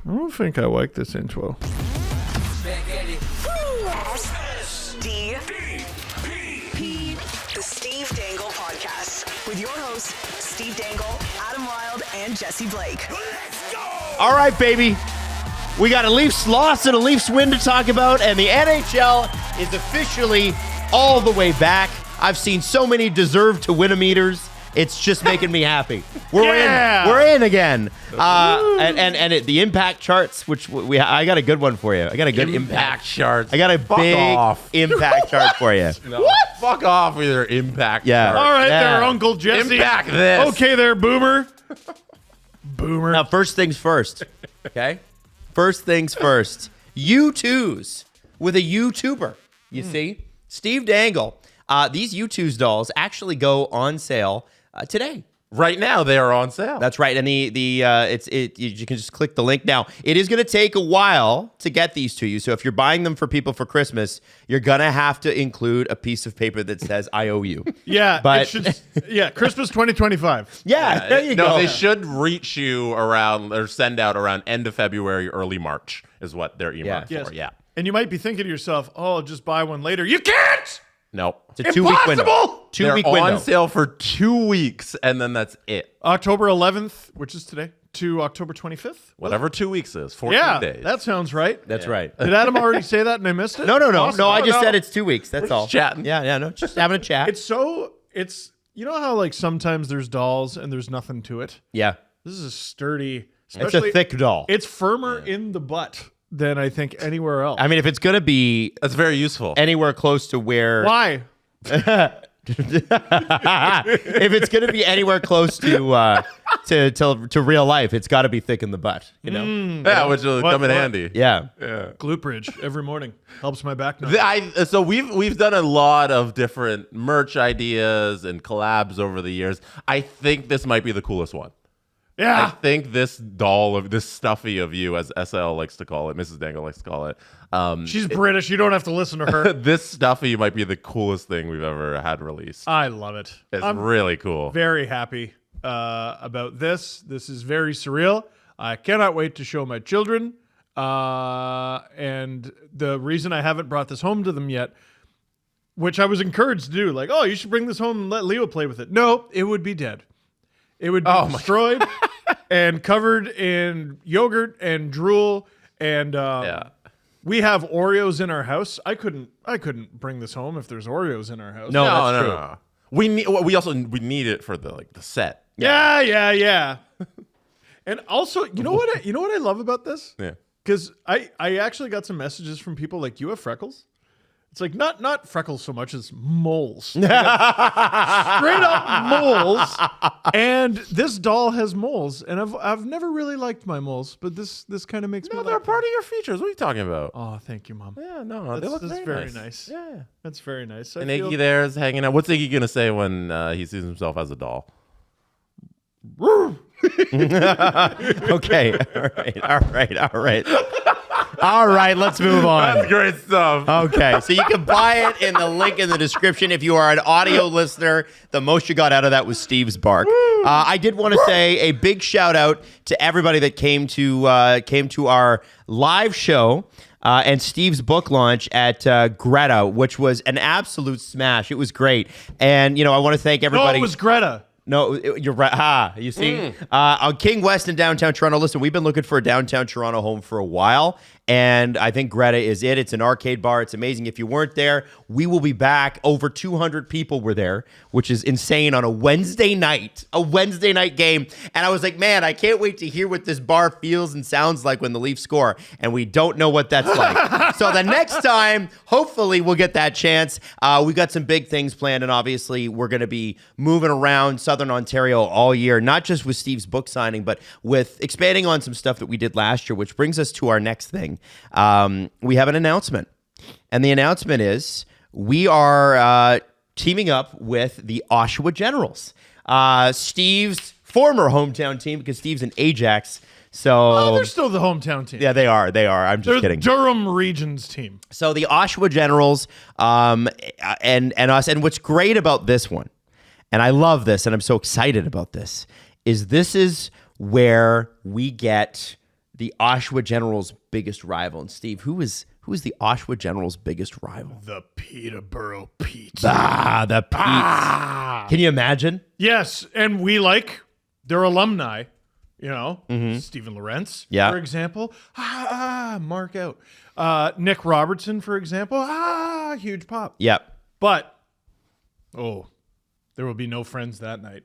I don't think I like this intro. SDP, the Steve Dangle Podcast, with your hosts, Steve Dangle, Adam Wilde, and Jesse Blake. Let's go! All right, baby. We got a Leafs loss and a Leafs win to talk about, and the NHL is officially all the way back. I've seen so many deserve to win meters. It's just making me happy. We're in again. And the impact charts, which I got a good one for you. I got a good impact charts. I got a big impact chart for you. No. What? Fuck off with your impact chart. All right, there, Uncle Jesse. Impact this. Okay, there, Boomer. Boomer. Now, first things first. Okay? First things first. U2s with a YouTuber. You see? Steve Dangle. These U2s dolls actually go on sale today. Right now, they are on sale. That's right, and you can just click the link now. It is going to take a while to get these to you, so if you're buying them for people for Christmas, you're going to have to include a piece of paper that says "I owe you." Yeah, but Christmas 2025. Yeah, there you go. No, they should reach you around or send out around end of February, early March is what they're earmarked for. Yeah, and you might be thinking to yourself, "Oh, I'll just buy one later." You can't. No, it's a 2-week window. They're on sale for 2 weeks, and then that's it. October 11th, which is today, to October 25th. Whatever 2 weeks is, 14 days. That sounds right. That's right. Did Adam already say that and I missed it? No. Awesome. No, I just said it's 2 weeks. That's all. Chatting. Yeah, no, just having a chat. It's you know how like sometimes there's dolls and there's nothing to it? Yeah. This is a sturdy. It's a thick doll. It's firmer in the butt than I think anywhere else. I mean, if it's going to be That's very useful. anywhere close to where... Why? If it's going to be anywhere close to real life, it's got to be thick in the butt, you know? Yeah, which will come in handy. Yeah. Glute bridge every morning helps my back now. So we've done a lot of different merch ideas and collabs over the years. I think this might be the coolest one. Yeah. I think this doll of this stuffy of you, as SL likes to call it, Mrs. Dangle likes to call it. She's British. You don't have to listen to her. This stuffy might be the coolest thing we've ever had released. I love it. It's really cool. Very happy about this. This is very surreal. I cannot wait to show my children. And the reason I haven't brought this home to them yet, which I was encouraged to do, like, oh, you should bring this home and let Leo play with it. No, it would be dead. It would be destroyed and covered in yogurt and drool. And we have Oreos in our house. I couldn't bring this home if there's Oreos in our house. No, that's true. No. We need it for the set. Yeah. And also, you know what I love about this? Yeah. Because I actually got some messages from people like, you have freckles? It's like not freckles so much as moles. Straight up moles. And this doll has moles. And I've never really liked my moles, but this kind of makes me they're part of your features. What are you talking about? Oh, thank you, Mom. Yeah, no, they look very nice. Yeah. That's very nice. And Iggy there's hanging out. What's Iggy going to say when he sees himself as a doll? Okay. All right, let's move on. That's great stuff. Okay, so you can buy it in the link in the description. If you are an audio listener, the most you got out of that was Steve's bark. I did want to say a big shout out to everybody that came to our live show and Steve's book launch at Greta, which was an absolute smash. It was great, and I want to thank everybody. No, it was Greta. No, you're right. You see? On King West in downtown Toronto, listen, we've been looking for a downtown Toronto home for a while, and I think Greta is it. It's an arcade bar. It's amazing. If you weren't there, we will be back. Over 200 people were there, which is insane on a Wednesday night game. And I was like, man, I can't wait to hear what this bar feels and sounds like when the Leafs score, and we don't know what that's like. So the next time, hopefully, we'll get that chance. We've got some big things planned, and obviously, we're going to be moving around Southern Ontario all year, not just with Steve's book signing, but with expanding on some stuff that we did last year, which brings us to our next thing. We have an announcement, and the announcement is we are teaming up with the Oshawa Generals, Steve's former hometown team, because Steve's in Ajax. So they're still the hometown team. Yeah, they are. I'm just kidding. Durham Region's team. So the Oshawa Generals and us, and what's great about this one, and I love this, and I'm so excited about this, is where we get the Oshawa Generals' biggest rival. And Steve, who is the Oshawa Generals' biggest rival? The Peterborough Petes. The Petes. Can you imagine? Yes, and we like their alumni, Stephen Lorentz, for example. Mark out. Nick Robertson, for example. Huge pop. Yep. But, there will be no friends that night.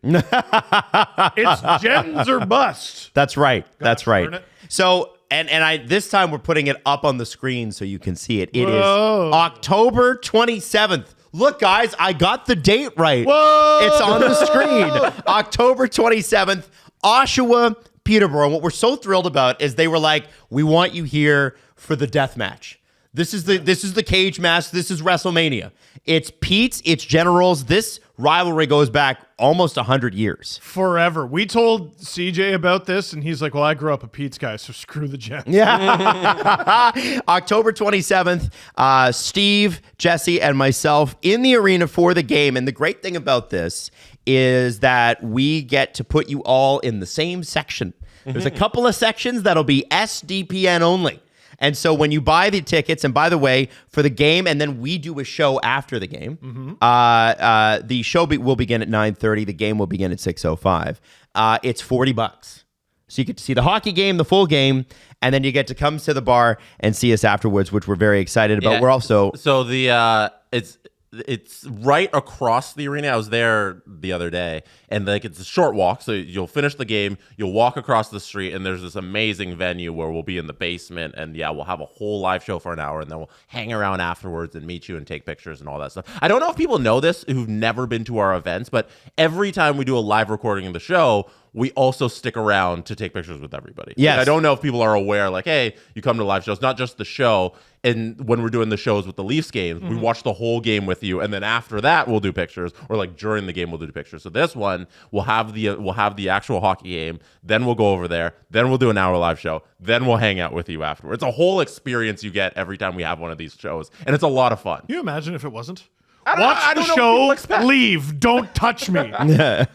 It's Gens or bust. That's right. That's right. darn it. So, and I this time we're putting it up on the screen so you can see it. It is October 27th. Look, guys, I got the date right. Whoa! It's on the screen. October 27th, Oshawa, Peterborough. And what we're so thrilled about is they were like, we want you here for the death match. This is the cage match. This is WrestleMania. It's Pete's, it's Generals. This rivalry goes back almost 100 years. Forever. We told CJ about this, and he's like, well, I grew up a Pete's guy, so screw the Gens. Yeah. October 27th, Steve, Jesse, and myself in the arena for the game. And the great thing about this is that we get to put you all in the same section. There's a couple of sections that'll be SDPN only. And so when you buy the tickets, and by the way, for the game, and then we do a show after the game, the show will begin at 9:30. The game will begin at 6:05. It's $40. So you get to see the hockey game, the full game, and then you get to come to the bar and see us afterwards, which we're very excited about. Yeah. We're also... So it's right across the arena. I was there the other day, and it's a short walk. So you'll finish the game, you'll walk across the street, and there's this amazing venue where we'll be in the basement, and we'll have a whole live show for an hour, and then we'll hang around afterwards and meet you and take pictures and all that stuff. I don't know if people know this who've never been to our events, but every time we do a live recording of the show, we also stick around to take pictures with everybody. Yes. I don't know if people are aware, hey, you come to live shows, not just the show. And when we're doing the shows with the Leafs games, we watch the whole game with you, and then after that, we'll do pictures, or during the game, we'll do pictures. So this one, we'll have the actual hockey game, then we'll go over there, then we'll do an hour live show, then we'll hang out with you afterwards. It's a whole experience you get every time we have one of these shows, and it's a lot of fun. Can you imagine if it wasn't? I Watch don't the know what people show, expect. leave, don't touch me. That's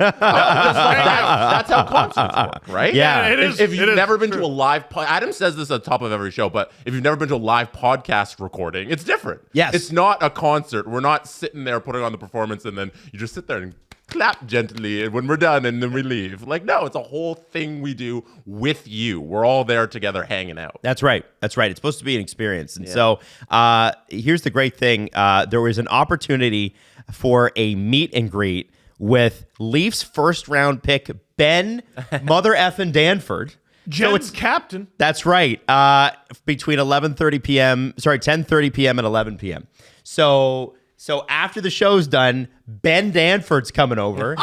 how concerts work, right? Yeah, it is. If you've It is never been true. to a live, Adam says this at the top of every show, but if you've never been to a live podcast recording, it's different. Yes. It's not a concert. We're not sitting there putting on the performance and then you just sit there and clap gently and when we're done and then we leave. No, it's a whole thing we do with you. We're all there together hanging out. That's right. That's right. It's supposed to be an experience. And so here's the great thing. There was an opportunity for a meet and greet with Leafs first round pick Ben Mother effing Danford. Gens captain. That's right. Between 10:30 p.m. and 11 p.m. So after the show's done, Ben Danford's coming over,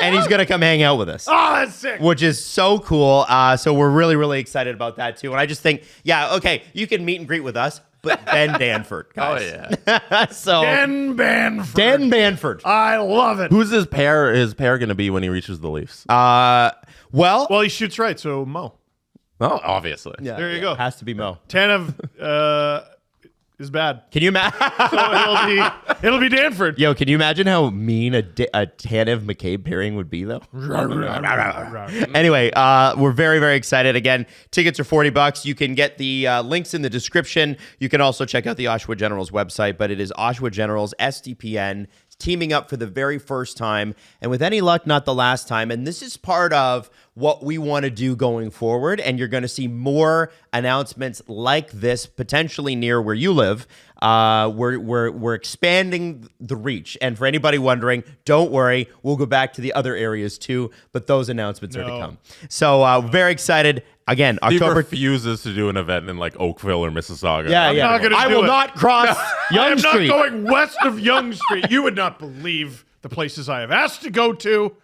and he's going to come hang out with us. Oh, that's sick. Which is so cool. So we're really, really excited about that, too. And I just think, okay, you can meet and greet with us, but Ben Danford, guys. Oh, yeah. So Dan Banford. Dan Banford. I love it. Who's his pair going to be when he reaches the Leafs? Well, Well, he shoots right, so Mo. Oh, obviously. There you go. Has to be Mo. Tanev is bad. Can you imagine? So it'll be Danford. Yo, can you imagine how mean a Tanev McCabe pairing would be, though? Anyway, we're very, very excited. Again, tickets are $40. You can get the links in the description. You can also check out the Oshawa Generals website, but it is Oshawa Generals, SDPN, teaming up for the very first time, and with any luck, not the last time. And this is part of what we want to do going forward, and you're going to see more announcements like this potentially near where you live. We're expanding the reach, and for anybody wondering, don't worry, we'll go back to the other areas too, but those announcements are to come. So very excited. Again, He October. refuses to do an event in Oakville or Mississauga. Yeah, yeah. not gonna I do will it. not cross I Yonge am Street. not going west of Yonge Street. You would not believe the places I have asked to go to.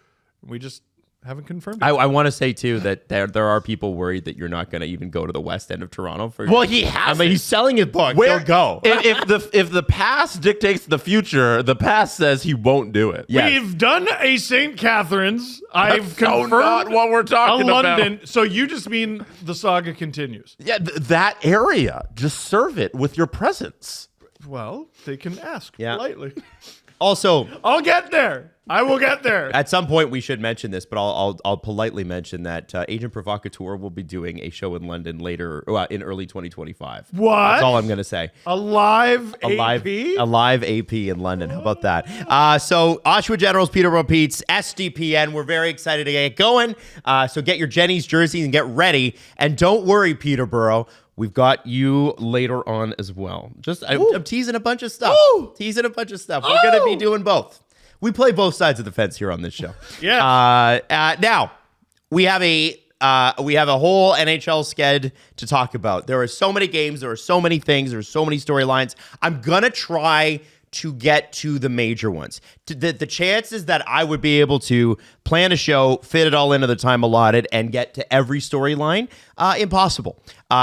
We just haven't confirmed it. I want to say too that there are people worried that you're not going to even go to the west end of Toronto. Well, he has. I mean, he's selling his book. Where He'll go. If the past dictates the future, the past says he won't do it. Yes. We've done a St. Catharines. I've So confirmed not what we're talking a about. London. So you just mean the saga continues. Yeah, that area. Just serve it with your presence. Well, they can ask Yeah. politely. Also, I'll get there. I will get there. at some point we should mention this, but I'll politely mention that Agent Provocateur will be doing a show in London later, in early 2025. What? That's all I'm going to say. A live A AP? live AP in London. How about that? So Oshawa Generals, Peterborough Pete's, SDPN. We're very excited to get going. So get your Jenny's jersey and get ready. And don't worry, Peterborough. We've got you later on as well. I'm teasing a bunch of stuff. Ooh. Teasing a bunch of stuff. We're going to be doing both. We play both sides of the fence here on this show. Yeah. Now we have a whole NHL sched to talk about. There are so many games. There are so many things. There are so many storylines. I'm gonna try to get to the major ones. The chances that I would be able to plan a show, fit it all into the time allotted, and get to every storyline, impossible.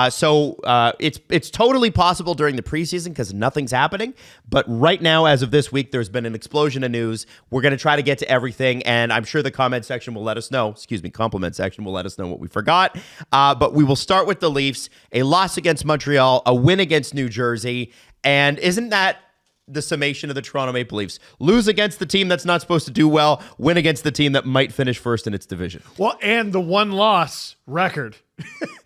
So it's totally possible during the preseason because nothing's happening. But right now, as of this week, there's been an explosion of news. We're going to try to get to everything, and I'm sure the comment section will let us know. Compliment section will let us know what we forgot. But we will start with the Leafs. A loss against Montreal, a win against New Jersey, and isn't that the summation of the Toronto Maple Leafs? Lose against the team that's not supposed to do well, win against the team that might finish first in its division. Well, and the one loss record.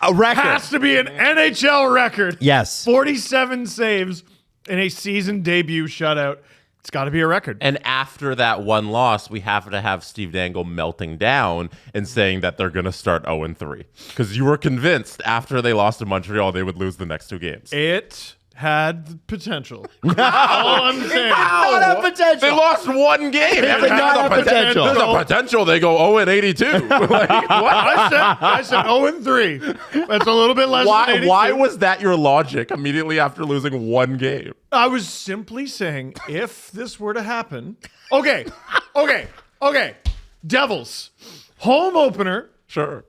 A record. Has to be an NHL record. Yes. 47 saves in a season debut shutout. It's got to be a record. And after that one loss, we have to have Steve Dangle melting down and saying that they're going to start 0-3. Because you were convinced after they lost to Montreal, they would lose the next two games. It had potential. All I'm saying. Not have potential. They lost one game. They did not have potential. There's a potential. They go 0-82. Like, what? I said 0-3. That's a little bit less than 82. Why was that your logic immediately after losing one game? I was simply saying, if this were to happen, okay. Devils, home opener. Sure.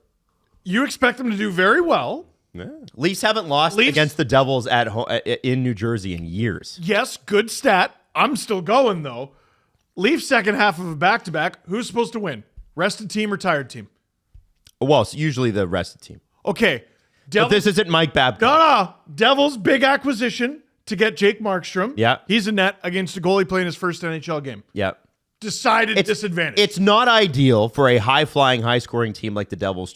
You expect them to do very well. Yeah. Leafs haven't lost against the Devils at home in New Jersey in years. Yes, good stat. I'm still going, though. Leafs second half of a back-to-back. Who's supposed to win? Rested team or tired team? Well, it's usually the rested team. Okay. But this isn't Mike Babcock. No. Devils, big acquisition to get Jake Markstrom. Yeah. He's a net against a goalie playing his first NHL game. Yeah. Decided disadvantage. It's not ideal for a high-flying, high-scoring team like the Devils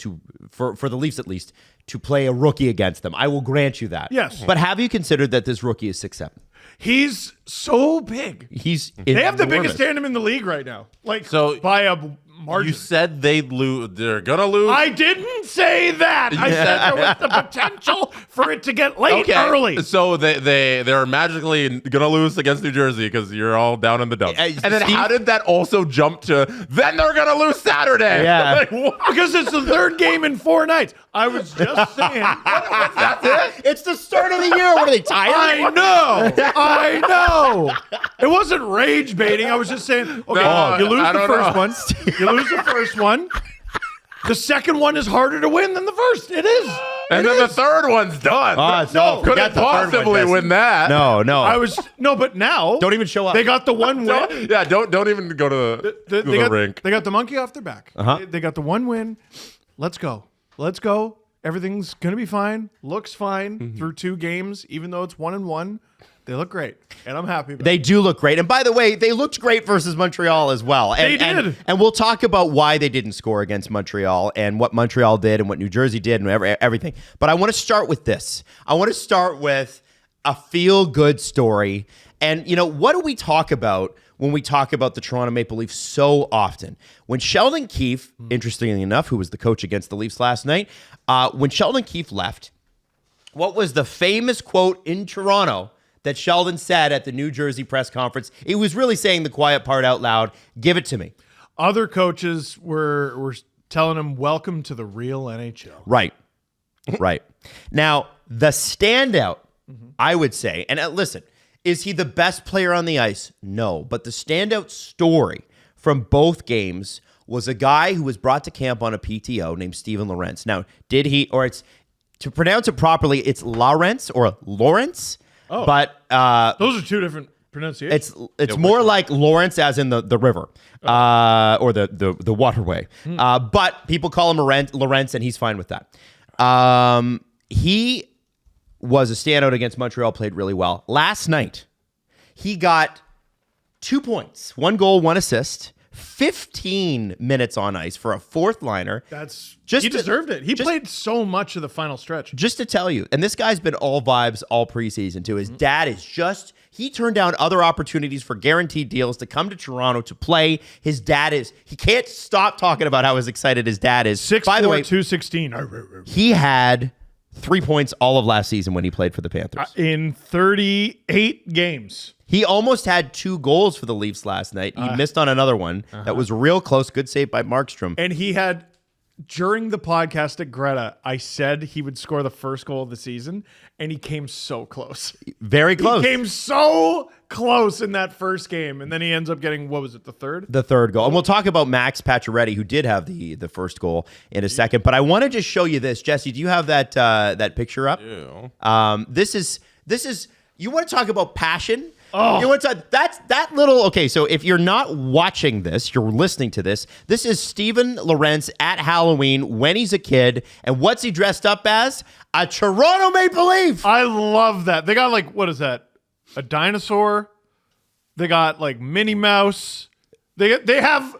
for the Leafs at least, to play a rookie against them. I will grant you that. Yes. But have you considered that this rookie is 6'7"? He's so big. He's They have the enormous. biggest tandem in the league right now. Like, So, by a margin. You said they'd lose. They're gonna lose. I didn't say that. I said there was the potential for it to get late early. So they're magically gonna lose against New Jersey because you're all down in the dumps. And then how did that also jump to then they're gonna lose Saturday? Yeah. Like, what? Because it's the third game in 4 nights. I was just saying. That's it. It's the start of the year. What are they tired? I know. It wasn't rage baiting. I was just saying, okay, No, you lose I the don't first know. one. You lose the first one. The second one is harder to win than the first. It is. And then the third one's done. No, couldn't possibly win that. No. But now Don't even show up. They got the one win. Yeah, don't even go to the rink. They got the monkey off their back. They got the one win. Let's go. Everything's gonna be fine. Looks fine through 2 games, even though it's 1-1. They look great, and I'm happy about it. They do look great. And by the way, they looked great versus Montreal as well. And, They did. And we'll talk about why they didn't score against Montreal and what Montreal did and what New Jersey did and everything. But I want to start with this. I want to start with a feel-good story. And, what do we talk about when we talk about the Toronto Maple Leafs so often? When Sheldon Keefe, interestingly enough, who was the coach against the Leafs last night, when Sheldon Keefe left, what was the famous quote in Toronto that Sheldon said at the New Jersey press conference? He was really saying the quiet part out loud. Give it to me. Other coaches were telling him, "Welcome to the real NHL." Right. Now, the standout, I would say, and listen, is he the best player on the ice? No. But the standout story from both games was a guy who was brought to camp on a PTO named Steven Lorentz. Now, to pronounce it properly, it's Lorentz or Lorentz. Oh. But Those are 2 different pronunciations. it's more like Lawrence as in the river or the waterway. But people call him Lorentz, and he's fine with that. He was a standout against Montreal, played really well. Last night, he got 2 points, 1 goal, 1 assist, 15 minutes on ice for a fourth liner. He deserved it. He played so much of the final stretch. Just to tell you, and this guy's been all vibes all preseason too. His dad is he turned down other opportunities for guaranteed deals to come to Toronto to play. His dad he can't stop talking about how excited his dad is. 6'4", By the way, 216. he had 3 points all of last season when he played for the Panthers. In 38 games. He almost had 2 goals for the Leafs last night. He missed on another one. That was real close. Good save by Markstrom. And he had, during the podcast at Greta, I said he would score the first goal of the season, and he came so close. Very close. He came so close in that first game, and then he ends up getting, what was it, the third? The third goal. And we'll talk about Max Pacioretty, who did have the first goal in a second. But I want to just show you this. Jesse, do you have that picture up? Yeah. This is you want to talk about passion? Oh, you want to that little. Okay, so if you're not watching this, you're listening to this. This is Steven Lorentz at Halloween when he's a kid, and what's he dressed up as? A Toronto Maple Leaf. I love that. They got what is that? A dinosaur. They got Minnie Mouse. They have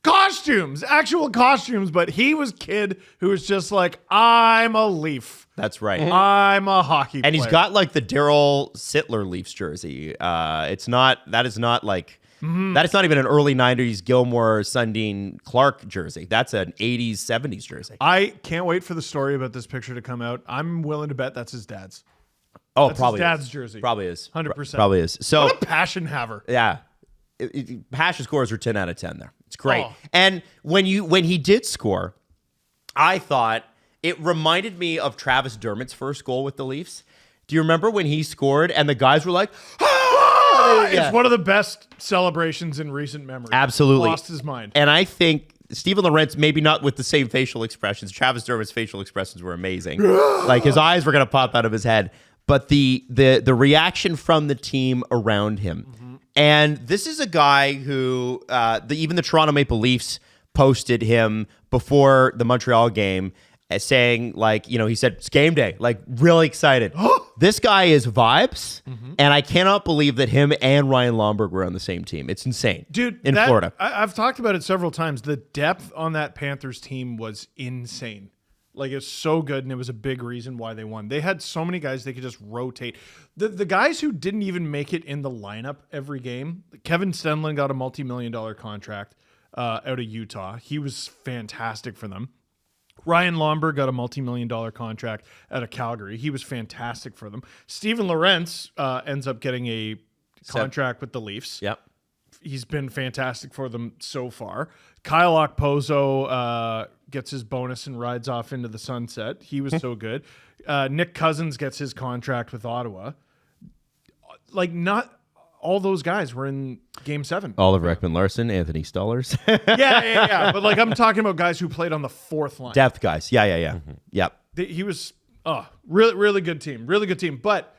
costumes, actual costumes. But he was kid who was just I'm a Leaf. That's right. I'm a hockey player. And he's got the Daryl Sittler Leafs jersey. That is not even an early 90s Gilmore Sundin Clark jersey. That's an 80s, 70s jersey. I can't wait for the story about this picture to come out. I'm willing to bet that's his dad's. Oh, that's probably his dad's is. jersey. Probably is. 100%. Probably is. So what a passion haver. Yeah. Passion scores are 10 out of 10 there. It's great. Oh. And when he did score, I thought it reminded me of Travis Dermott's first goal with the Leafs. Do you remember when he scored and the guys were like, ah! It's one of the best celebrations in recent memory. Absolutely. Lost his mind. And I think Steven Lorentz, maybe not with the same facial expressions. Travis Dermott's facial expressions were amazing. His eyes were going to pop out of his head. But the reaction from the team around him. Mm-hmm. And this is a guy who even the Toronto Maple Leafs posted him before the Montreal game saying, he said, it's game day, really excited. This guy is vibes, and I cannot believe that him and Ryan Lomberg were on the same team. It's insane. Dude, in Florida. I've talked about it several times. The depth on that Panthers team was insane. It's so good, and it was a big reason why they won. They had so many guys they could just rotate. The guys who didn't even make it in the lineup every game, Kevin Stenlund got a multi-million-dollar contract out of Utah. He was fantastic for them. Ryan Lomberg got a multi-million-dollar contract out of Calgary. He was fantastic for them. Steven Lorentz ends up getting a contract with the Leafs. Yep. He's been fantastic for them so far. Kyle Okposo gets his bonus and rides off into the sunset. He was so good. Nick Cousins gets his contract with Ottawa. Not all those guys were in Game 7. Oliver Ekman-Larsson, Anthony Stollers. Yeah. But I'm talking about guys who played on the fourth line. Depth guys. Yeah. Mm-hmm. Yep. He was really, really good team. Really good team. But,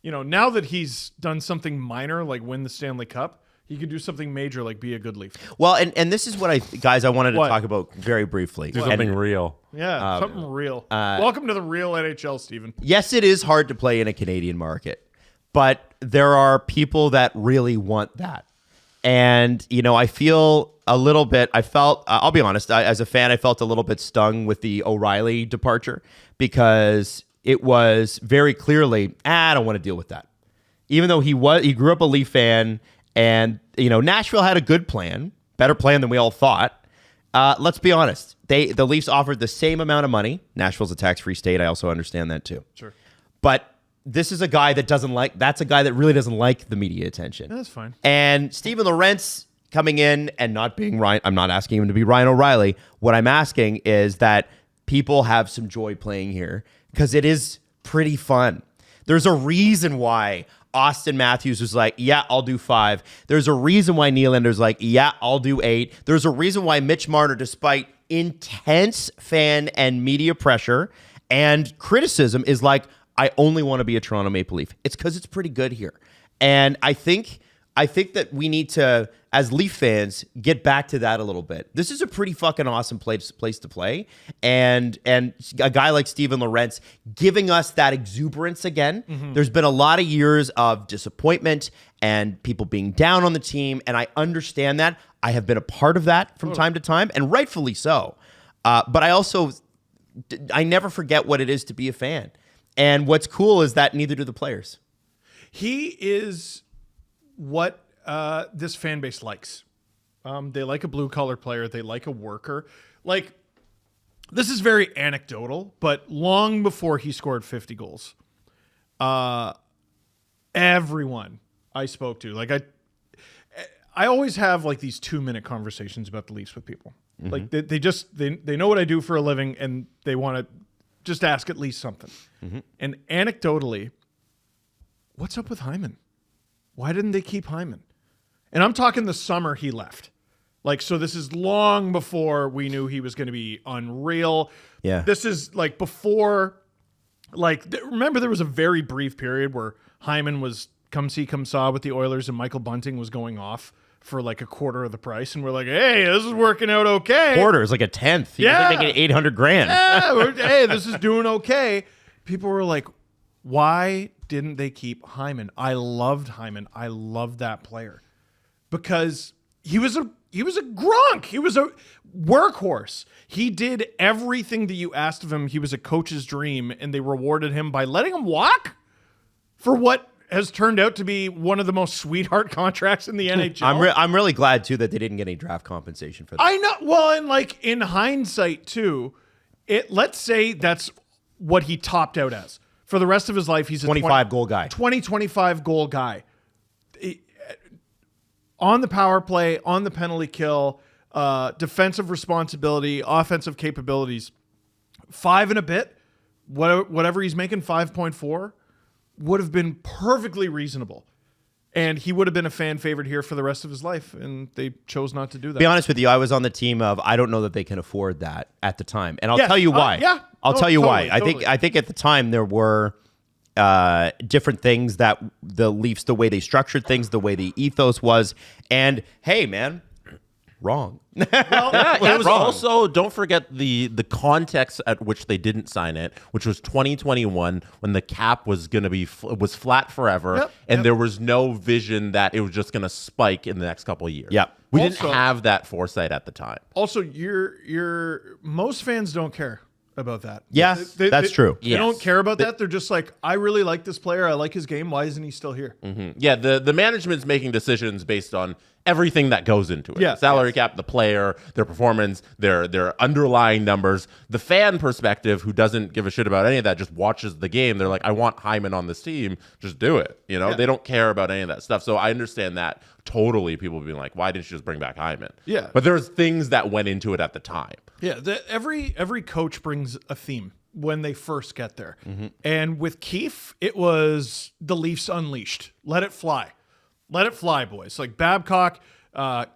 now that he's done something minor, win the Stanley Cup, he could do something major, be a good Leaf. Well, and this is what I wanted to talk about very briefly. Do something real. Yeah, something real. Welcome to the real NHL, Steven. Yes, it is hard to play in a Canadian market, but there are people that really want that. And, I feel a little bit, I'll be honest, as a fan, I felt a little bit stung with the O'Reilly departure because it was very clearly, I don't want to deal with that. Even though he grew up a Leaf fan, and, Nashville had a good plan, better plan than we all thought. Let's be honest. The Leafs offered the same amount of money. Nashville's a tax-free state. I also understand that too. Sure. But this is a guy that's a guy that really doesn't like the media attention. That's fine. And Steven Lorentz coming in and not being Ryan, I'm not asking him to be Ryan O'Reilly. What I'm asking is that people have some joy playing here because it is pretty fun. There's a reason why Austin Matthews was like, yeah, I'll do 5. There's a reason why Nylander's like, yeah, I'll do 8. There's a reason why Mitch Marner, despite intense fan and media pressure and criticism, is like, I only want to be a Toronto Maple Leaf. It's because it's pretty good here. And I think I think that we need to, as Leaf fans, get back to that a little bit. This is a pretty fucking awesome place to play. And a guy like Steven Lorentz giving us that exuberance again. There's been a lot of years of disappointment and people being down on the team, and I understand that. I have been a part of that from time to time, and rightfully so. But I never forget what it is to be a fan. And what's cool is that neither do the players. He is what this fan base likes. They like a blue-collar player. They like a worker. Like, this is very anecdotal, but long before he scored 50 goals, everyone I spoke to, like I always have like these 2-minute conversations about the Leafs with people. Like they know what I do for a living, and they want to just ask at least something. And anecdotally, what's up with Hyman? Why didn't they keep Hyman? And I'm talking the summer he left. Like, so this is long before we knew he was going to be unreal. Yeah. This is like before, like, remember there was a very brief period where Hyman was come see, come saw with the Oilers, and Michael Bunting was going off for like a quarter of the price. And we're like, hey, this is working out okay. Quarter is like a tenth. He was making $800,000. Yeah, hey, this is doing okay. People were like, why didn't they keep Hyman? I loved Hyman. I loved that player because he was a Gronk. He was a workhorse. He did everything that you asked of him. He was a coach's dream, and they rewarded him by letting him walk for what has turned out to be one of the most sweetheart contracts in the NHL. I'm really glad too that they didn't get any draft compensation for that. I know. Well, and like in hindsight too, let's say that's what he topped out as. For the rest of his life, he's a 25 goal guy. 25 goal guy. On the power play, on the penalty kill, defensive responsibility, offensive capabilities, 5 and a bit, whatever he's making, 5.4, would have been perfectly reasonable. And he would have been a fan favorite here for the rest of his life, and they chose not to do that. To be honest with you, I was on the team of I don't know that they can afford that at the time, and I'll tell you why. I'll tell you why. Totally. I think at the time there were different things that the Leafs, the way they structured things, the way the ethos was, and hey, man, wrong. Well, it was also, don't forget the context at which they didn't sign it, which was 2021 when the cap was going to be was flat forever, and there was no vision that it was just going to spike in the next couple of years. We didn't have that foresight at the time. Also, most fans don't care about that. Yeah, that's true. They don't care about that. They're just like, I really like this player. I like his game. Why isn't he still here? Yeah, the management's making decisions based on everything that goes into it. Yeah. Salary cap, the player, their performance, their underlying numbers. The fan perspective, who doesn't give a shit about any of that, just watches the game. They're like, I want Hyman on this team. Just do it. You know, they don't care about any of that stuff. So I understand that totally. People being like, why didn't you just bring back Hyman? Yeah. But there's things that went into it at the time. Yeah, every coach brings a theme when they first get there. And with Keefe, it was the Leafs unleashed. Let it fly. Let it fly, boys. Like Babcock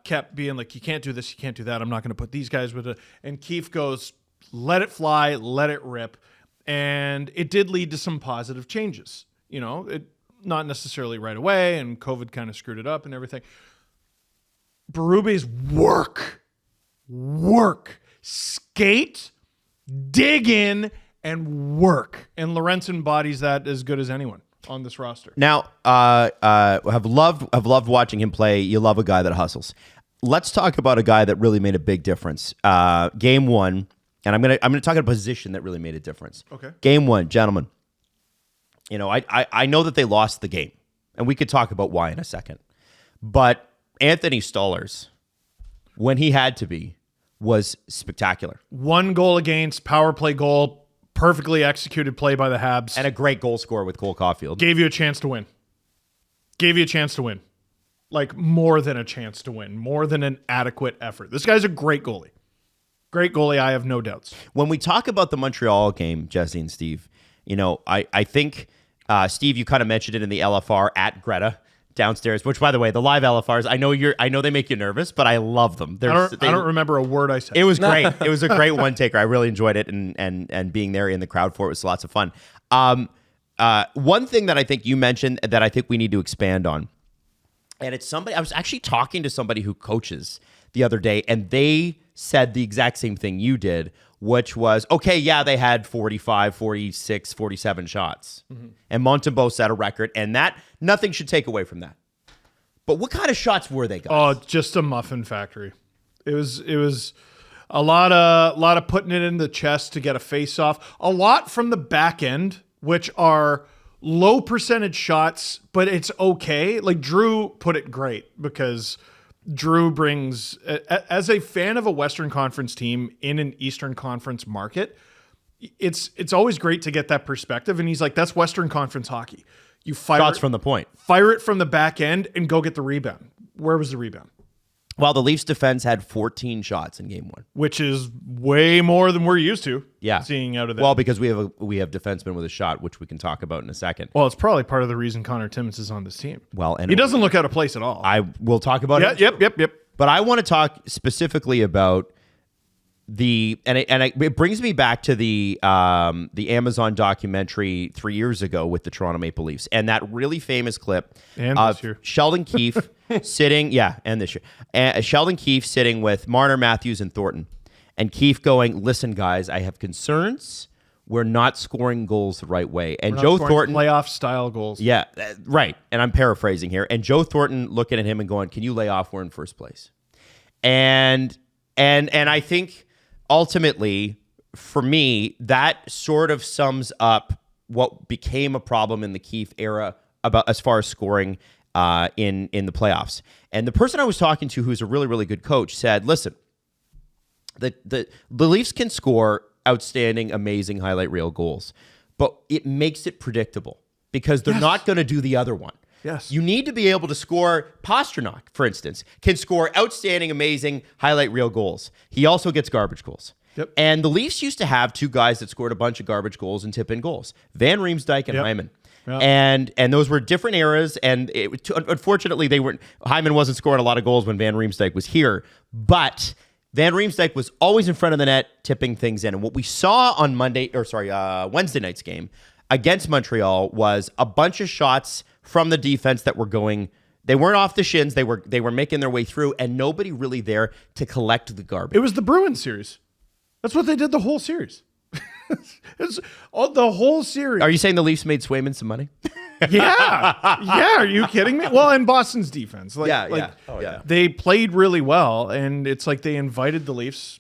kept being like, you can't do this, you can't do that. I'm not going to put these guys with it. And Keefe goes, let it fly, let it rip. And it did lead to some positive changes. You know, not necessarily right away, and COVID kind of screwed it up and everything. Berube's work, skate, dig in, and work. And Lorentz embodies that as good as anyone on this roster. Now, have loved watching him play. You love a guy that hustles. Let's talk about a guy that really made a big difference. Game 1, and I'm gonna talk about a position that really made a difference. Okay. Game 1, gentlemen. You know, I know that they lost the game, and we could talk about why in a second. But Anthony Stolarz, when he had to be, was spectacular. 1 goal against, power play goal, perfectly executed play by the Habs. And a great goal scorer with Cole Caulfield. Gave you a chance to win. Like more than a chance to win. More than an adequate effort. This guy's a great goalie. Great goalie, I have no doubts. When we talk about the Montreal game, Jesse and Steve, you know, I think, Steve, you kind of mentioned it in the LFR at Greta downstairs, which, by the way, the live LFRs, I know they make you nervous, but I love them. I don't remember a word I said. It was great. It was a great one taker. I really enjoyed it, and being there in the crowd for it was lots of fun. One thing that I think you mentioned that I think we need to expand on And it's somebody, I was actually talking to somebody who coaches the other day, and they said the exact same thing you did, which was, okay, yeah, they had 45, 46, 47 shots. And Montembeault set a record, and that, nothing should take away from that. But what kind of shots were they, guys? Oh, just a muffin factory. It was a lot of putting it in the chest to get a face off. A lot from the back end, which are low percentage shots, but it's okay. Like Drew put it great because Drew brings, as a fan of a Western Conference team in an Eastern Conference market, it's always great to get that perspective. And he's like, that's Western Conference hockey. You fire Shots it, from the point. fire it from the back end and go get the rebound. Where was the rebound? Well, the Leafs defense had 14 shots in game one. Which is way more than we're used to Yeah. seeing out of that. Well, because we have defensemen with a shot, which we can talk about in a second. Well, it's probably part of the reason Connor Timmins is on this team. Well, and He doesn't look out of place at all. I will talk about it. Yep. But I want to talk specifically about it brings me back to the Amazon documentary 3 years ago with the Toronto Maple Leafs and that really famous clip And of this year. Sheldon Keefe sitting, and this year, Sheldon Keefe sitting with Marner, Matthews, and Thornton, and Keefe going, "Listen, guys, I have concerns. We're not scoring goals the right way." And Joe Thornton, playoff style goals. yeah, right. And I'm paraphrasing here. And Joe Thornton looking at him and going, "Can you lay off? We're in first place." And I think ultimately, for me, that sort of sums up what became a problem in the Keefe era about as far as scoring in the playoffs. And the person I was talking to, who's a really, really good coach, said, "Listen, the Leafs can score outstanding, amazing highlight reel goals, but it makes it predictable because they're not going to do the other one." Yes. You need to be able to score. Pasternak, for instance, can score outstanding, amazing highlight reel goals. He also gets garbage goals. Yep. And the Leafs used to have two guys that scored a bunch of garbage goals and tip-in goals, Van Riemsdyk and Hyman. Yep. And those were different eras, and unfortunately, Hyman wasn't scoring a lot of goals when Van Riemsdyk was here, but Van Riemsdyk was always in front of the net, tipping things in. And what we saw on Wednesday night's game against Montreal was a bunch of shots from the defense that were going. They weren't off the shins. They were making their way through, and nobody really there to collect the garbage. It was the Bruins series. That's what they did the whole series. The whole series. Are you saying the Leafs made Swayman some money? Yeah. Are you kidding me? Well, and Boston's defense. They played really well, and it's like they invited the Leafs.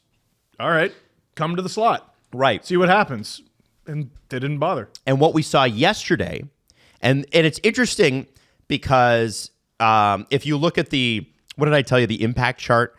All right, come to the slot. Right. See what happens. And they didn't bother. And what we saw yesterday, and it's interesting because if you look at what did I tell you, the impact chart?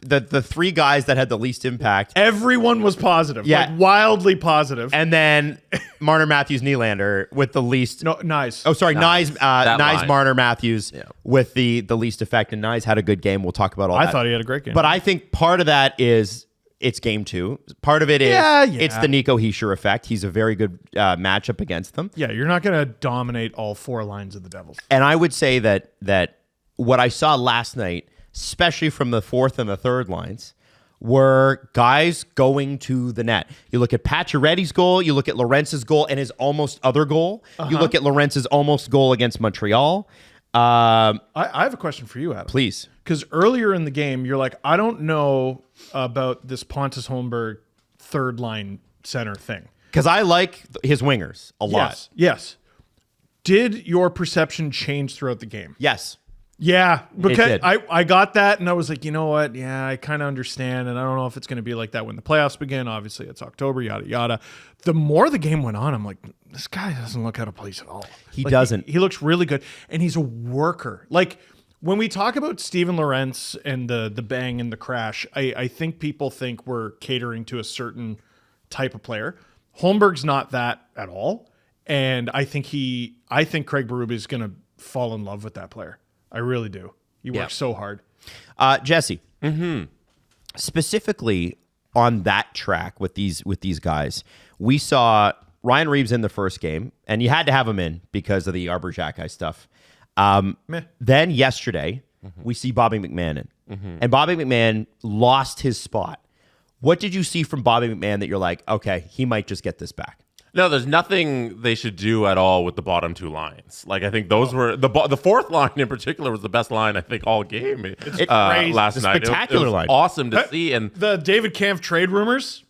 The three guys that had the least impact. Everyone was positive. Yeah. Like wildly positive. And then Marner, Matthews, Nylander with the least. No, Nyes. Oh, sorry, Nyes, line. Marner, Matthews with the least effect. And Nyes had a good game. We'll talk about all that. I thought he had a great game. But I think part of that is it's game two. Part of it is it's the Nico Hischier effect. He's a very good matchup against them. Yeah, you're not going to dominate all four lines of the Devils. And I would say that what I saw last night, especially from the fourth and the third lines, were guys going to the net. You look at Pacioretty's goal, you look at Lorentz's goal and his almost other goal. You look at Lorentz's almost goal against Montreal. I have a question for you, Adam. Please. Because earlier in the game, you're like, I don't know about this Pontus Holmberg third line center thing. Because I like his wingers a lot. Yes. Did your perception change throughout the game? Yes. Yeah, because did. I got that, and I was like, you know what? Yeah, I kind of understand, and I don't know if it's going to be like that when the playoffs begin. Obviously, it's October, yada, yada. The more the game went on, I'm like, this guy doesn't look out of place at all. He doesn't. He looks really good, and he's a worker. Like, when we talk about Steven Lorentz and the bang and the crash, I think people think we're catering to a certain type of player. Holmberg's not that at all, and I think Craig Berube is going to fall in love with that player. I really do. He works so hard. Jesse, specifically on that track with these guys, we saw Ryan Reeves in the first game, and you had to have him in because of the Arbor Jackeye stuff. Then yesterday, we see Bobby McMahon in. And Bobby McMahon lost his spot. What did you see from Bobby McMahon that you're like, okay, he might just get this back? No, there's nothing they should do at all with the bottom two lines. Like, I think those were the fourth line in particular was the best line I think all game last night. Spectacular it was line. awesome to see. And The David Kampf trade rumors,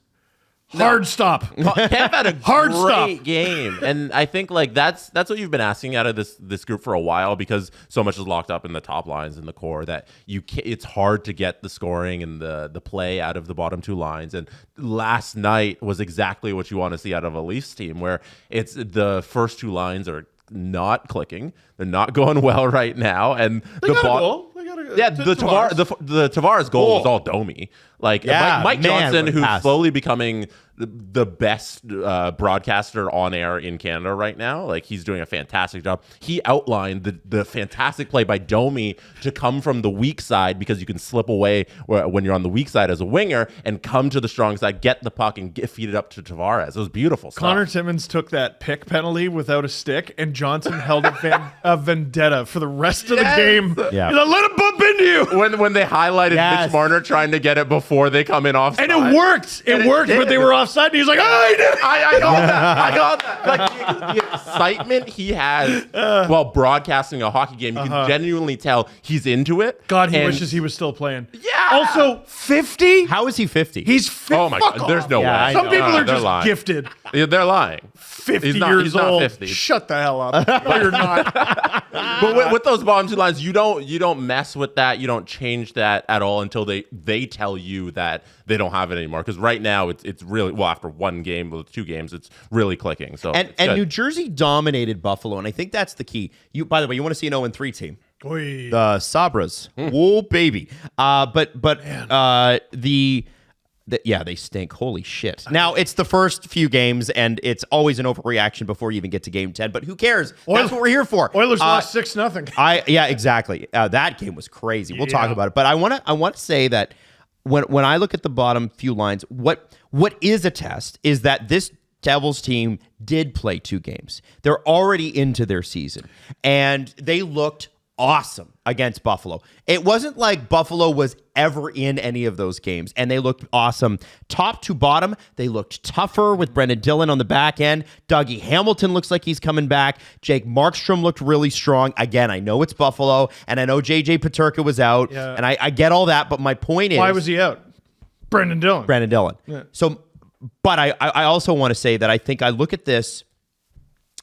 hard stop. Camp had a Hard great stop. game, and I think like that's what you've been asking out of this group for a while, because so much is locked up in the top lines in the core that it's hard to get the scoring and the play out of the bottom two lines. And last night was exactly what you want to see out of a Leafs team, where it's the first two lines are not clicking, they're not going well right now, and They got a goal. They got a, yeah, the Tavares goal was all Domi. Like Mike man, Johnson, what a who's pass. slowly becoming the best broadcaster on air in Canada right now. Like, he's doing a fantastic job. He outlined the fantastic play by Domi to come from the weak side, because you can slip away when you're on the weak side as a winger and come to the strong side, get the puck, and feed it up to Tavares. It was beautiful stuff. Connor Timmins took that pick penalty without a stick, and Johnson held a vendetta for the rest of the game. Yeah. He's like, let him bump into you. When they highlighted Yes. Mitch Marner trying to get it before they come in offside. And it worked. It worked, but they were offside, and he's like, oh, he did it. I got that. I got that. Like, the excitement he has while broadcasting a hockey game, you can genuinely tell he's into it. God, he And- wishes he was still playing. Yeah. Also, 50? How is he 50? He's 50. Oh my God, there's no way. I Some know. people are They're just lying. gifted. Yeah, they're lying. 50 He's not- years he's not old. 50. Shut the hell up. No, you're not. But with those bottom two lines, you don't mess with that. You don't change that at all until they tell you that they don't have it anymore. Because right now it's really, well, after one game, well, 2 games, it's really clicking. So and it's good. New Jersey dominated Buffalo, and I think that's the key. By the way, you want to see an 0-3 team? Oy. The Sabres. Whoa, baby. Yeah, they stink. Holy shit. Now, it's the first few games, and it's always an overreaction before you even get to game 10, but who cares? That's what we're here for. Oilers lost 6-0. Yeah, exactly. That game was crazy. We'll talk Yeah. about it. But I want to say that when I look at the bottom few lines, what is a test is that this Devils team did play 2 games. They're already into their season, and they looked awesome against Buffalo. It wasn't like Buffalo was ever in any of those games, and they looked awesome. Top to bottom, they looked tougher with Brendan Dillon on the back end. Dougie Hamilton looks like he's coming back. Jake Markstrom looked really strong. Again, I know it's Buffalo, and I know JJ Peterka was out, and I get all that, but my point is... Why was he out? Brendan Dillon. Brandon Dillon. Yeah. So, but I also want to say that I think I look at this,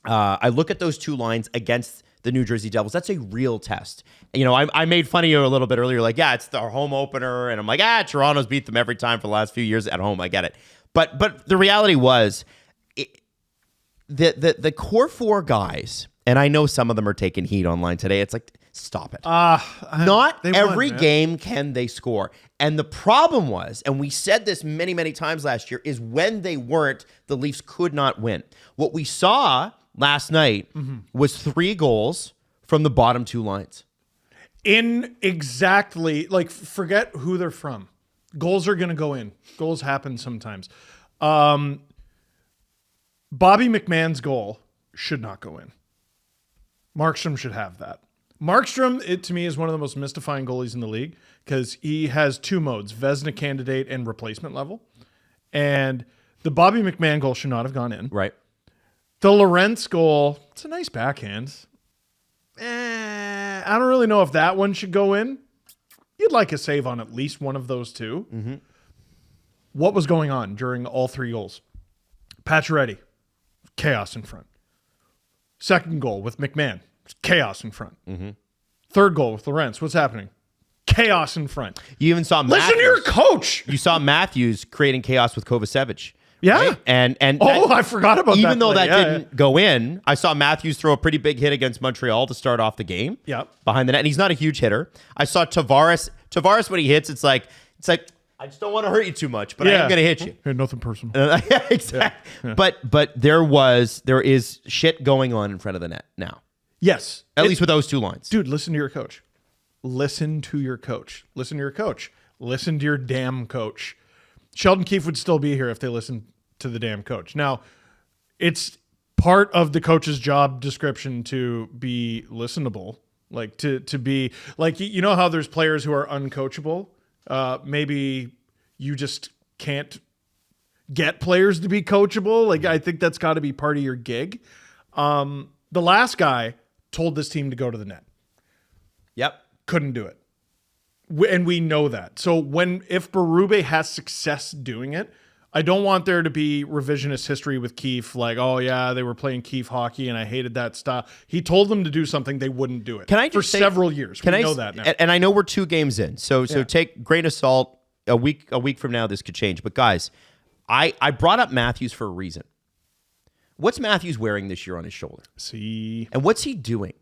I look at those 2 lines against the New Jersey Devils. That's a real test. You know, I made fun of you a little bit earlier, like, yeah, it's their home opener, and I'm like, Toronto's beat them every time for the last few years at home. I get it, but the reality was, the core 4 guys, and I know some of them are taking heat online today. It's like, stop it. Not they won, every man. game can they score. And the problem was, and we said this many, many times last year, is when they weren't, the Leafs could not win. What we saw last night was 3 goals from the bottom 2 lines. In exactly, like, forget who they're from. Goals are going to go in. Goals happen sometimes. Bobby McMahon's goal should not go in. Markstrom should have that. Markstrom, to me, is one of the most mystifying goalies in the league, because he has 2 modes, Vezina candidate and replacement level. And the Bobby McMahon goal should not have gone in. Right. The Lorentz goal, it's a nice backhand. I don't really know if that one should go in. You'd like a save on at least one of those 2. Mm-hmm. What was going on during all 3 goals? Pacioretty, chaos in front. Second goal with McMahon, chaos in front. Mm-hmm. Third goal with Lorentz, what's happening? Chaos in front. You even saw Listen to your coach. You saw Matthews creating chaos with Kovacevic. Yeah. Right? And I forgot about that. Even though play. that Yeah, didn't go in, I saw Matthews throw a pretty big hit against Montreal to start off the game. Yep. Behind the net. And he's not a huge hitter. I saw Tavares when he hits, it's like I just don't want to hurt you too much, but I am going to hit you. Hey, nothing personal. Yeah, exactly. Yeah. But there is shit going on in front of the net now. Yes. At least with those 2 lines. Dude, listen to your coach. Listen to your coach. Listen to your coach. Listen to your damn coach. Sheldon Keefe would still be here if they listened to the damn coach. Now, it's part of the coach's job description to be listenable, like to be like, you know how there's players who are uncoachable. Maybe you just can't. get players to be coachable. Like, I think that's got to be part of your gig. The last guy told this team to go to the net. Yep. Couldn't do it. And we know that. So if Berube has success doing it, I don't want there to be revisionist history with Keefe, like, oh yeah, they were playing Keefe hockey and I hated that style. He told them to do something, they wouldn't do it. Can I for just say, several years? We know that now. And I know we're 2 games in, so take grain of salt. A week from now, this could change. But guys, I brought up Matthews for a reason. What's Matthews wearing this year on his shoulder? See, and what's he doing?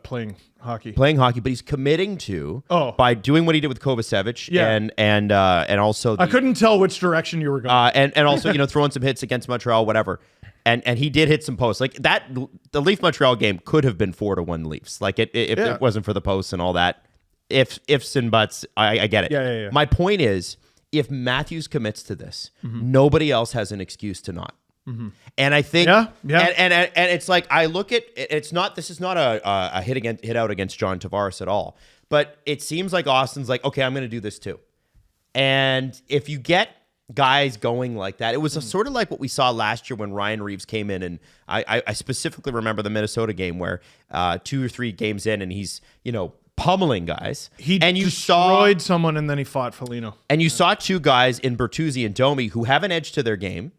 Playing hockey. Playing hockey, but he's committing to by doing what he did with Kovacevic and also I couldn't tell which direction you were going. And also throwing some hits against Montreal, whatever. And he did hit some posts like that. The Leaf Montreal game could have been 4-1 Leafs. Like if it wasn't for the posts and all that. Ifs and buts, I get it. Yeah. My point is, if Matthews commits to this, nobody else has an excuse to not. And I think, and it's like I look at it's not. This is not a hit out against John Tavares at all. But it seems like Austin's like, okay, I'm going to do this too. And if you get guys going like that, it was sort of like what we saw last year when Ryan Reeves came in, and I specifically remember the Minnesota game where 2 or 3 games in, and he's pummeling guys. He destroyed someone, and then he fought Foligno. And you saw 2 guys in Bertuzzi and Domi who have an edge to their game.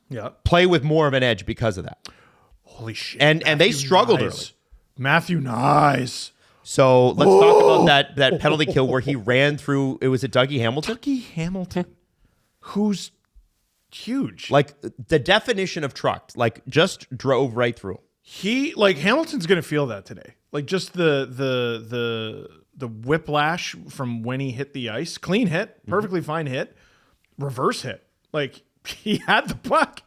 Yeah, play with more of an edge because of that. Holy shit! And they struggled early. Matthew Nyes. So let's talk about that penalty kill where he ran through. It was Dougie Hamilton. Dougie Hamilton, who's huge. Like the definition of trucked. Like just drove right through. Hamilton's gonna feel that today. Like just the whiplash from when he hit the ice. Clean hit, perfectly fine hit, reverse hit. Like. He had the puck.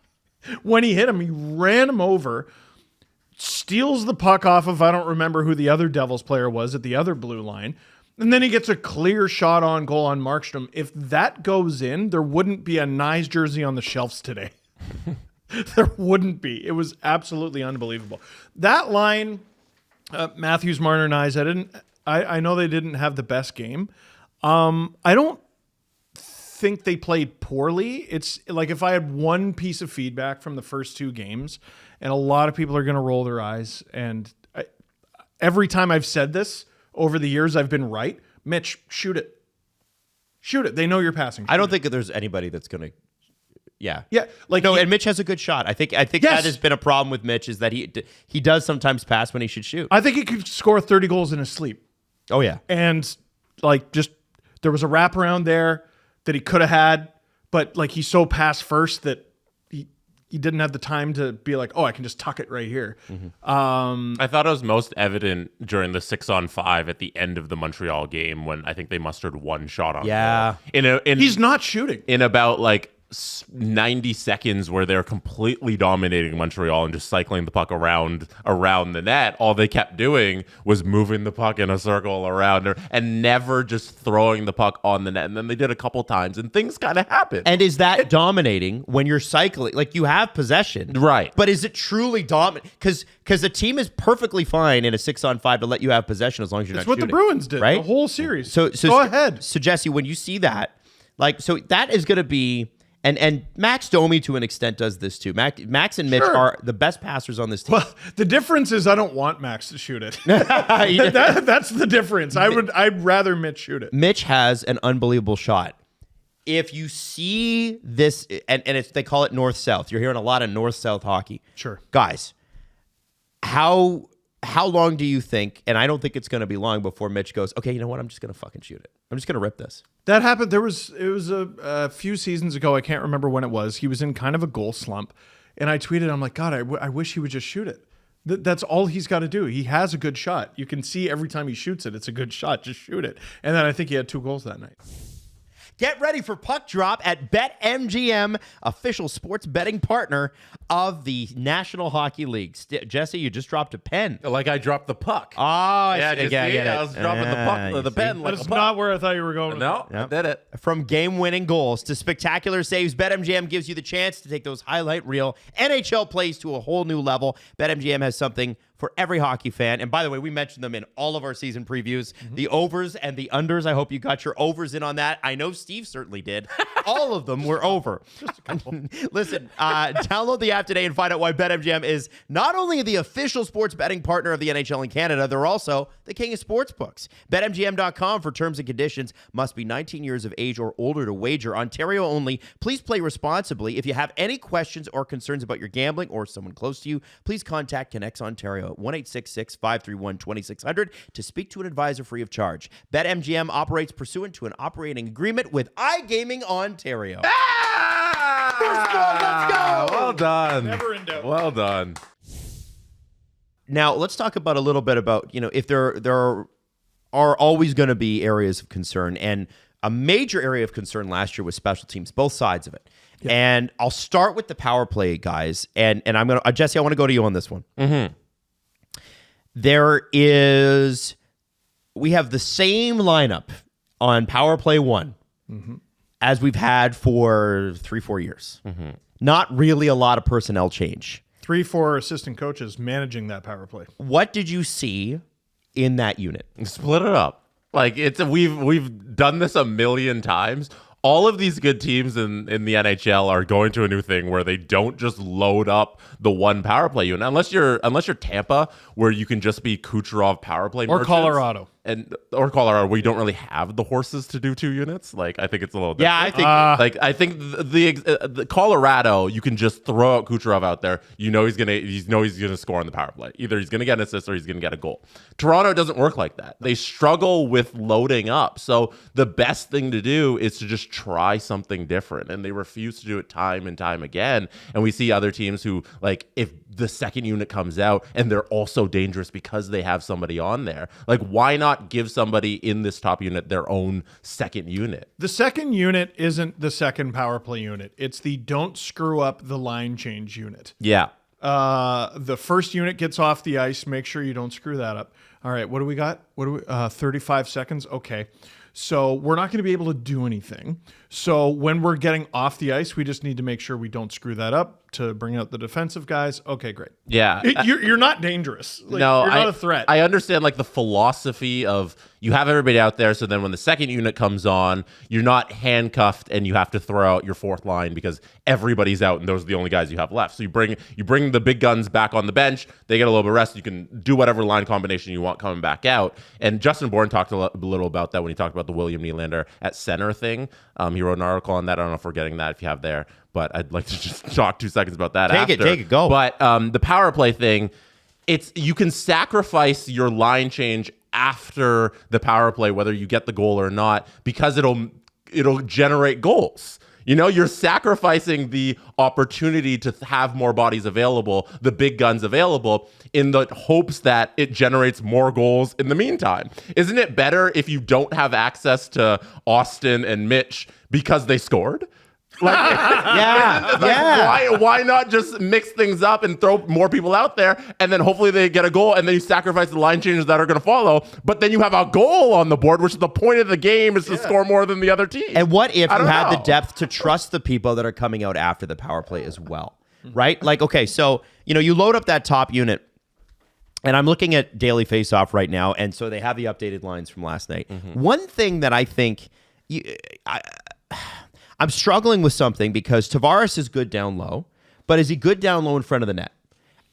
When he hit him, he ran him over, steals the puck off of, I don't remember who the other Devils player was at the other blue line, and then he gets a clear shot on goal on Markstrom. If that goes in, there wouldn't be a Nyes jersey on the shelves today. There wouldn't be. It was absolutely unbelievable. That line, Matthews, Marner, Nyes, I know they didn't have the best game. I don't think they played poorly. It's like if I had one piece of feedback from the first 2 games, and a lot of people are going to roll their eyes, and every time I've said this over the years, I've been right. Mitch, shoot it. They know you're passing. I don't think that there's anybody that's going to. Yeah. Like and Mitch has a good shot. I think that has been a problem with Mitch is that he does sometimes pass when he should shoot. I think he could score 30 goals in his sleep. Oh yeah. And there was a wraparound there that he could have had, but like he's so pass first that he didn't have the time to be like, oh, I can just tuck it right here. I thought it was most evident during the 6-on-5 at the end of the Montreal game when I think they mustered 1 shot on goal. He's not shooting. In about like 90 seconds where they're completely dominating Montreal and just cycling the puck around the net, all they kept doing was moving the puck in a circle around and never just throwing the puck on the net. And then they did a couple times and things kind of happened. And is that dominating when you're cycling? Like you have possession. Right. But is it truly dominant? Because the team is perfectly fine in a 6-on-5 to let you have possession as long as you're not shooting. That's what the Bruins did, right? The whole series. So go ahead. So Jesse, when you see that, so that is going to be... And Max Domi, to an extent, does this too. Max and Mitch are the best passers on this team. Well, the difference is I don't want Max to shoot it. That's the difference. I'd rather Mitch shoot it. Mitch has an unbelievable shot. If you see this, and they call it north-south. You're hearing a lot of north-south hockey. Sure. Guys, how long do you think, and I don't think it's going to be long before Mitch goes, okay, you know what? I'm just going to fucking shoot it. I'm just going to rip this. That happened. It was a few seasons ago. I can't remember when it was. He was in kind of a goal slump. And I tweeted, I'm like, God, I wish he would just shoot it. That's all he's got to do. He has a good shot. You can see every time he shoots it, it's a good shot. Just shoot it. And then I think he had 2 goals that night. Get ready for Puck Drop at BetMGM, official sports betting partner of the National Hockey League. Jesse, you just dropped a pen. Like I dropped the puck. Oh, I was dropping the puck, the pen. That's not where I thought you were going. No, I did it. From game-winning goals to spectacular saves, BetMGM gives you the chance to take those highlight reel NHL plays to a whole new level. BetMGM has something for every hockey fan. And by the way, we mentioned them in all of our season previews. The overs and the unders. I hope you got your overs in on that. I know Steve certainly did. All of them were over. Just a couple. Listen, download the app today and find out why BetMGM is not only the official sports betting partner of the NHL in Canada, they're also the king of sportsbooks. BetMGM.com for terms and conditions. Must be 19 years of age or older to wager. Ontario only. Please play responsibly. If you have any questions or concerns about your gambling or someone close to you, please contact Connects Ontario at 1-866-531-2600 to speak to an advisor free of charge. BetMGM operates pursuant to an operating agreement with iGaming Ontario. First goal, let's go! Well done. Never in doubt. Well done. Now, let's talk about a little bit about, if there are always going to be areas of concern. And a major area of concern last year was special teams, both sides of it. Yeah. And I'll start with the power play, guys. And I'm going to, Jesse, I want to go to you on this one. Mm-hmm. We have the same lineup on power play 1 as we've had for 3-4 years. Mm-hmm. Not really a lot of personnel change. 3-4 assistant coaches managing that power play. What did you see in that unit? Split it up. Like we've done this a million times. All of these good teams in the NHL are going to a new thing where they don't just load up the one power play unit, unless you're Tampa, where you can just be Kucherov power play Or merchants. Colorado. Or Colorado, where you don't really have the horses to do 2 units. Like, I think it's a little different. Yeah, I think the Colorado, you can just throw out Kucherov out there. He's gonna score on the power play. Either he's gonna get an assist or he's gonna get a goal. Toronto doesn't work like that. They struggle with loading up. So the best thing to do is to just try something different, and they refuse to do it time and time again. And we see other teams who, like, if the second unit comes out and they're also dangerous because they have somebody on there, like, why not give somebody in this top unit their own second unit? The second unit isn't the second power play unit. It's the don't screw up the line change unit. Yeah. The first unit gets off the ice. Make sure you don't screw that up. All right, what do we got? 35 seconds? Okay. So we're not going to be able to do anything. So when we're getting off the ice, we just need to make sure we don't screw that up to bring out the defensive guys. Okay, great. Yeah. You're not dangerous. Like, no, you're not a threat. I understand, like, the philosophy of you have everybody out there, so then when the second unit comes on, you're not handcuffed and you have to throw out your fourth line because everybody's out and those are the only guys you have left. So you bring the big guns back on the bench. They get a little bit of rest. You can do whatever line combination you want coming back out. And Justin Bourne talked a little about that when he talked about the William Nylander at center thing. He wrote an article on that. I don't know if we're getting that if you have there, but I'd like to just talk 2 seconds about that. Take it, go. But the power play thing, you can sacrifice your line change after the power play, whether you get the goal or not, because it'll generate goals. You're sacrificing the opportunity to have more bodies available, the big guns available, in the hopes that it generates more goals in the meantime. Isn't it better if you don't have access to Austin and Mitch because they scored? Like, why not just mix things up and throw more people out there, and then hopefully they get a goal, and then you sacrifice the line changes that are going to follow, but then you have a goal on the board, which is the point of the game, is to score more than the other team. And what if you had the depth to trust the people that are coming out after the power play as well, right? Like, okay, so, you load up that top unit, and I'm looking at Daily Faceoff right now, and so they have the updated lines from last night. Mm-hmm. One thing that I think... I'm struggling with something because Tavares is good down low, but is he good down low in front of the net?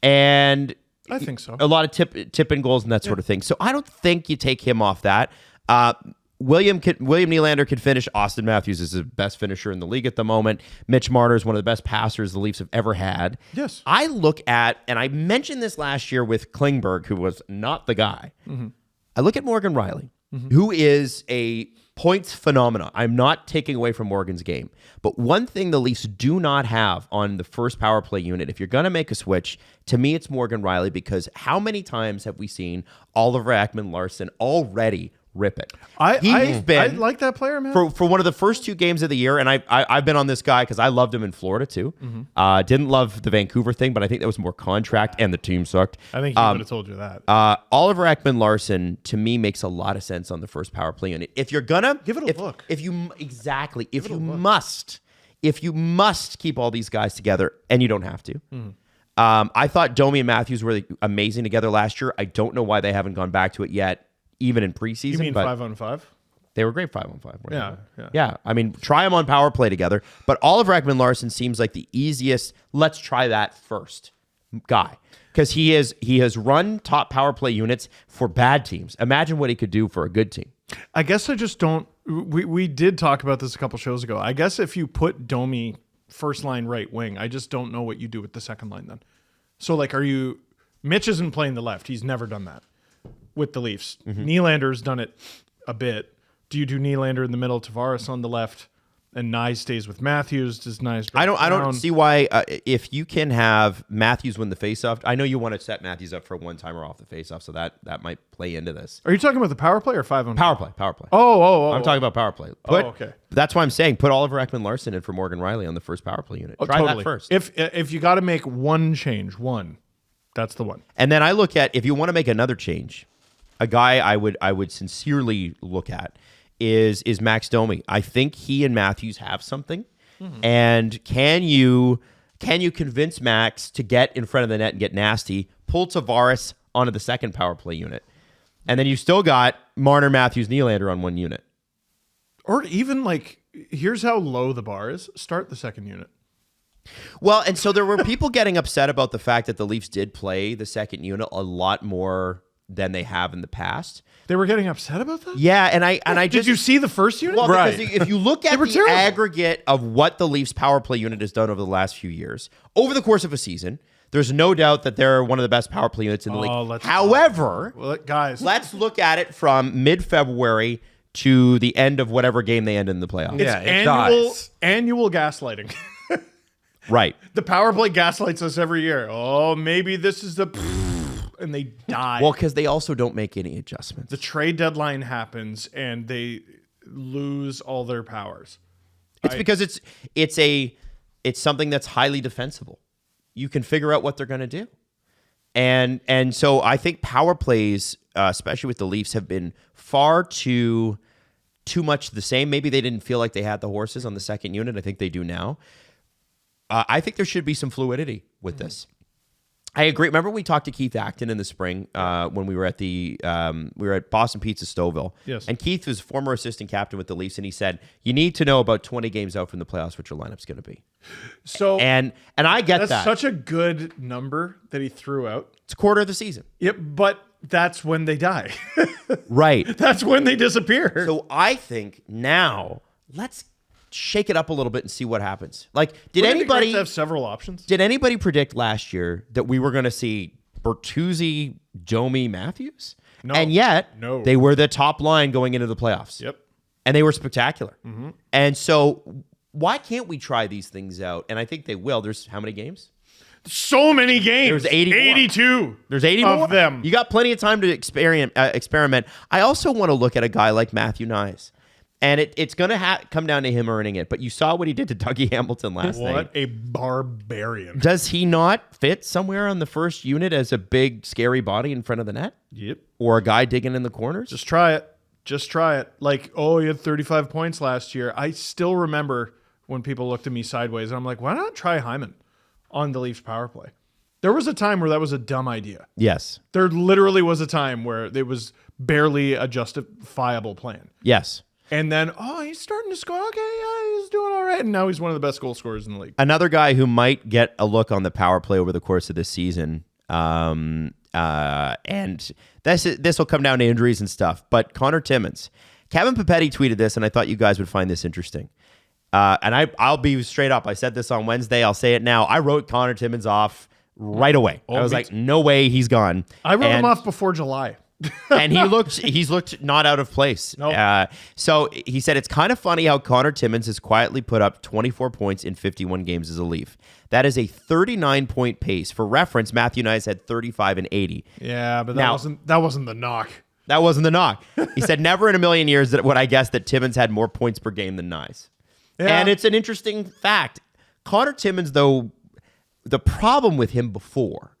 And I think so. A lot of tip in goals and that sort of thing. So I don't think you take him off that. William Nylander could finish. Austin Matthews is the best finisher in the league at the moment. Mitch Marner is one of the best passers the Leafs have ever had. Yes. I look at, and I mentioned this last year with Klingberg, who was not the guy. Mm-hmm. I look at Morgan Riley, who is a points phenomena. I'm not taking away from Morgan's game. But one thing the Leafs do not have on the first power play unit, if you're going to make a switch, to me it's Morgan Riley, because how many times have we seen Oliver Ekman-Larsson already rip it? I like that player, man. For one of the first 2 games of the year, and I've been on this guy because I loved him in Florida too. Mm-hmm. Didn't love the Vancouver thing, but I think that was more contract and the team sucked. I think he would have told you that. Oliver Ekman-Larsson to me makes a lot of sense on the first power play unit. If you're gonna give it a look, if you must keep all these guys together, and you don't have to. Mm-hmm. I thought Domi and Matthews were amazing together last year. I don't know why they haven't gone back to it yet, even in preseason. You mean but 5-on-5? They were great 5-on-5. Yeah. I mean, try them on power play together. But Oliver Ekman-Larsson seems like the easiest. Let's try that first guy, because he has run top power play units for bad teams. Imagine what he could do for a good team. I guess I just don't. We did talk about this a couple shows ago. I guess if you put Domi first line right wing, I just don't know what you do with the second line then. So like, Mitch isn't playing the left. He's never done that with the Leafs. Nylander's done it a bit. Do you do Nylander in the middle, Tavares on the left, and Nye stays with Matthews? Does Nye? I don't see why if you can have Matthews win the faceoff. I know you want to set Matthews up for a one-timer off the faceoff, so that might play into this. Are you talking about the power play or 5-on-5? Power play. I'm talking about power play. Okay. That's why I'm saying put Oliver Ekman-Larsson in for Morgan Rielly on the first power play unit. Try totally. that first. If you got to make one change, that's the one. And then I look at, if you want to make another change, a guy I would sincerely look at is Max Domi. I think he and Matthews have something. And can you convince Max to get in front of the net and get nasty, pull Tavares onto the second power play unit, and then you still got Marner, Matthews, Nylander on one unit. Or even like, here's how low the bar is. Start the second unit. Well, and so there were people getting upset about the fact that the Leafs did play the second unit a lot more than they have in the past. They were getting upset about that? Yeah, and I did you see the first unit? Well, Right. because if you look at the terrible. aggregate of what the Leafs power play unit has done over the last few years, over the course of a season, there's no doubt that they're one of the best power play units in the league. However, guys, let's look at it from mid-February to the end of whatever game they end in the playoffs. Yeah, it annual gaslighting. Right. The power play gaslights us every year. Oh, maybe this is the... And they die. Well, because they also don't make any adjustments. The trade deadline happens and they lose all their powers. It's because it's something that's highly defensible. You can figure out what they're going to do. And so I think power plays, especially with the Leafs, have been far too much the same. Maybe they didn't feel like they had the horses on the second unit. I think they do now. I think there should be some fluidity with this. I agree. Remember we talked to Keith Acton in the spring when we were at Boston Pizza Stouffville. Yes. And Keith was former assistant captain with the Leafs, and he said you need to know about 20 games out from the playoffs what your lineup's going to be. So and I get that's that. such a good number that he threw out. It's a quarter of the season. Yep, but that's when they die. Right. That's when they disappear. So I think now let's shake it up a little bit and see what happens. Like, did Wouldn't it be great anybody to have several options? Did anybody predict last year that we were going to see Bertuzzi, Domi, Matthews? No. And yet, No. they were the top line going into the playoffs. Yep. And they were spectacular. And so why can't we try these things out? And I think they will. There's how many games? So many games. There's 81. 82. There's 80 of more? them. You got plenty of time to experiment. I also want to look at a guy like Matthew Nyes. And it's going to come down to him earning it. But you saw what he did to Dougie Hamilton last night. What a barbarian. Does he not fit somewhere on the first unit as a big, scary body in front of the net? Yep. Or a guy digging in the corners? Just try it. Just try it. Like, oh, he had 35 points last year. I still remember when people looked at me sideways. I'm like, why not try Hyman on the Leafs power play? There was a time where that was a dumb idea. Yes. There literally was a time where it was barely a justifiable plan. Yes. And then, oh, he's starting to score. Okay, yeah, he's doing all right. And now he's one of the best goal scorers in the league. Another guy who might get a look on the power play over the course of this season, and this will come down to injuries and stuff, but Connor Timmins. Kevin Papetti tweeted this, and I thought you guys would find this interesting. And I'll be straight up. I said this on Wednesday. I'll say it now. I wrote Connor Timmins off right away. I was like, no way, he's gone. I wrote him off before July. And he's looked not out of place. Nope. So he said it's kind of funny how Connor Timmins has quietly put up 24 points in 51 games as a Leaf. That is a 39-point pace. For reference, Matthew Nyes had 35 and 80. Yeah, but that wasn't the knock. That wasn't the knock. He said never in a million years would I guess that Timmins had more points per game than Nyes. Yeah. And it's an interesting fact. Connor Timmins, though, the problem with him before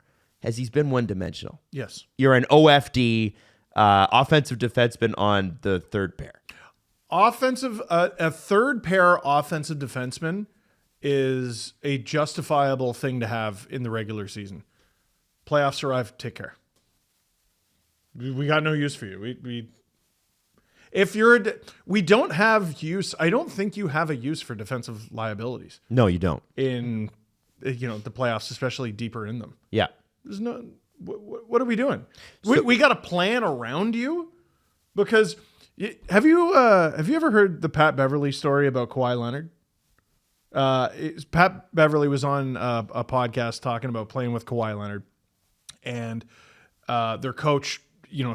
has he's been one-dimensional. Yes. You're an OFD, offensive defenseman on the third pair. A third pair offensive defenseman is a justifiable thing to have in the regular season. Playoffs arrive, take care. We got no use for you. We don't have use. I don't think you have a use for defensive liabilities No, you don't. in the playoffs, especially deeper in them. Yeah. There's no. What are we doing? We got to plan around you, because have you ever heard the Pat Beverly story about Kawhi Leonard? Pat Beverly was on a podcast talking about playing with Kawhi Leonard, and their coach,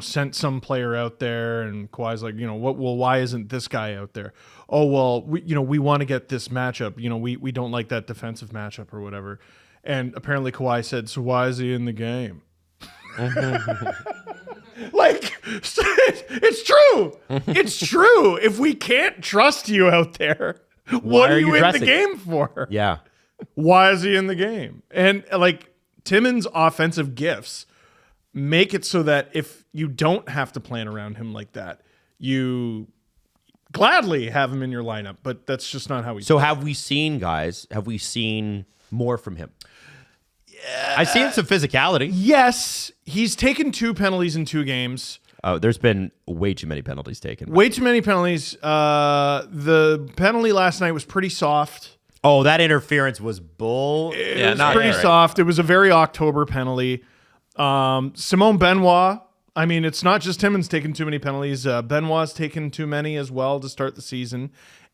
sent some player out there, and Kawhi's like, why isn't this guy out there? Oh, well, we want to get this matchup. We don't like that defensive matchup or whatever. And apparently Kawhi said, so why is he in the game? Like, it's true. It's true. If we can't trust you out there, what are you in the game for? Yeah. Why is he in the game? And like Timmins' offensive gifts make it so that if you don't have to plan around him like that, you gladly have him in your lineup. But that's just not how we. So have we seen more from him? I've seen some physicality. Yes, he's taken 2 penalties in 2 games. Oh, there's been way too many penalties taken. Way too many penalties. The penalty last night was pretty soft. Oh, that interference was bull. It was pretty soft. It was a very October penalty. Simone Benoit. I mean, it's not just Timmins taking too many penalties. Benoit's taken too many as well to start the season.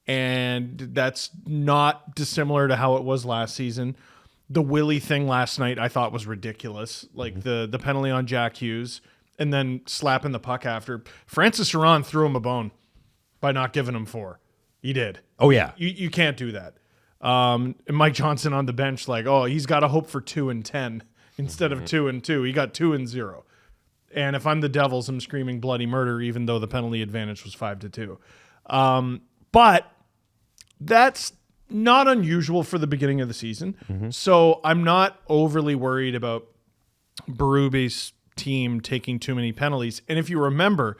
And that's not dissimilar to how it was last season. The Willie thing last night I thought was ridiculous. Like the penalty on Jack Hughes and then slapping the puck after. Francis Saron threw him a bone by not giving him 4. He did. Oh, yeah. You can't do that. And Mike Johnson on the bench like, oh, he's got to hope for 2 and 10 instead of 2 and 2. He got 2 and 0. And if I'm the Devils, I'm screaming bloody murder, even though the penalty advantage was 5-2. But that's not unusual for the beginning of the season. So I'm not overly worried about Berube's team taking too many penalties. And if you remember,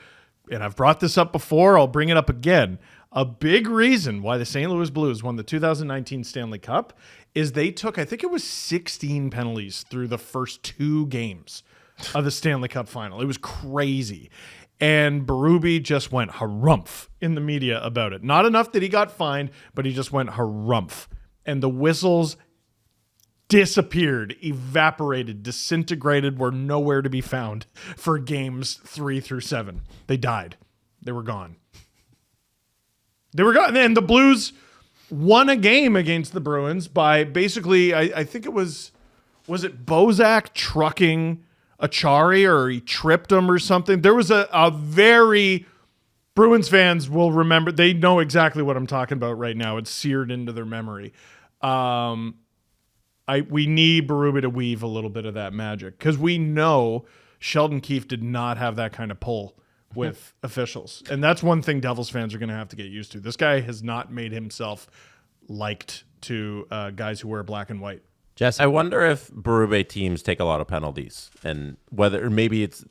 and I've brought this up before, I'll bring it up again, a big reason why the St. Louis Blues won the 2019 Stanley Cup is they took, I think it was 16 penalties through the first 2 games of the Stanley Cup final. It was crazy. And Berube just went harumph in the media about it. Not enough that he got fined, but he just went harumph. And the whistles disappeared, evaporated, disintegrated, were nowhere to be found for games 3 through 7. They died. They were gone. They were gone. And the Blues won a game against the Bruins by basically, I think it was it Bozak trucking Achari, or he tripped him or something. There was a very, Bruins fans will remember, they know exactly what I'm talking about right now. It's seared into their memory. We need Berube to weave a little bit of that magic, because we know Sheldon Keefe did not have that kind of pull with officials. And that's one thing Devils fans are going to have to get used to. This guy has not made himself liked to guys who wear black and white. Jess, I wonder if Berube teams take a lot of penalties, and whether maybe it's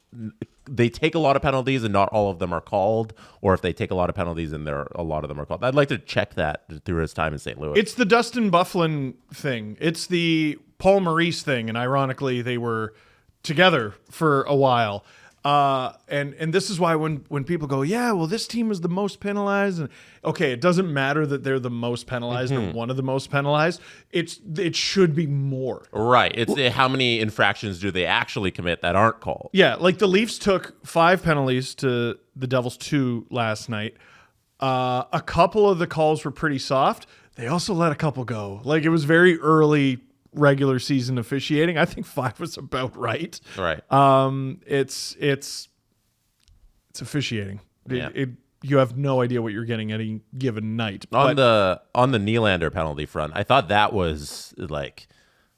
they take a lot of penalties and not all of them are called, or if they take a lot of penalties and a lot of them are called. I'd like to check that through his time in St. Louis. It's the Dustin Byfuglien thing. It's the Paul Maurice thing, and ironically, they were together for a while. And this is why when people go, yeah, well, this team is the most penalized, and okay, it doesn't matter that they're the most penalized or one of the most penalized. It should be more. Right. It's how many infractions do they actually commit that aren't called? Yeah, like the Leafs took 5 penalties to the Devils 2 last night. A couple of the calls were pretty soft. They also let a couple go. Like, it was very early regular season officiating. I think 5 was about right. Right. It's officiating. Yeah. You have no idea what you're getting any given night. On the Nylander penalty front, I thought that was like,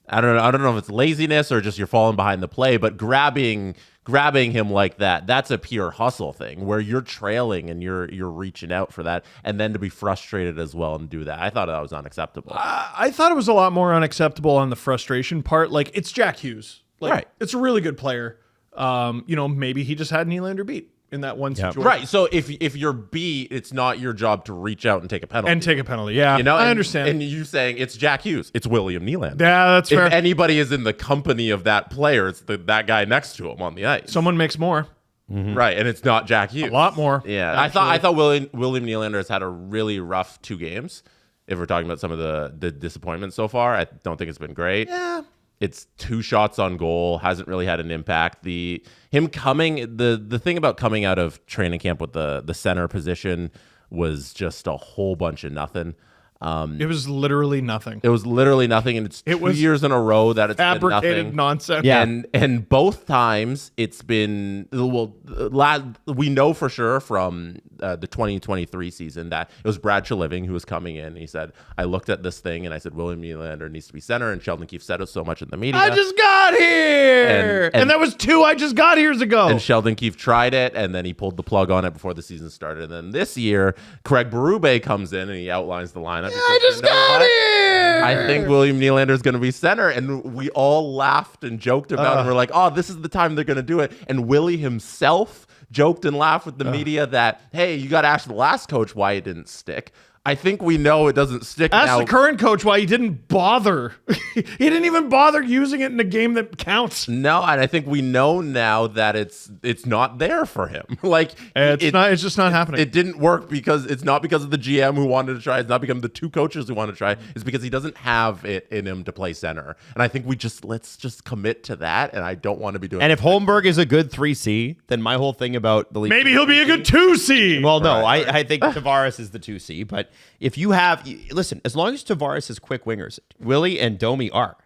I don't know if it's laziness or just you're falling behind the play, but grabbing him like that's a pure hustle thing where you're trailing and you're reaching out for that, and then to be frustrated as well and do that. I thought that was unacceptable. I thought it was a lot more unacceptable on the frustration part. Like, it's Jack Hughes. Like, right. It's a really good player. Maybe he just had Nylander beat. in that one situation. Right. So if you're beat, it's not your job to reach out and take a penalty. Yeah, You know, I and, understand. And you saying it's Jack Hughes, it's William Nylander. Yeah, that's fair. If anybody is in the company of that player, it's that guy next to him on the ice. Someone makes more. Right, and it's not Jack Hughes. A lot more. Yeah, actually. I thought William Nylander has had a really rough 2 games. If we're talking about some of the disappointments so far, I don't think it's been great. Yeah. It's 2 shots on goal, hasn't really had an impact. The thing about coming out of training camp with the center position was just a whole bunch of nothing. It was literally nothing. It was literally nothing, and it's 2 years in a row that it's been Fabricated nothing. nonsense. Yeah. And both times it's been we know for sure from the 2023 season that it was Brad Treliving who was coming in. He said, I looked at this thing and I said, William Nylander needs to be center, and Sheldon Keefe said it so much in the media. I just got here. And that was 2 I just got here ago. And Sheldon Keefe tried it, and then he pulled the plug on it before the season started. And then this year, Craig Berube comes in and he outlines the lineup. I just got here. I think William Nylander is going to be center. And we all laughed and joked about it. We're like, oh, this is the time they're going to do it. And Willie himself joked and laughed with the media that, hey, you got to ask the last coach why it didn't stick. I think we know it doesn't stick Ask now. the current coach why he didn't bother. He didn't even bother using it in a game that counts. No, and I think we know now that it's not there for him. Like It's just not happening. It didn't work because it's not because of the GM who wanted to try. It's not because of the 2 coaches who wanted to try. It's because he doesn't have it in him to play center. And I think let's just commit to that. And I don't want to be doing. And if Holmberg is a good 3C, then my whole thing about the league. Maybe he'll be a good 2C. Well, no, I think Tavares is the 2C, but if you have, listen, as long as Tavares has quick wingers, Willie and Domi are,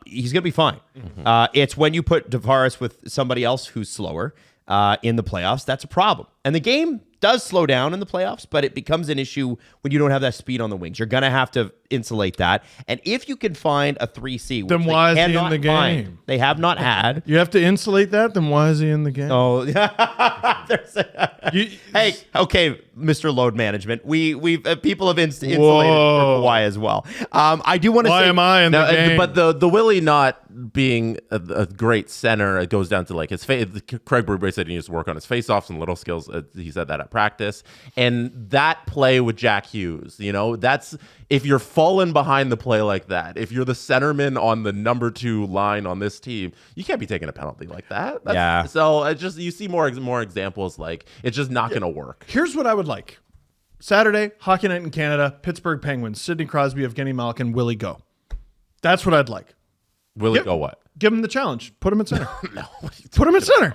he's going to be fine. It's when you put Tavares with somebody else who's slower in the playoffs, that's a problem. And the game does slow down in the playoffs, but it becomes an issue when you don't have that speed on the wings. You're going to have to insulate that. And if you can find a 3C, Then why is he in the game? They have not had. You have to insulate that? Then why is he in the game? Oh, hey, okay, Mr. Load Management. We've people have insulated for Kawhi as well. I do want to say, why am I in the game? But the Willie not being a great center, it goes down to like his face. Craig Berube said he needs to work on his face-offs and little skills. He said that at practice. And that play with Jack Hughes, that's if you're falling behind the play like that, if you're the centerman on the number 2 line on this team, you can't be taking a penalty like that. Yeah. So you see more examples like it's just not going to work. Here's what I would like. Saturday, Hockey Night in Canada, Pittsburgh Penguins, Sidney Crosby, Evgeny Malkin, Willie go. That's what I'd like. Willie go what? Give him the challenge. Put him at center. No. Put him at center.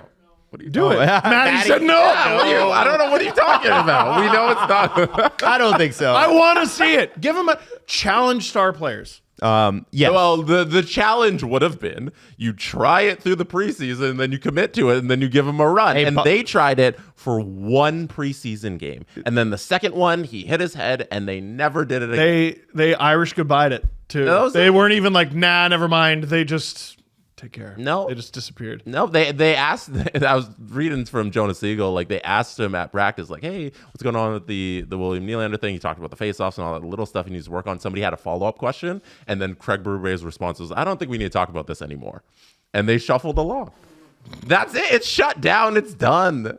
What are you Do doing? it. Maddie said no. I don't know what you're talking about. We know it's not. I don't think so. I want to see it. Give him a challenge star players. Yes. Well, the challenge would have been you try it through the preseason, and then you commit to it, and then you give him a run. And they tried it for 1 preseason game, and then the second one he hit his head, and they never did it again. They Irish goodbye'd it too. They weren't even like, nah, never mind. They just take care. No, they just disappeared. No, they asked. I was reading from Jonas Siegel. Like they asked him at practice, like, "Hey, what's going on with the William Nylander thing?" He talked about the faceoffs and all that little stuff he needs to work on. Somebody had a follow-up question, and then Craig Berube's response was, "I don't think we need to talk about this anymore." And they shuffled along. That's it. It's shut down. It's done.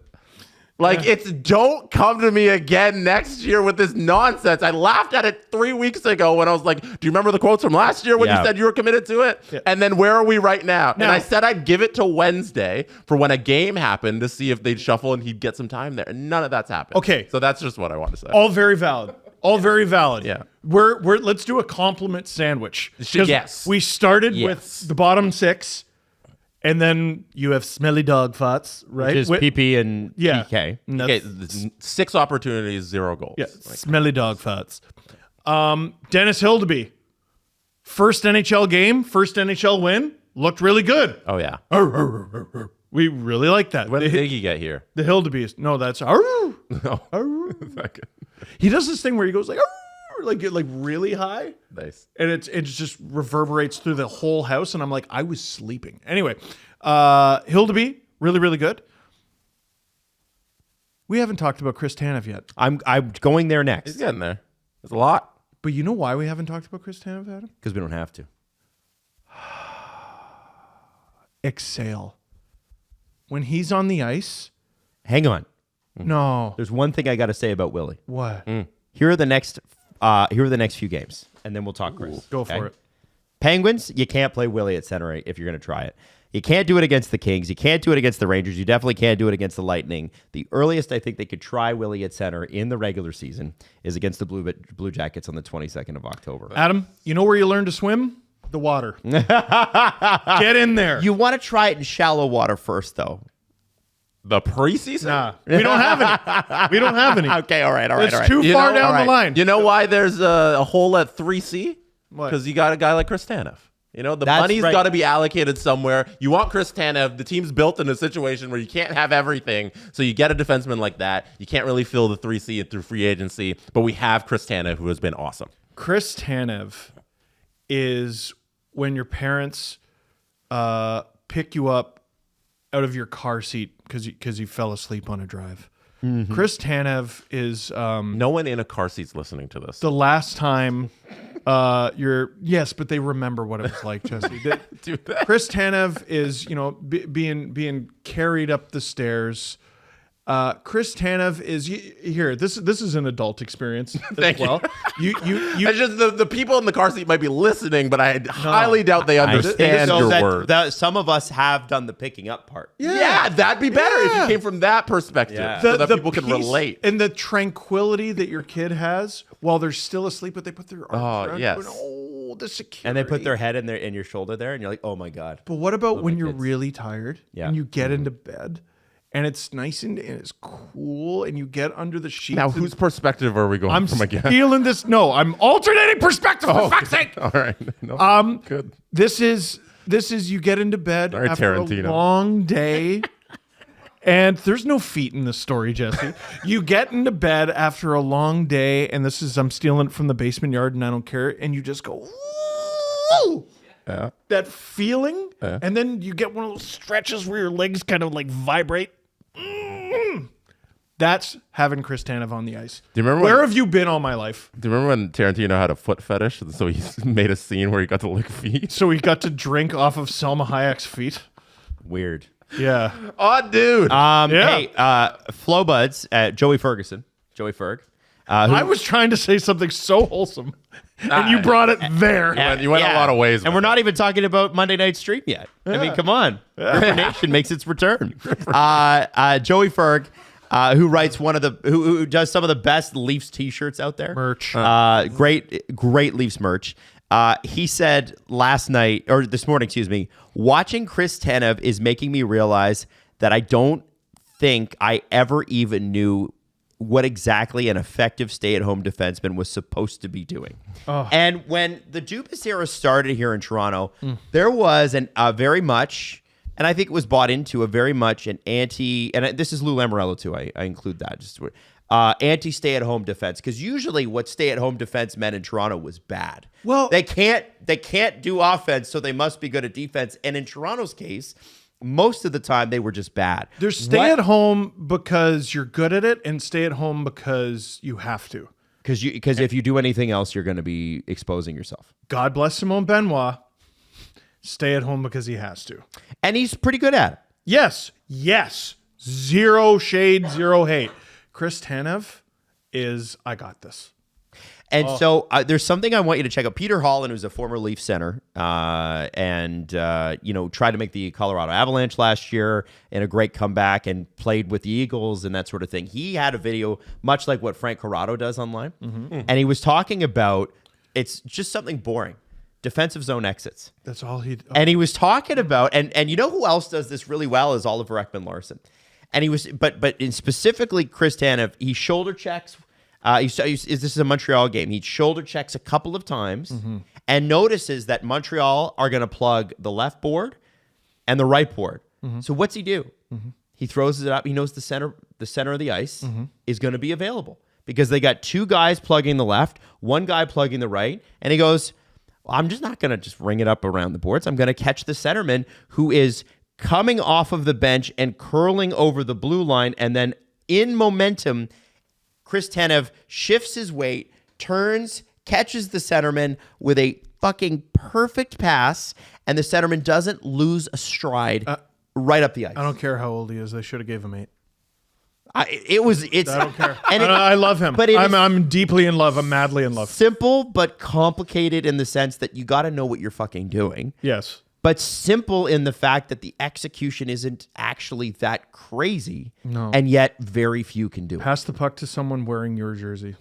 It's don't come to me again next year with this nonsense. I laughed at it 3 weeks ago when I was like, do you remember the quotes from last year when you said you were committed to it? Yeah. And then where are we right now? And I said I'd give it to Wednesday for when a game happened to see if they'd shuffle and he'd get some time there. And none of that's happened. Okay. So that's just what I want to say. All very valid. All very valid. Yeah. We're let's do a compliment sandwich. Yes. We started with the bottom 6. And then you have smelly dog farts, right? Which is PP and PK. Okay, 6 opportunities, 0 goals. Yeah, smelly dog farts. Dennis Hildeby, first NHL game, first NHL win, looked really good. Oh, yeah. We really like that. When did Iggy get here? The Hildebeest. No, that's... No. He does this thing where he goes like really high. Nice. And it just reverberates through the whole house, and I'm like, I was sleeping. Anyway, Hildeby, really, really good. We haven't talked about Chris Tanev yet. I'm going there next. He's getting there. There's a lot. But you know why we haven't talked about Chris Tanev, Adam? Because we don't have to. Exhale. When he's on the ice Hang on. No. There's one thing I got to say about Willie. What? Here are the next few games, and then we'll talk, Chris. Go for it. Penguins, you can't play Willie at center if you're going to try it. You can't do it against the Kings. You can't do it against the Rangers. You definitely can't do it against the Lightning. The earliest I think they could try Willie at center in the regular season is against the Blue Jackets on the 22nd of October. Adam, you know where you learn to swim? The water. Get in there. You want to try it in shallow water first, though. The preseason? Nah, we don't have any. We don't have any. Okay, all right. It's too far down the line. You know why there's a hole at 3C? What? Because you got a guy like Chris Tanev. You know, the That's money's right. got to be allocated somewhere. You want Chris Tanev. The team's built in a situation where you can't have everything. So you get a defenseman like that. You can't really fill the 3C through free agency. But we have Chris Tanev, who has been awesome. Chris Tanev is when your parents pick you up out of your car seat because you fell asleep on a drive. Mm-hmm. Chris Tanev is No one in a car seat's listening to this. the last time yes, but they remember what it was like, Jesse. Chris Tanev is being carried up the stairs. Chris Tanev is here. This is an adult experience as well. You It's just the people in the car seat might be listening, but I highly doubt they understand your words. Some of us have done the picking up part. Yeah, that'd be better if you came from that perspective, Yeah. so that people can peace relate. and the tranquility that your kid has while they're still asleep, but they put their arms around yes. you and, the security. And they put their head in your shoulder there, and you're like, oh my God. But what about when you're kids. really tired Yeah. and you get into bed and it's nice and it's cool and you get under the sheets? Now, and- whose perspective are we going I'm from again? stealing this. No, I'm alternating perspective for fuck's sake. All right. No, good. This is you get into bed All right, after Tarantino. a long day. And there's no feet in this story, Jesse. You get into bed after a long day, and I'm stealing it from the basement yard, and I don't care. And you just go, ooh, Yeah. that feeling, and then you get one of those stretches where your legs kind of like vibrate. That's having Chris Tanev on the ice. Do you remember Where when- have you been all my life? Do you remember when Tarantino had a foot fetish? And so he made a scene where he got to lick feet? So we got to drink off of Selma Hayek's feet. Weird. Yeah. Oh, dude. Yeah. Hey, Flow Buds, Joey Ferg. I was trying to say something so wholesome, and you brought it there. You went a lot of ways. And we're not even talking about Monday Night Stream yet. I mean, come on. River Nation makes its return. Joey Ferg, who writes who does some of the best Leafs t-shirts out there. Merch. Great Leafs merch. He said this morning, watching Chris Tanev is making me realize that I don't think I ever even knew what exactly an effective stay-at-home defenseman was supposed to be doing. Oh. And when the Dubas era started here in Toronto, there was a very much, and I think it was bought into a very much an anti, and this is Lou Lamoriello too, I include that, just anti-stay-at-home defense, because usually what stay-at-home defense meant in Toronto was bad. Well, they can't do offense, so they must be good at defense. And in Toronto's case, most of the time they were just bad. There's stay at home because you're good at it, and stay at home because you have to. Because if you do anything else, you're going to be exposing yourself. God bless Simone Benoit. Stay at home because he has to. And he's pretty good at it. Yes. Zero shade, zero hate. Chris Tanev is, I got this. And so there's something I want you to check out. Peter Holland, who's a former Leaf center, and tried to make the Colorado Avalanche last year in a great comeback and played with the Eagles and that sort of thing. He had a video much like what Frank Corrado does online, and he was talking about it's just something boring. Defensive zone exits. That's all he. And he was talking about, and you know who else does this really well is Oliver Ekman-Larsson. And he was, but in specifically Chris Tanev, he shoulder checks. This is a Montreal game. He shoulder checks a couple of times and notices that Montreal are going to plug the left board and the right board. So what's he do? He throws it up. He knows the center of the ice is going to be available because they got two guys plugging the left, one guy plugging the right, and he goes, I'm just not going to just ring it up around the boards. I'm going to catch the centerman who is coming off of the bench and curling over the blue line, and then in momentum, Chris Tanev shifts his weight, turns, catches the centerman with a fucking perfect pass, and the centerman doesn't lose a stride right up the ice. I don't care how old he is. They should have gave him 8. It's I don't care. And I love him. But I'm deeply in love. I'm madly in love. simple but complicated in the sense that you got to know what you're fucking doing. Yes. But simple in the fact that the execution isn't actually that crazy. No. And yet very few can do it. Pass the puck to someone wearing your jersey.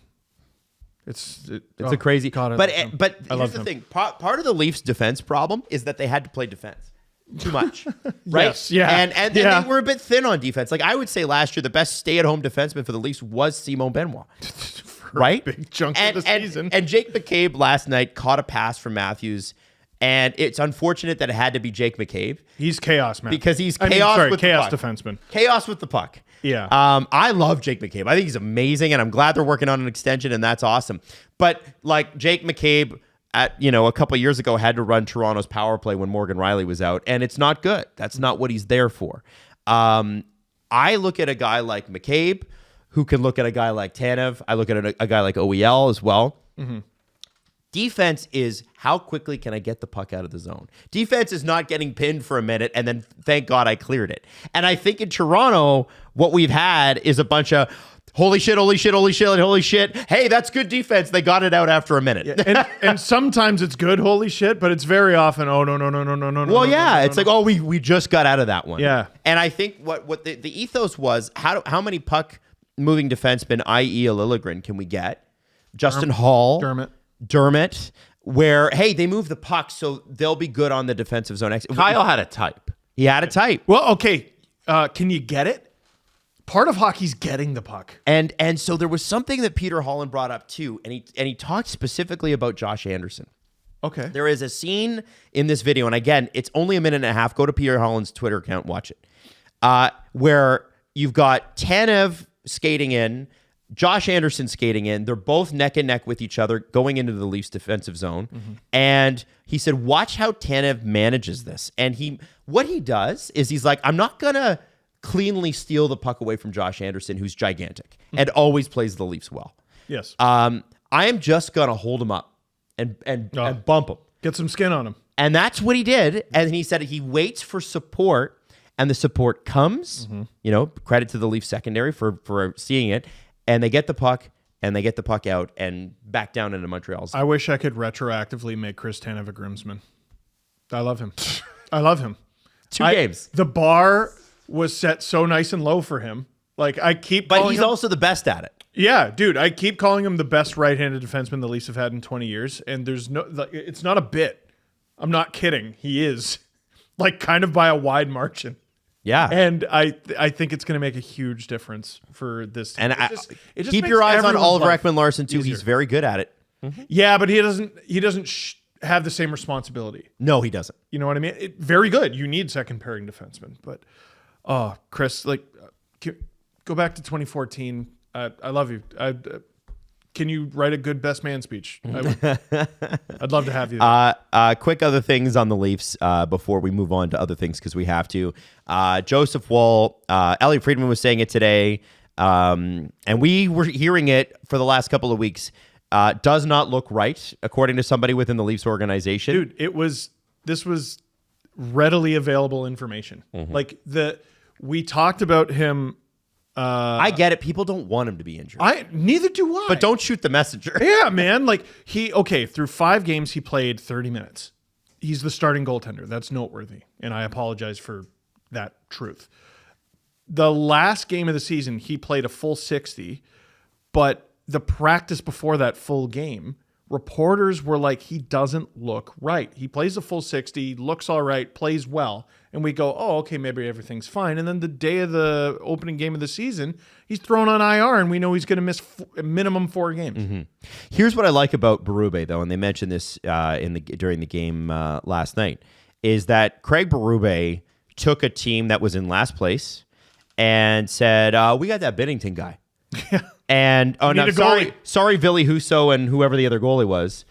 It's a crazy. God, I but love him. but I here's love the him. thing. Part of the Leafs' defense problem is that they had to play defense too much, right? Yes, yeah, and yeah. they were a bit thin on defense. Like I would say last year, the best stay-at-home defenseman for the Leafs was Simon Benoit, right? big chunk and, of the and- season. And Jake McCabe last night caught a pass from Matthews, and it's unfortunate that it had to be Jake McCabe He's chaos, man. because he's I mean, chaos sorry, with chaos the puck. defenseman. Chaos with the puck. Yeah. I love Jake McCabe. I think he's amazing, and I'm glad they're working on an extension, and that's awesome. But like Jake McCabe, a couple years ago, had to run Toronto's power play when Morgan Riley was out, and it's not good. That's not what he's there for. I look at a guy like McCabe, who can look at a guy like Tanev. I look at a guy like OEL as well. Mm-hmm. Defense is how quickly can I get the puck out of the zone? Defense is not getting pinned for a minute and then thank God I cleared it. And I think in Toronto, what we've had is a bunch of holy shit, holy shit, holy shit, holy shit. Hey, that's good defense. They got it out after a minute. And sometimes it's good, holy shit, but it's very often, oh, no. Well, yeah, it's like, oh, we just got out of that one. Yeah. And I think what the ethos was, how many puck moving defensemen, i.e. a Liljegren, can we get? Justin Hall. Dermott, where, hey, they move the puck, so they'll be good on the defensive zone. Kyle had a type. He had a type. Well, okay. Can you get it? Part of hockey's getting the puck. And so there was something that Peter Holland brought up too, and he talked specifically about Josh Anderson. Okay. There is a scene in this video, and again, it's only a minute and a half. Go to Peter Holland's Twitter account, watch it, where you've got Tanev skating in, Josh Anderson skating in. They're both neck and neck with each other going into the Leafs defensive zone. Mm-hmm. And he said, watch how Tanev manages this. And what he does is he's like, I'm not going to cleanly steal the puck away from Josh Anderson, who's gigantic and always plays the Leafs well. Yes. I am just going to hold him up and bump him. Get some skin on him. And that's what he did. And he said he waits for support, and the support comes. Mm-hmm. Credit to the Leafs secondary for seeing it. And they get the puck, and they get the puck out and back down into Montreal's. I wish I could retroactively make Chris Tanev a Grimsman. I love him. I love him. Two games. The bar was set so nice and low for him. Like, I keep But calling he's him, also the best at it. Yeah, dude, I keep calling him the best right-handed defenseman the Leafs have had in 20 years, and it's not a bit. I'm not kidding. He is. Like, kind of by a wide margin. Yeah. And I think it's going to make a huge difference for this team. And It just keep makes your eyes on everyone's Oliver life Ekman-Larsson, too. easier. He's very good at it. Mm-hmm. Yeah, but he doesn't have the same responsibility. No, he doesn't. You know what I mean? Very good. You need second pairing defensemen, but Chris, go back to 2014. I love you. Can you write a good best man speech? I'd love to have you. Quick other things on the Leafs before we move on to other things, because we have to. Joseph Woll, Elliot Friedman was saying it today, and we were hearing it for the last couple of weeks. Does not look right, according to somebody within the Leafs organization. Dude, this was readily available information. Mm-hmm. We talked about him. I get it. People don't want him to be injured. Neither do I. But don't shoot the messenger. Yeah, man. Through 5 games, he played 30 minutes. He's the starting goaltender. That's noteworthy. And I apologize for that truth. The last game of the season, he played a full 60, but the practice before that full game, reporters were like, he doesn't look right. He plays a full 60, looks all right, plays well. And we go, oh, okay, maybe everything's fine. And then the day of the opening game of the season, he's thrown on IR, and we know he's going to miss minimum 4 games. Mm-hmm. Here's what I like about Berube, though, and they mentioned this during the game last night, is that Craig Berube took a team that was in last place and said, we got that Binnington guy. And sorry, Ville Husso and whoever the other goalie was.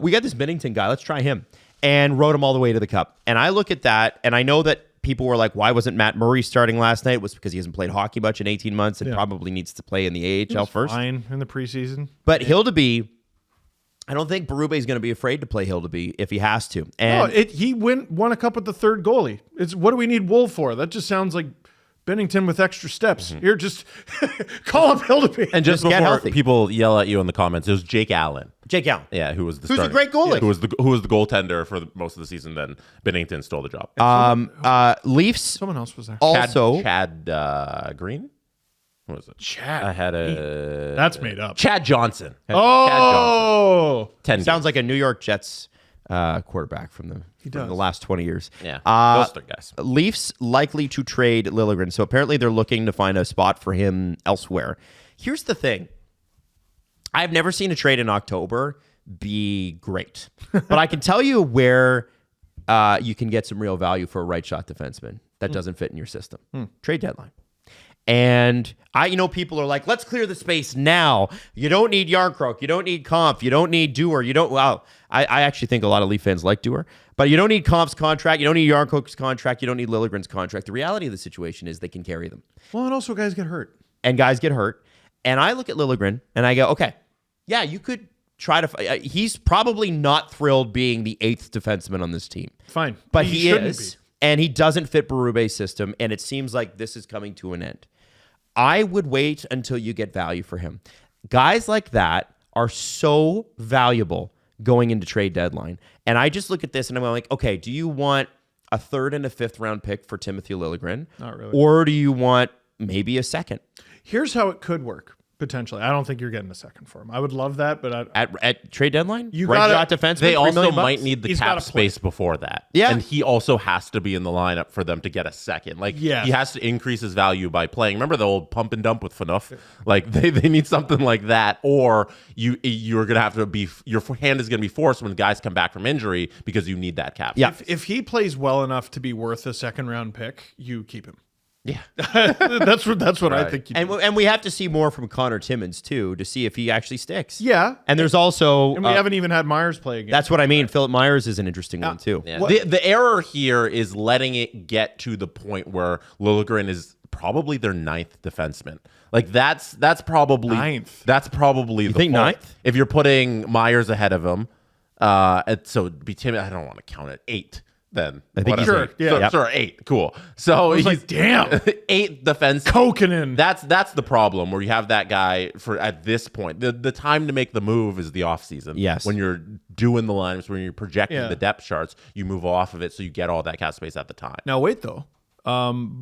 We got this Binnington guy. Let's try him. And rode him all the way to the cup. And I look at that, and I know that people were like, why wasn't Matt Murray starting last night? It was because he hasn't played hockey much in 18 months and probably needs to play in the AHL first. Fine in the preseason. But Hildeby, I don't think Berube is going to be afraid to play Hildeby if he has to. And he won a cup with the third goalie. What do we need Wool for? That just sounds like Bennington with extra steps. Here, just call up Hildeby. And just get before healthy. people yell at you in the comments, it was Jake Allen. Jake Allen. Yeah, who was the Who's a starter. great goalie. Yeah, who was the goaltender for most of the season. Then Bennington stole the job. Leafs Someone else was there. also. Chad Green. What was it? Chad. I had a. That's made up. Chad Johnson. Oh, 10 Sounds like a New York Jets quarterback from the does. last 20 years. Yeah, those three guys. Leafs likely to trade Liljegren. So apparently they're looking to find a spot for him elsewhere. Here's the thing. I've never seen a trade in October be great. But I can tell you where you can get some real value for a right shot defenseman that doesn't fit in your system. Trade deadline. And people are like, let's clear the space now. You don't need Yarncroke. You don't need Kampf. You don't need Dewar. You don't. Well, I actually think a lot of Leaf fans like Dewar, but you don't need Kampf's contract. You don't need Yarncroke's contract. You don't need Liljegren's contract. The reality of the situation is they can carry them. well, and also guys get hurt. And guys get hurt. And I look at Liljegren and I go, okay, yeah, you could try to. He's probably not thrilled being the 8th defenseman on this team. Fine, But he shouldn't is. be. And he doesn't fit Berube's system. And it seems like this is coming to an end. I would wait until you get value for him. Guys like that are so valuable going into trade deadline. And I just look at this and I'm like, okay, do you want a 3rd and a 5th round pick for Timothy Liljegren? Not really. Or do you want maybe a 2nd? Here's how it could work. Potentially, I don't think you're getting a 2nd for him. I would love that, but At trade deadline? You right gotta- shot defenseman, They $3 also million bucks? might need the He's cap gotta play. space before that. Yeah. And he also has to be in the lineup for them to get a 2nd. Like, Yes. he has to increase his value by playing. Remember the old pump and dump with Phaneuf? Like, they need something like that. Or you're going to have to be, your hand is going to be forced when guys come back from injury because you need that cap. Yeah. if he plays well enough to be worth a 2nd round pick, you keep him. Yeah. That's what I think. You do. And we have to see more from Connor Timmins, too, to see if he actually sticks. Yeah, And there's also... and we haven't even had Myers play again. That's what I mean. Philip Myers is an interesting one, too. Yeah. The error here is letting it get to the point where Liljegren is probably their 9th defenseman. Like that's probably 9th. That's probably the think point. 9th? If you're putting Myers ahead of him, so it'd be Tim. I don't want to count it 8. Then I think he's whatever. 8. Yeah. So, Yep. sure, 8. Cool. So was he's like, damn. 8 defense. Kokanen. That's the problem where you have that guy for at this point. The time to make the move is the offseason. Yes. When you're doing the lineups, when you're projecting Yeah. the depth charts, you move off of it so you get all that cap space at the time. Now wait though,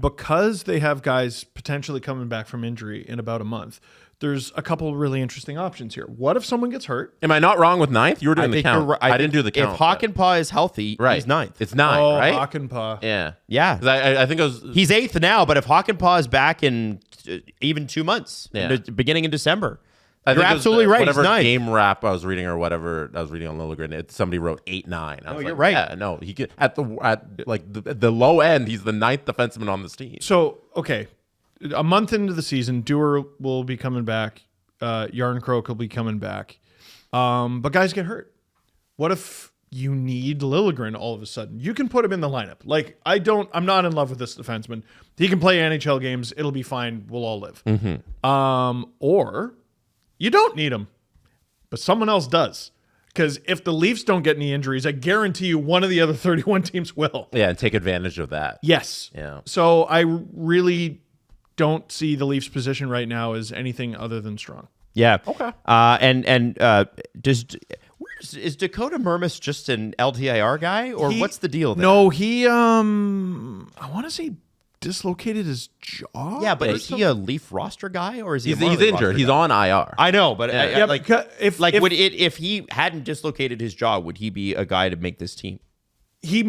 because they have guys potentially coming back from injury in about a month. There's a couple really interesting options here. What if someone gets hurt? Am I not wrong with 9th? You were doing the think count. you're right. I didn't do the count. If Hakanpää is healthy, right. he's 9th. It's 9, Oh, right? Hakanpää. Yeah. Yeah. 'Cause I think it was. He's 8th now, but if Hakanpää is back in even 2 months, Yeah. beginning in December, I you're think it was, absolutely right. He's Whatever 9th. game wrap I was reading or whatever I was reading on Liljegren, somebody wrote 8-9. I was you're like, right. Yeah, no, he could at the low end. He's the 9th defenseman on this team. So okay, a month into the season, Dewar will be coming back. Yarncroke will be coming back. But guys get hurt. What if you need Liljegren all of a sudden? You can put him in the lineup. Like I'm not in love with this defenseman. He can play NHL games. It'll be fine. We'll all live. Or you don't need him, but someone else does. Because if the Leafs don't get any injuries, I guarantee you one of the other 31 teams will. Yeah, and take advantage of that. Yes. Yeah. So I really don't see the Leafs' position right now as anything other than strong. Yeah. Okay. Is Dakota Mermis just an LTIR guy, or what's the deal there? No, he I want to say dislocated his jaw. Yeah, but or is he a Leaf roster guy, or is he? He's a Marley injured. roster He's guy? on IR. I know, but Yeah, like, if if he hadn't dislocated his jaw, would he be a guy to make this team? he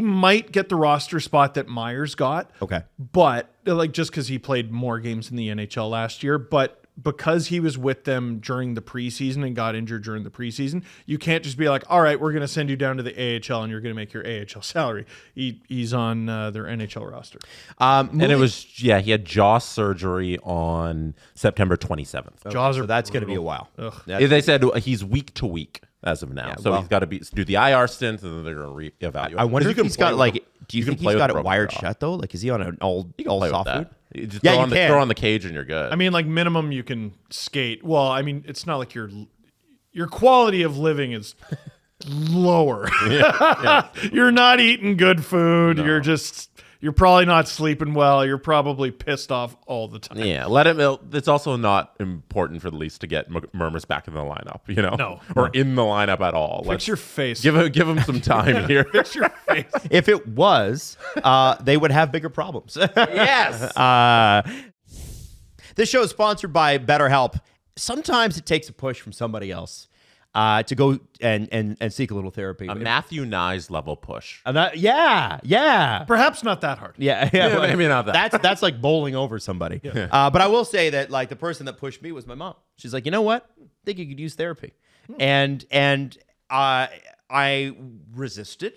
might get the roster spot that Myers got. Okay. But like just because he played more games in the NHL last year, but because he was with them during the preseason and got injured during the preseason, you can't just be like, all right, we're going to send you down to the AHL and you're going to make your AHL salary. He's on their NHL roster. And it was he had jaw surgery on September 27th. Jaws are So that's going to be a while. They said he's week to week as of now, Yeah, so well- he's got to do the IR stint, and then they're going to reevaluate. I wonder You if can he's play got with like. a- Do you can think play he's with got a it broken wired jaw. shut though? Like, is he on an all You can play with softwood? that. You just Yeah, throw you on the can. throw on the cage and you're good. I mean, like minimum you can skate. Well, I mean, it's not like your quality of living is lower. You're not eating good food. You're just You're probably not sleeping well. You're probably pissed off all the time. Yeah, let him. It's also not important for the Leafs to get Murmas back in the lineup, or in the lineup at all. Fix your face. Give him some time here. Fix your face. If it was, they would have bigger problems. Yes. This show is sponsored by BetterHelp. Sometimes it takes a push from somebody else to go and seek a little therapy. A Matthew Nyes level push. Yeah. Perhaps not that hard. Yeah, maybe not that. That's like bowling over somebody. Yeah. But I will say that like the person that pushed me was my mom. She's like, you know what? I think you could use therapy, and I resisted.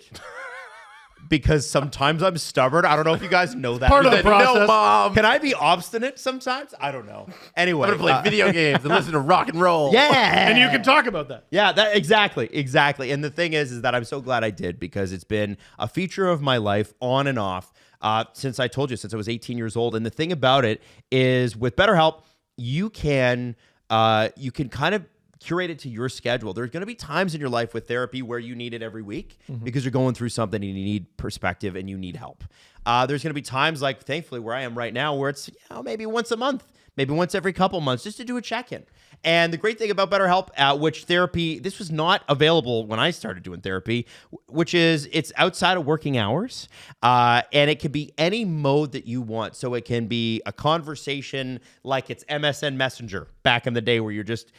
Because sometimes I'm stubborn. I don't know if you guys know that. Part of the process. No, Mom. Can I be obstinate sometimes? I don't know. Anyway. I'm going to play video games and listen to rock and roll. Yeah. And you can talk about that. Yeah, exactly. And the thing is that I'm so glad I did because it's been a feature of my life on and off since I was 18 years old. And the thing about it is with BetterHelp, you can kind of curate it to your schedule. There's going to be times in your life with therapy where you need it every week because you're going through something and you need perspective and you need help. There's going to be times like, thankfully, where I am right now where it's maybe once a month, maybe once every couple months just to do a check-in. And the great thing about BetterHelp, which therapy, this was not available when I started doing therapy, which is it's outside of working hours, and it can be any mode that you want. So it can be a conversation like it's MSN Messenger back in the day where you're just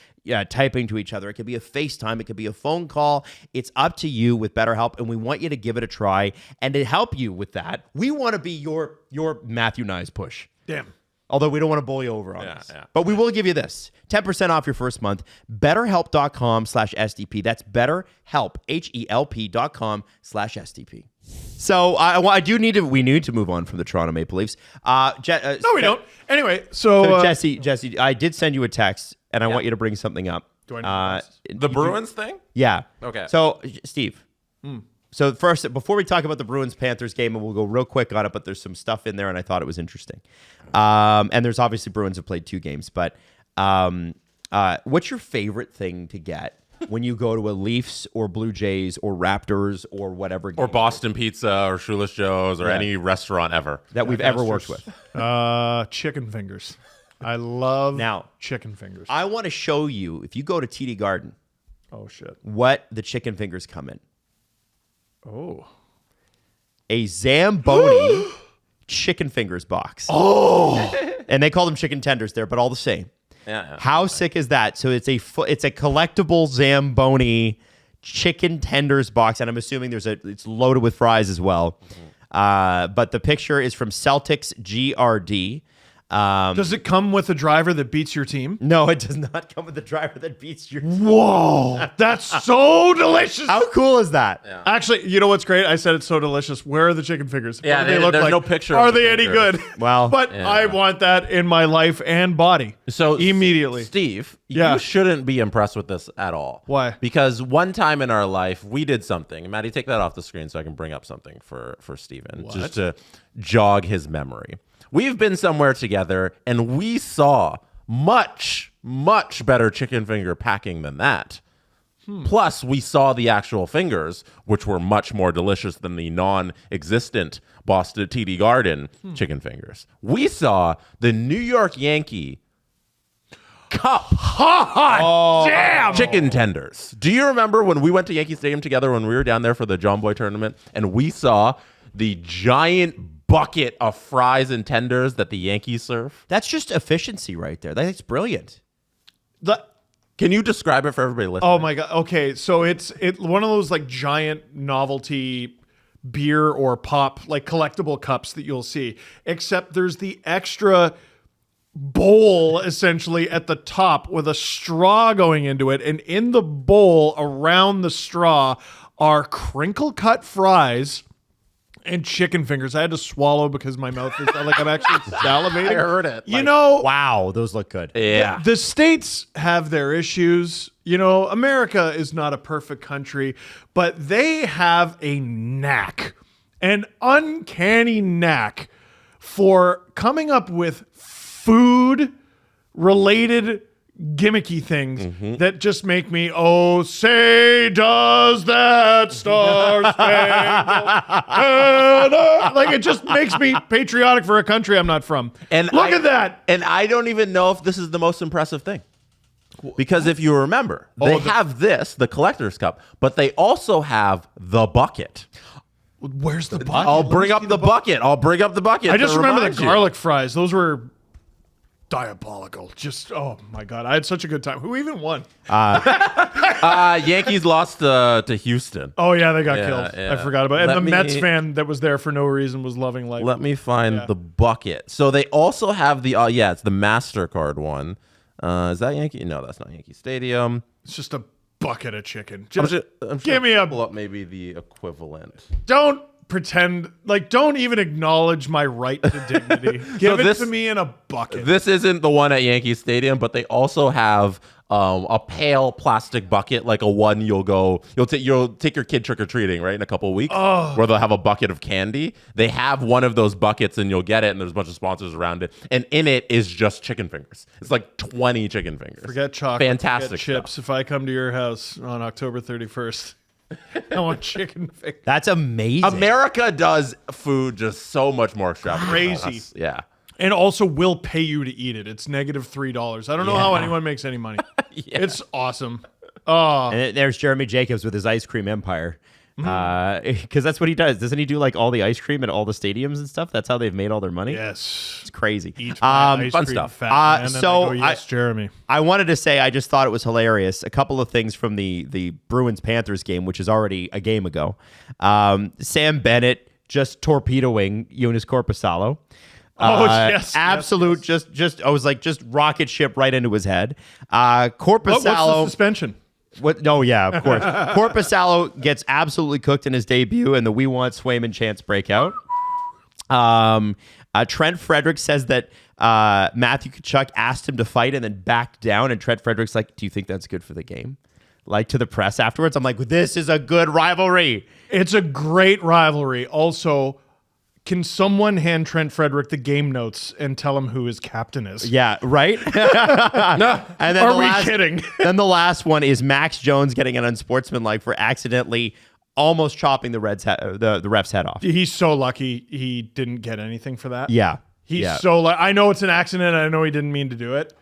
typing to each other. It could be a FaceTime. It could be a phone call. It's up to you with BetterHelp, and we want you to give it a try. And to help you with that, we want to be your Matthew Nyes push. Damn. Although we don't want to bully you over on this. Yeah. But we will give you this. 10% off your first month. BetterHelp.com/SDP. That's BetterHelp, HELP.com/SDP. So we need to move on from the Toronto Maple Leafs. No, we don't. Anyway, so Jesse, I did send you a text, and I want you to bring something up. Do I need The Bruins thing? Yeah. Okay. So, Steve. So first, before we talk about the Bruins-Panthers game, and we'll go real quick on it, but there's some stuff in there, and I thought it was interesting. And there's obviously Bruins have played 2 games, but what's your favorite thing to get when you go to a Leafs or Blue Jays or Raptors or whatever game? Or Boston Pizza or Shoeless Joe's or any restaurant ever. That we've ever worked with? chicken fingers. I love chicken fingers. I want to show you, if you go to TD Garden, oh shit, what the chicken fingers come in. Oh. A Zamboni chicken fingers box. Oh. And they call them chicken tenders there, but all the same. Yeah. How sick is that? So it's a collectible Zamboni chicken tenders box, and I'm assuming it's loaded with fries as well. But the picture is from Celtics GRD. Does it come with a driver that beats your team? No, it does not come with a driver that beats your team. Whoa, that's so delicious. How cool is that? Yeah. Actually, you know what's great? I said it's so delicious. Where are the chicken fingers? Yeah, what do they look there's like? no picture Are of the they any fingers. good? Well, but I want that in my life and body. So immediately, Steve, Yeah. you shouldn't be impressed with this at all. Why? Because one time in our life, we did something. Maddie, take that off the screen so I can bring up something for Steven, just to jog his memory. We've been somewhere together, and we saw much, much better chicken finger packing than that. Plus, we saw the actual fingers, which were much more delicious than the non-existent Boston TD Garden chicken fingers. We saw the New York Yankee Cup damn chicken tenders. Do you remember when we went to Yankee Stadium together when we were down there for the John Boy tournament, and we saw the giant bucket of fries and tenders that the Yankees serve? That's just efficiency right there. That's brilliant. Can you describe it for everybody listening? Oh my god. Okay, so it's one of those like giant novelty beer or pop like collectible cups that you'll see, except there's the extra bowl essentially at the top with a straw going into it, and in the bowl around the straw are crinkle cut fries and chicken fingers. I had to swallow because my mouth is like I'm actually salivating. I heard it. You know, Wow, those look good. Yeah. the states have their issues. You know, America is not a perfect country, but they have a knack, an uncanny knack for coming up with food related gimmicky things that just make me, oh, say does that star spangled like it just makes me patriotic for a country I'm not from. And look at that. And I don't even know if this is the most impressive thing. Because if you remember, they have this, the collector's cup, but they also have the bucket. Where's the bucket? I'll bring up the bucket. I just remember the remind you. garlic fries. Those were diabolical. Just, oh my God. I had such a good time. Who even won? Yankees lost to Houston. Oh, yeah, they got killed. yeah. I forgot about it. And Let the me- Mets fan that was there for no reason was loving life. Let me find the bucket. So they also have the, it's the MasterCard one. Is that Yankee? No, that's not Yankee Stadium. It's just a bucket of chicken. I'm Just give me a- pull up maybe the equivalent. don't pretend, like, don't even acknowledge my right to dignity. Give it to me in a bucket. This isn't the one at Yankee Stadium, but they also have a pale plastic bucket, like a one you'll take your kid trick or treating, right, in a couple of weeks, where they'll have a bucket of candy. They have one of those buckets, and you'll get it, and there's a bunch of sponsors around it, and in it is just chicken fingers. It's like 20 chicken fingers. Forget chocolate. Fantastic Forget chips. stuff. If I come to your house on October 31st, I want chicken fingers. That's amazing. America does food just so much more extravagant. Crazy. than us. Yeah. And also will pay you to eat it. It's negative $3. I don't know how anyone makes any money. It's awesome. Oh, And there's Jeremy Jacobs with his ice cream empire. Because that's what he does. Doesn't he do like all the ice cream at all the stadiums and stuff? That's how they've made all their money. yes. It's crazy. Eat my ice fun cream, stuff. fat man, and so I go, yes, Jeremy. I wanted to say I just thought it was hilarious. A couple of things from the Bruins Panthers game, which is already a game ago. Sam Bennett just torpedoing Jonas Corposalo. Yes. Absolute. Yes. Just I was like, just rocket ship right into his head. What's the Corposalo. suspension? What? No, yeah, of course. Corposalo gets absolutely cooked in his debut, and the "We Want Swayman" chants break out. Trent Frederick says that Matthew Tkachuk asked him to fight and then backed down, and Trent Frederick's like, "Do you think that's good for the game?" Like to the press afterwards. I'm like, "This is a good rivalry." It's a great rivalry. Also, can someone hand Trent Frederick the game notes and tell him who his captain is? Yeah, right. No. And then Are we kidding? Then the last one is Max Jones getting an unsportsmanlike for accidentally almost chopping the ref's head off. He's so lucky he didn't get anything for that. Yeah. He's so like, I know it's an accident. I know he didn't mean to do it,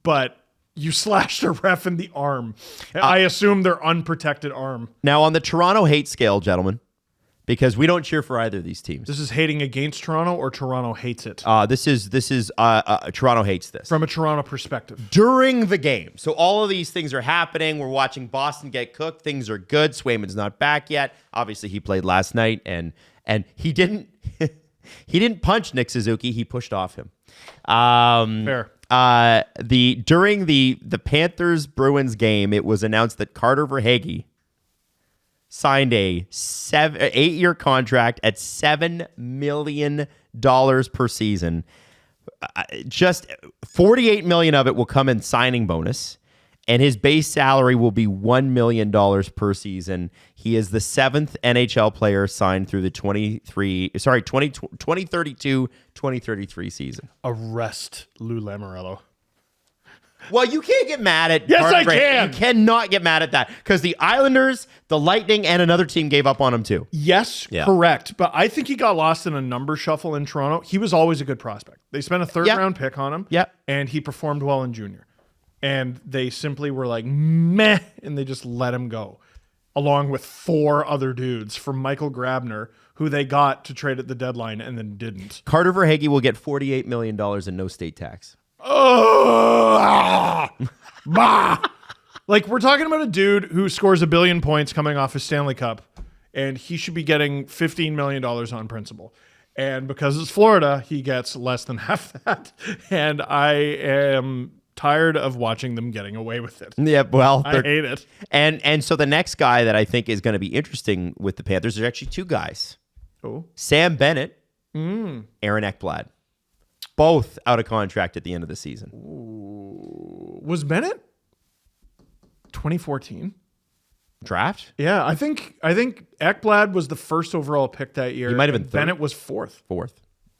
but you slashed a ref in the arm. I assume their unprotected arm. Now on the Toronto hate scale, gentlemen, because we don't cheer for either of these teams. This is hating against Toronto, or Toronto hates it? This is Toronto hates this. From a Toronto perspective. During the game. So all of these things are happening. We're watching Boston get cooked. Things are good. Swayman's not back yet. Obviously, he played last night, and he didn't he didn't punch Nick Suzuki. He pushed off him. Fair. During the Panthers Bruins game, it was announced that Carter Verhaeghe signed a 8-year contract at $7 million per season. Just $48 million of it will come in signing bonus, and his base salary will be $1 million per season. He is the 7th NHL player signed through the 2032-2033 season. Arrest Lou Lamoriello. Well, you can't get mad at Yes, Carter I Verhaeghe. can. You cannot get mad at that because the Islanders, the Lightning, and another team gave up on him too. Yes, correct. But I think he got lost in a number shuffle in Toronto. He was always a good prospect. They spent a third-round pick on him, and he performed well in junior. And they simply were like, meh, and they just let him go, along with 4 other dudes from Michael Grabner, who they got to trade at the deadline and then didn't. Carter Verhaeghe will get $48 million and no state tax. Like, we're talking about a dude who scores 1 billion points coming off his Stanley Cup, and he should be getting $15 million on principal. And because it's Florida, he gets less than half that. And I am tired of watching them getting away with it. Yeah, well, I hate it. And so the next guy that I think is going to be interesting with the Panthers, there's actually 2 guys. Oh. Sam Bennett, Aaron Ekblad. Both out of contract at the end of the season. Was Bennett 2014? Draft? Yeah, I think Ekblad was the first overall pick that year. He might have been and third. Bennett was 4th. 4th.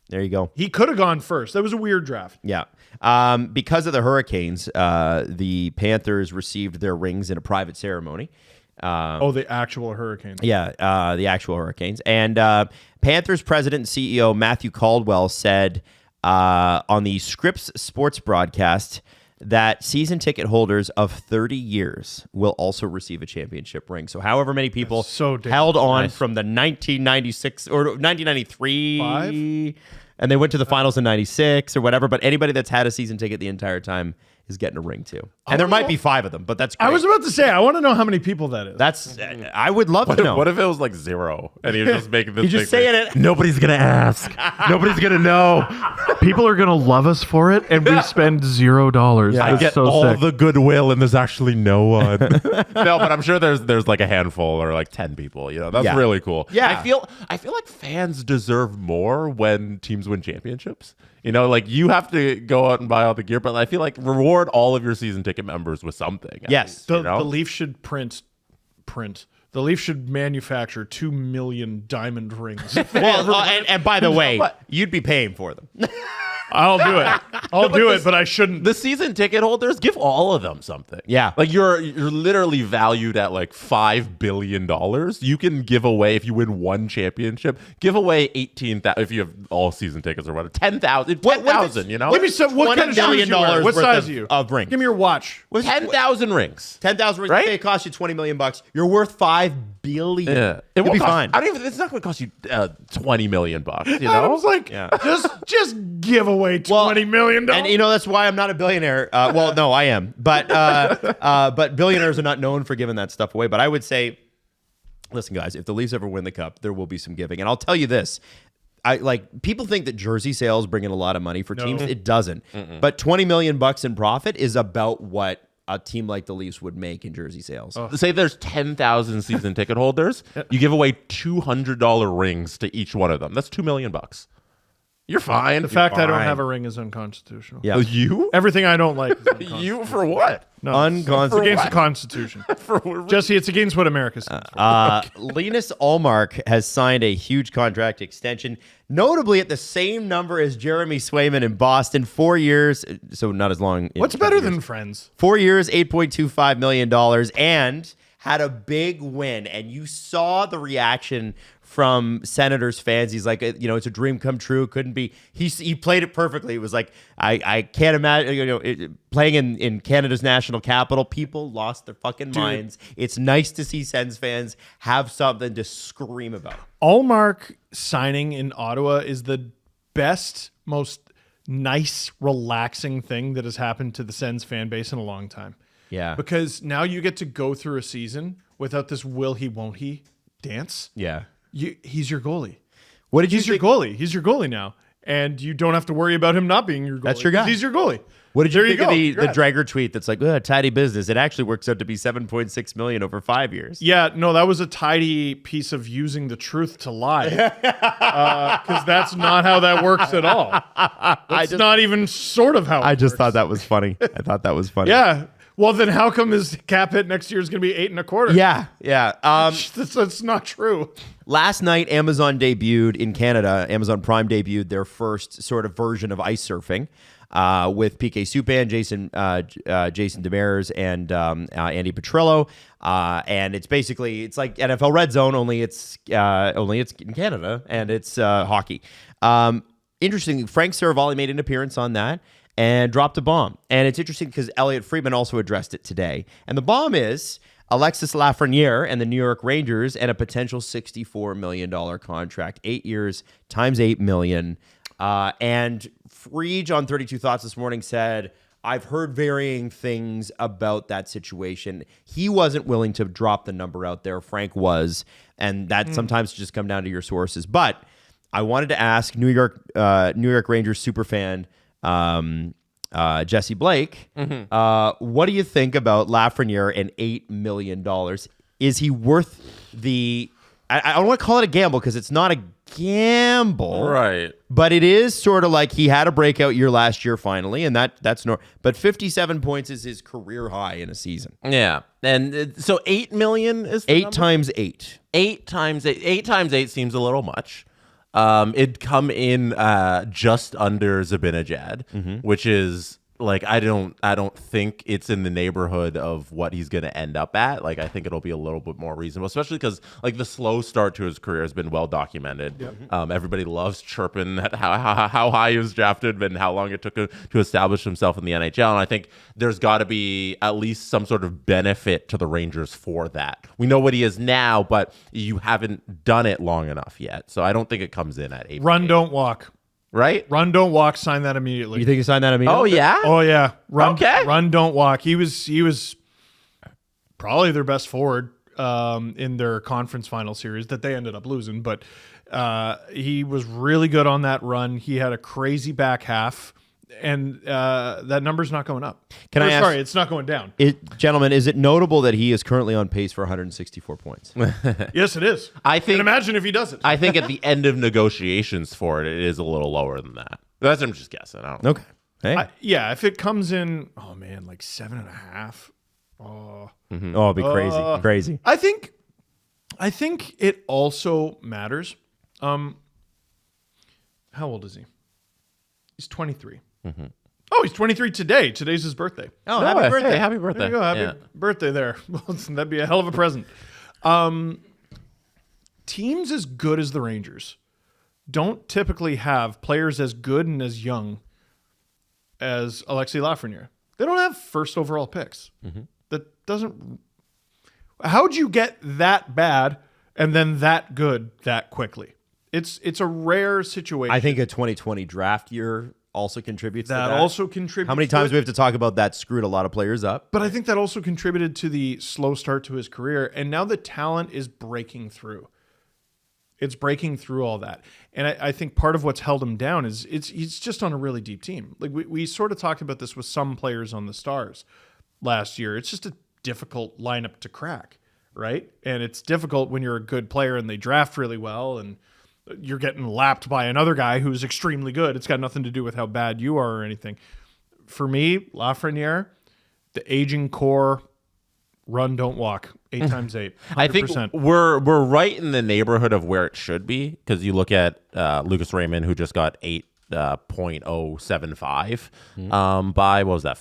There you go. He could have gone first. That was a weird draft. Yeah. Because of the Hurricanes, the Panthers received their rings in a private ceremony. The actual Hurricanes. Yeah, the actual Hurricanes. And Panthers president and CEO Matthew Caldwell said on the Scripps Sports broadcast that season ticket holders of 30 years will also receive a championship ring. So however many people held on from the 1996 or 1993 and they went to the finals in 96 or whatever, but anybody that's had a season ticket the entire time is getting a ring too. And there might be 5 of them, but that's great. I was about to say, I want to know how many people that is. That's I would love to know. What if it was like 0 and he was just making this? He's just saying it. Nobody's gonna ask. Nobody's gonna know. People are gonna love us for it, and we spend $0. I get all the goodwill, and there's actually no one. No, but I'm sure there's like a handful or like 10 people. You know, that's really cool. Yeah, I feel like fans deserve more when teams win championships. You know, like you have to go out and buy all the gear, but I feel like reward all of your season ticket members with something. Yes. The Leafs should print. The Leafs should manufacture 2 million diamond rings. Well, and by the way, you'd be paying for them. I'll do it. I'll do it, but I shouldn't. The season ticket holders, give all of them something. Yeah. Like you're literally valued at like $5 billion. You can give away, if you win one championship, give away 18,000 if you have all season tickets or whatever. 10,000, 10,000, you know? Give me some. What kind of shoes you wear? What size are you? Of rings. Give me your watch. 10,000 rings. 10,000 rings. Right? Say it costs you $20 million. You're worth $5 billion. Yeah. You'll be fine. It's not going to cost you $20 million, you know? I was like, just give away $20 million. And you know that's why I'm not a billionaire. Well, no, I am, but billionaires are not known for giving that stuff away. But I would say, listen, guys, if the Leafs ever win the cup, there will be some giving. And I'll tell you this: people think that jersey sales bring in a lot of money for teams. It doesn't. But $20 million in profit is about what a team like the Leafs would make in jersey sales. Say there's 10,000 season ticket holders. You give away $200 rings to each one of them. That's $2 million. You're fine. The fact I don't have a ring is unconstitutional. Yeah. You? Everything I don't like is unconstitutional. You for what? No, it's against the Constitution. Jesse, it's against what America stands for. Linus Ullmark has signed a huge contract extension, notably at the same number as Jeremy Swayman in Boston. 4 years, so not as long. What's better than Friends? 4 years, $8.25 million, and had a big win. And you saw the reaction from Senators fans. He's like, it's a dream come true. Couldn't be. He played it perfectly. It was like, I can't imagine, playing in Canada's national capital, people lost their fucking minds. It's nice to see Sens fans have something to scream about. Ullmark signing in Ottawa is the best, most nice, relaxing thing that has happened to the Sens fan base in a long time. Yeah. Because now you get to go through a season without this will he, won't he dance. Yeah. He's your goalie. What did you He's your goalie. He's your goalie now. And you don't have to worry about him not being your goalie. That's your guy. He's your goalie. What did you think of the Congrats. Drager tweet that's like, tidy business? It actually works out to be $7.6 million over 5 years. Yeah, no, that was a tidy piece of using the truth to lie. Because that's not how that works at all. That's not even sort of how it I just works. thought that was funny. I thought that was funny. Yeah. Well, then how come his cap hit next year is going to be 8.25? Yeah. That's not true. Last night, Amazon debuted in Canada. Amazon Prime debuted their first sort of version of ice surfing with PK Subban, Jason Demers, and Andy Petrillo. And it's like NFL Red Zone, only it's in Canada, and it's hockey. Interesting. Frank Saravalli made an appearance on that and dropped a bomb. And it's interesting because Elliot Friedman also addressed it today. And the bomb is Alexis Lafreniere and the New York Rangers and a potential $64 million contract. 8 years times $8 million. And Frege on 32 Thoughts this morning said, I've heard varying things about that situation. He wasn't willing to drop the number out there. Frank was. And that sometimes just come down to your sources. But I wanted to ask New York Rangers superfan Jesse Blake, what do you think about Lafreniere and $8 million? Is he worth the... I don't want to call it a gamble because it's not a gamble. Right. But it is sort of like he had a breakout year last year finally, and that's no... But 57 points is his career high in a season. Yeah. And so $8 million is the 8 number? times 8. 8 times 8. 8 times 8 seems a little much. It'd come in just under Zibanejad, which is like I don't think it's in the neighborhood of what he's going to end up at. Like I think it'll be a little bit more reasonable, especially because like the slow start to his career has been well documented. Yep. Everybody loves chirping at how high he was drafted and how long it took him to establish himself in the NHL. And I think there's got to be at least some sort of benefit to the Rangers for that. We know what he is now, but you haven't done it long enough yet. So I don't think it comes in at 8. Run, don't walk. Right? Run, don't walk. Sign that immediately. You think he signed that immediately? Oh yeah. Oh yeah. Run, Okay. Run, don't walk. He was probably their best forward in their conference final series that they ended up losing, but he was really good on that run. He had a crazy back half, and that number's not going up. Sorry, it's not going down. Gentlemen, is it notable that he is currently on pace for 164 points? Yes, it is. I think. And imagine if he does it. I think at the end of negotiations for it, it is a little lower than that. That's I'm just guessing. I don't know. Okay. Hey. Yeah, if it comes in, oh man, like 7.5. Oh, Oh, it'd be crazy. Crazy. I think it also matters. How old is he? He's 23. Oh, he's 23 today. Today's his birthday. Oh, No, happy birthday. hey, happy birthday. There you go. Happy Yeah. birthday there. That'd be a hell of a present. Teams as good as the Rangers don't typically have players as good and as young as Alexis Lafreniere. They don't have first overall picks. That doesn't... How'd you get that bad and then that good that quickly? It's a rare situation. I think a 2020 draft year also contributes to that that. also contributes. How many to times it. do we have to talk about that screwed a lot of players up? But I think that also contributed to the slow start to his career. And now the talent is breaking through. It's breaking through all that. And I think part of what's held him down is he's just on a really deep team. Like we sort of talked about this with some players on the Stars last year. It's just a difficult lineup to crack, right? And it's difficult when you're a good player and they draft really well and you're getting lapped by another guy who's extremely good. It's got nothing to do with how bad you are or anything. For me, Lafreniere, the aging core, run, don't walk, 8 times 8. 100%. I think we're right in the neighborhood of where it should be because you look at Lucas Raymond, who just got 8.075 by what was that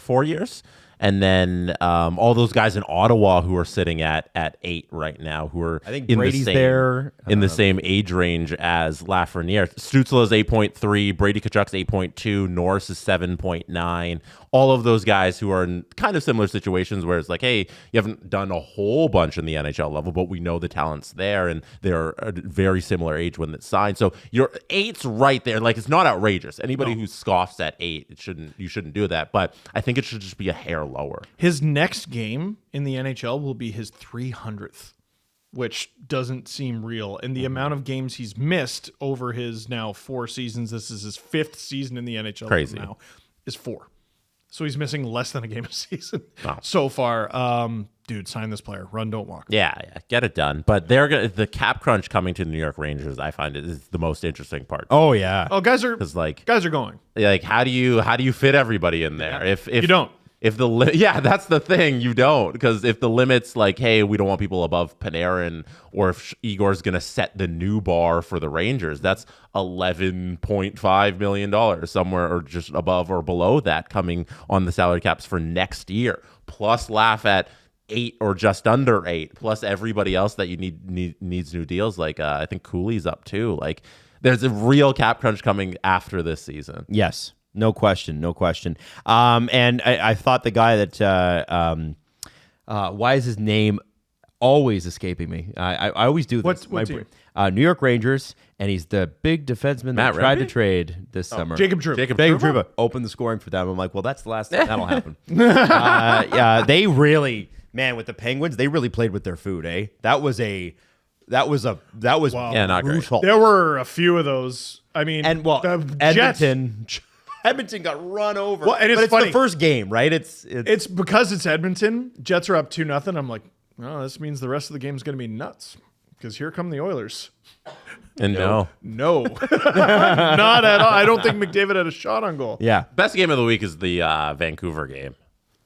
4 years, and then all those guys in Ottawa who are sitting at 8 right now, who are I think in Brady's the same, there. in the same age range as Lafreniere. Stützle is 8.3, Brady Tkachuk's 8.2, Norris is 7.9. All of those guys who are in kind of similar situations where it's like, hey, you haven't done a whole bunch in the NHL level, but we know the talent's there, and they're a very similar age when it's signed. So your 8's right there. Like, it's not outrageous. Anybody who scoffs at 8, you shouldn't do that. But I think it should just be a hair lower. His next game in the NHL will be his 300th, which doesn't seem real. And the amount of games he's missed over his now 4 seasons, this is his 5th season in the NHL Crazy. now, is 4. So he's missing less than a game a season Wow. so far. Dude, sign this player. Run, don't walk. Yeah, get it done. But the cap crunch coming to the New York Rangers, I find is the most interesting part. Oh, yeah. Oh, guys are going. Like how do you fit everybody in there? If You don't. If that's the thing, you don't, because if the limit's like, hey, we don't want people above Panarin, or if Igor's gonna set the new bar for the Rangers, that's $11.5 million somewhere, or just above or below that, coming on the salary caps for next year, plus laugh at 8 or just under 8, plus everybody else that you needs new deals. Like I think Cooley's up too. Like there's a real cap crunch coming after this season. Yes. No question. And I thought the guy that, why is his name always escaping me? I always do this. What team? New York Rangers, and he's the big defenseman that tried to Rempe? trade this summer. Jacob Trouba. Jacob Trouba opened the scoring for them. I'm like, well, that's the last time that'll happen. Yeah, they really, man, with the Penguins, they really played with their food, eh? That was Wow. Yeah, not great. brutal. There were a few of those. I mean, And well, the Jets, Edmonton got run over. Well, and it's but it's funny. the first game, right? It's because it's Edmonton. Jets are up 2-0. I'm like, oh, this means the rest of the game is going to be nuts because here come the Oilers. And no. No, not at all. I don't think McDavid had a shot on goal. yeah. Best game of the week is the Vancouver game.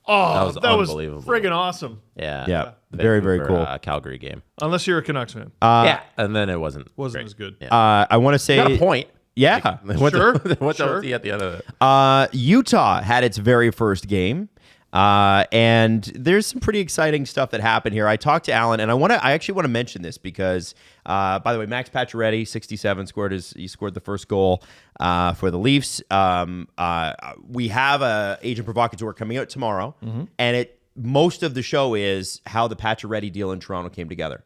Oh, that was unbelievable. friggin' awesome. Yeah. Very, very cool. Calgary game. Unless you're a Canucks fan. Yeah, and then it wasn't great. as good. Yeah. I want to say... Got a point. Yeah. What's the at the end of it? Utah had its very first game. And there's some pretty exciting stuff that happened here. I talked to Alan, and I actually want to mention this because, by the way, Max Pacioretty, 67, scored the first goal for the Leafs. We have a Agent Provocateur coming out tomorrow, and most of the show is how the Pacioretty deal in Toronto came together.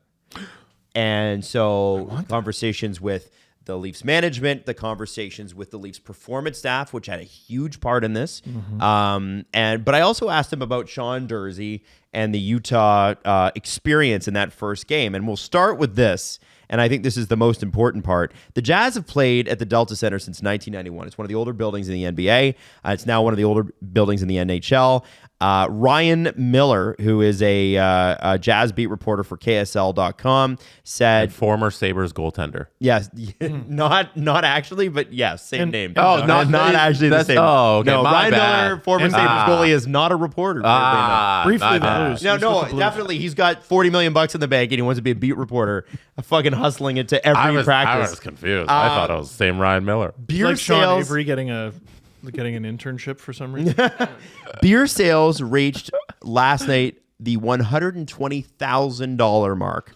And so conversations with the Leafs management, the conversations with the Leafs performance staff, which had a huge part in this. But I also asked him about Sean Durzi and the Utah experience in that first game. And we'll start with this. And I think this is the most important part. The Jazz have played at the Delta Center since 1991. It's one of the older buildings in the NBA. It's now one of the older buildings in the NHL. Ryan Miller, who is a Jazz beat reporter for KSL.com, said... And former Sabres goaltender. Yes, not actually, but yes, same name. Oh, not actually the same. Oh, okay, no, my Ryan bad. Miller, former Sabres goalie, is not a reporter. Briefly, the bad. Blues. No, He's with the Blues. definitely. He's got $40 million in the bank, and he wants to be a beat reporter, fucking hustling it to every practice. I was confused. I thought it was the same Ryan Miller. Beer Like Sean sales, Avery getting an internship for some reason. beer sales reached last night the $120,000 mark.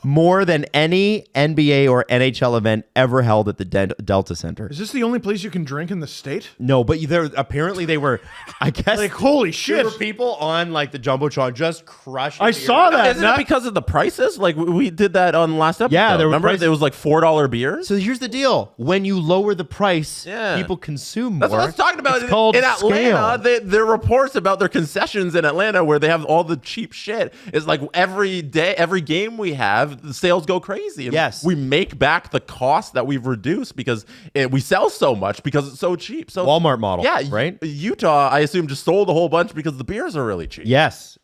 More than any NBA or NHL event ever held at the Delta Center. Is this the only place you can drink in the state? No, but apparently they were, I guess. Like, holy there shit. were people on like the Jumbotron just crushing. I saw that. Isn't it because of the prices? Like we did that on last episode. Yeah, there were remember prices. it was like $4 beers. So here's the deal: when you lower the price, Yeah. people consume more. That's what I was talking about. It's called in Atlanta, scale. there are reports about their concessions in Atlanta where they have all the cheap shit. It's like every day, every game we have, the sales go crazy. And Yes. we make back the cost that we've reduced because we sell so much because it's so cheap. So Walmart model, yeah, right? Utah, I assume, just sold a whole bunch because the beers are really cheap. Yes,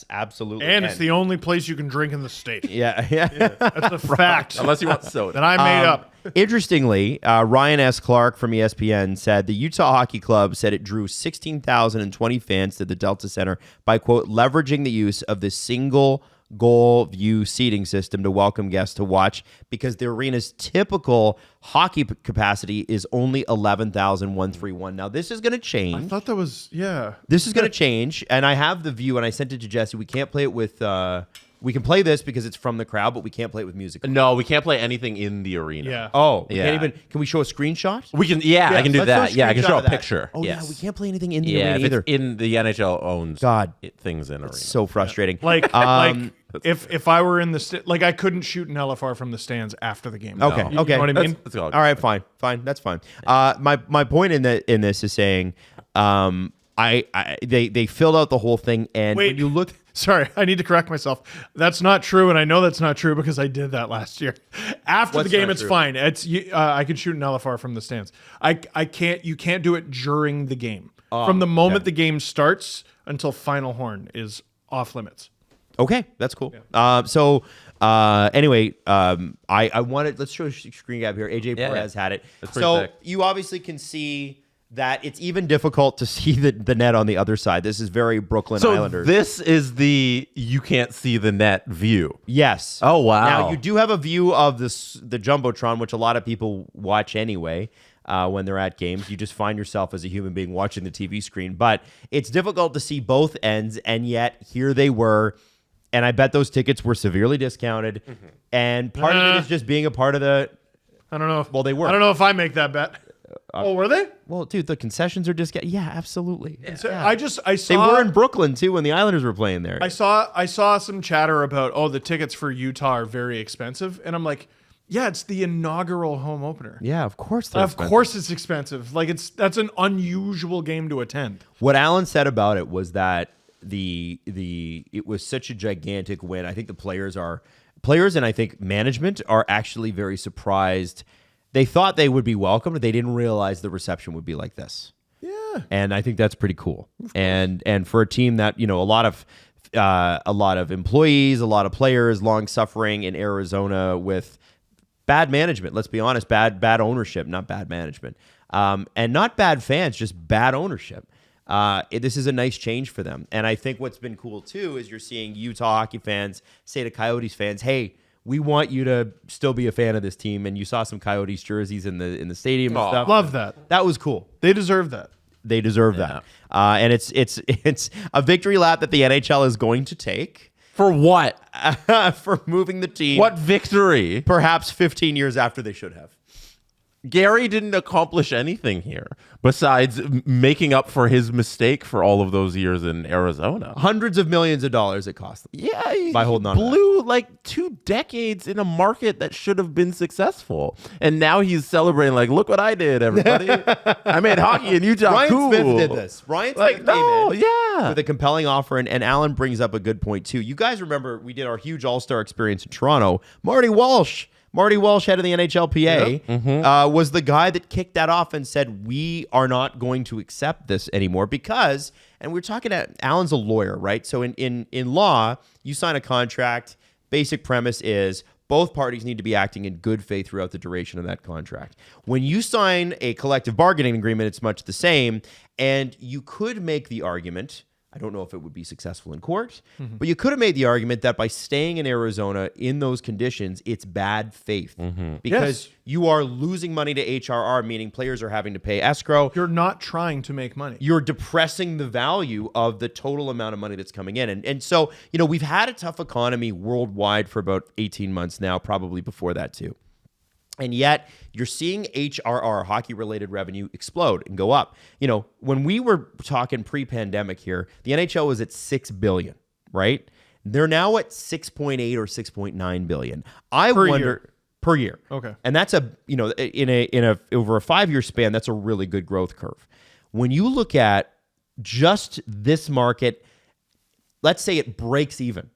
absolutely. And it's the only place you can drink in the state. yeah. That's a fact Unless you want soda. that I made up. Interestingly, Ryan S. Clark from ESPN said the Utah Hockey Club said it drew 16,020 fans to the Delta Center by, quote, leveraging the use of the single goal view seating system to welcome guests to watch because the arena's typical hockey capacity is only 11,131. Now, this is going to change. I thought that was, yeah. This is going to change, and I have the view, and I sent it to Jesse. We can't play it with... we can play this because it's from the crowd, but we can't play it with music. No, we can't play anything in the arena. Yeah. Oh, we Yeah. can't even... Can we show a screenshot? We can, yeah, I can do Let's show that. Yeah, I can screenshot show a of that. picture. Oh, yes. yeah, we can't play anything in the Yeah, arena if either. it's in the NHL owns God. things in arena. So frustrating. Like if I were in the like I couldn't shoot an LFR from the stands after the game. Okay. You Okay. know what I mean? That's all. All right, fine, that's fine. My point in this is saying, they filled out the whole thing, and Wait. when you look, Sorry, I need to correct myself. That's not true, and I know that's not true because I did that last year. After What's the game, not it's true? fine. I can shoot an LFR from the stands. I can't. You can't do it during the game. From the moment the game starts until final horn is off limits. okay, that's cool. Anyway, I wanted let's show a screen grab here. AJ Yeah. Perez had it. That's pretty So sick. you obviously can see that it's even difficult to see the net on the other side. This is very Brooklyn So Islanders. this is the you can't see the net view. Yes. Oh, wow. Now you do have a view of the Jumbotron, which a lot of people watch anyway when they're at games. You just find yourself as a human being watching the TV screen, but it's difficult to see both ends, and yet here they were. And I bet those tickets were severely discounted. And part of it is just being a part of the. I don't know. Well, they were. I don't know if I make that bet. Oh, were they? Well, dude, the concessions are discounted. Yeah, absolutely. So I They saw were in Brooklyn too when the Islanders were playing there. I saw some chatter about the tickets for Utah are very expensive, and I'm like, yeah, it's the inaugural home opener. Yeah, of course. They're Of expensive. course it's expensive. Like that's an unusual game to attend. What Alan said about it was that it was such a gigantic win. I think the players and I think management are actually very surprised. They thought they would be welcomed. They didn't realize the reception would be like this. Yeah. And I think that's pretty cool. And for a team that, a lot of employees, a lot of players, long suffering in Arizona with bad management. Let's be honest, bad ownership, not bad management, and not bad fans, just bad ownership. This is a nice change for them. And I think what's been cool, too, is you're seeing Utah hockey fans say to Coyotes fans, hey, we want you to still be a fan of this team. And you saw some Coyotes jerseys in the stadium and stuff. Love that. That was cool. They deserve that. They deserve that. And it's a victory lap that the NHL is going to take. For what? For moving the team. What victory? Perhaps 15 years after they should have. Gary didn't accomplish anything here besides making up for his mistake for all of those years in Arizona. Hundreds of millions of dollars it cost them. Yeah, by holding on to blew like 2 decades in a market that should have been successful, and now he's celebrating like, look what I did, everybody! I made hockey in Utah. Ryan cool. Smith did this. Ryan Smith came in with a compelling offer, and Alan brings up a good point too. You guys remember we did our huge All-Star experience in Toronto. Marty Walsh, head of the NHLPA, was the guy that kicked that off and said, we are not going to accept this anymore because, and we're talking to, Alan's a lawyer, right? So in law, you sign a contract. Basic premise is both parties need to be acting in good faith throughout the duration of that contract. When you sign a collective bargaining agreement, it's much the same. And you could make the argument, I don't know if it would be successful in court, but you could have made the argument that by staying in Arizona in those conditions, it's bad faith because you are losing money to HRR, meaning players are having to pay escrow. You're not trying to make money. You're depressing the value of the total amount of money that's coming in. And so, we've had a tough economy worldwide for about 18 months now, probably before that too. And yet you're seeing HRR, hockey-related revenue, explode and go up. When we were talking pre-pandemic here, the NHL was at $6 billion, right? They're now at 6.8 or 6.9 billion. Per year. Okay. And that's over a 5-year span, that's a really good growth curve. When you look at just this market, let's say it breaks even.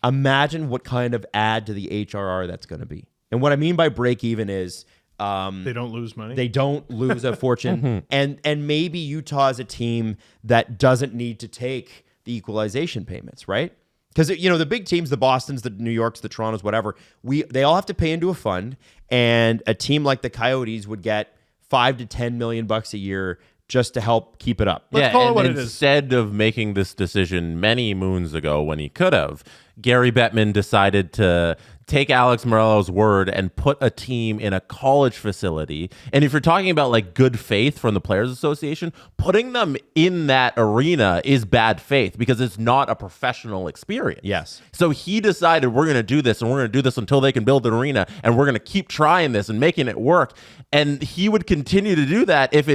Imagine what kind of add to the HRR that's going to be. And what I mean by break even is they don't lose money. They don't lose a fortune. And maybe Utah is a team that doesn't need to take the equalization payments, right? Because the big teams, the Bostons, the New Yorks, the Torontos, whatever, they all have to pay into a fund, and a team like the Coyotes would get $5 to $10 million a year just to help keep it up. Let's call it what it is. Instead of making this decision many moons ago when he could have, Gary Bettman decided to take Alex Morello's word and put a team in a college facility. And if you're talking about like good faith from the Players Association, putting them in that arena is bad faith because it's not a professional experience. Yes. So he decided we're going to do this, and we're going to do this until they can build an arena, and we're going to keep trying this and making it work. And he would continue to do that if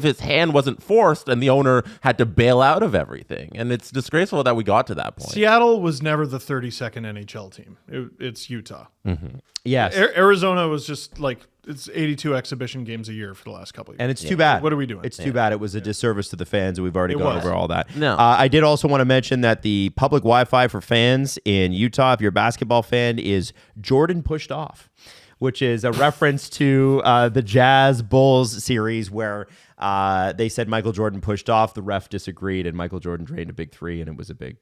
his hand wasn't forced and the owner had to bail out of everything. And it's disgraceful that we got to that point. Seattle was never the 32nd NHL team. It's Utah. Yes. Arizona was just like, it's 82 exhibition games a year for the last couple of years. And it's too bad. What are we doing? It's too bad. It was a disservice to the fans, and we've already gone over all that. No. I did also want to mention that the public Wi-Fi for fans in Utah, if you're a basketball fan, is Jordan Pushed Off, which is a reference to the Jazz Bulls series where they said Michael Jordan pushed off, the ref disagreed, and Michael Jordan drained a big three, and it was a big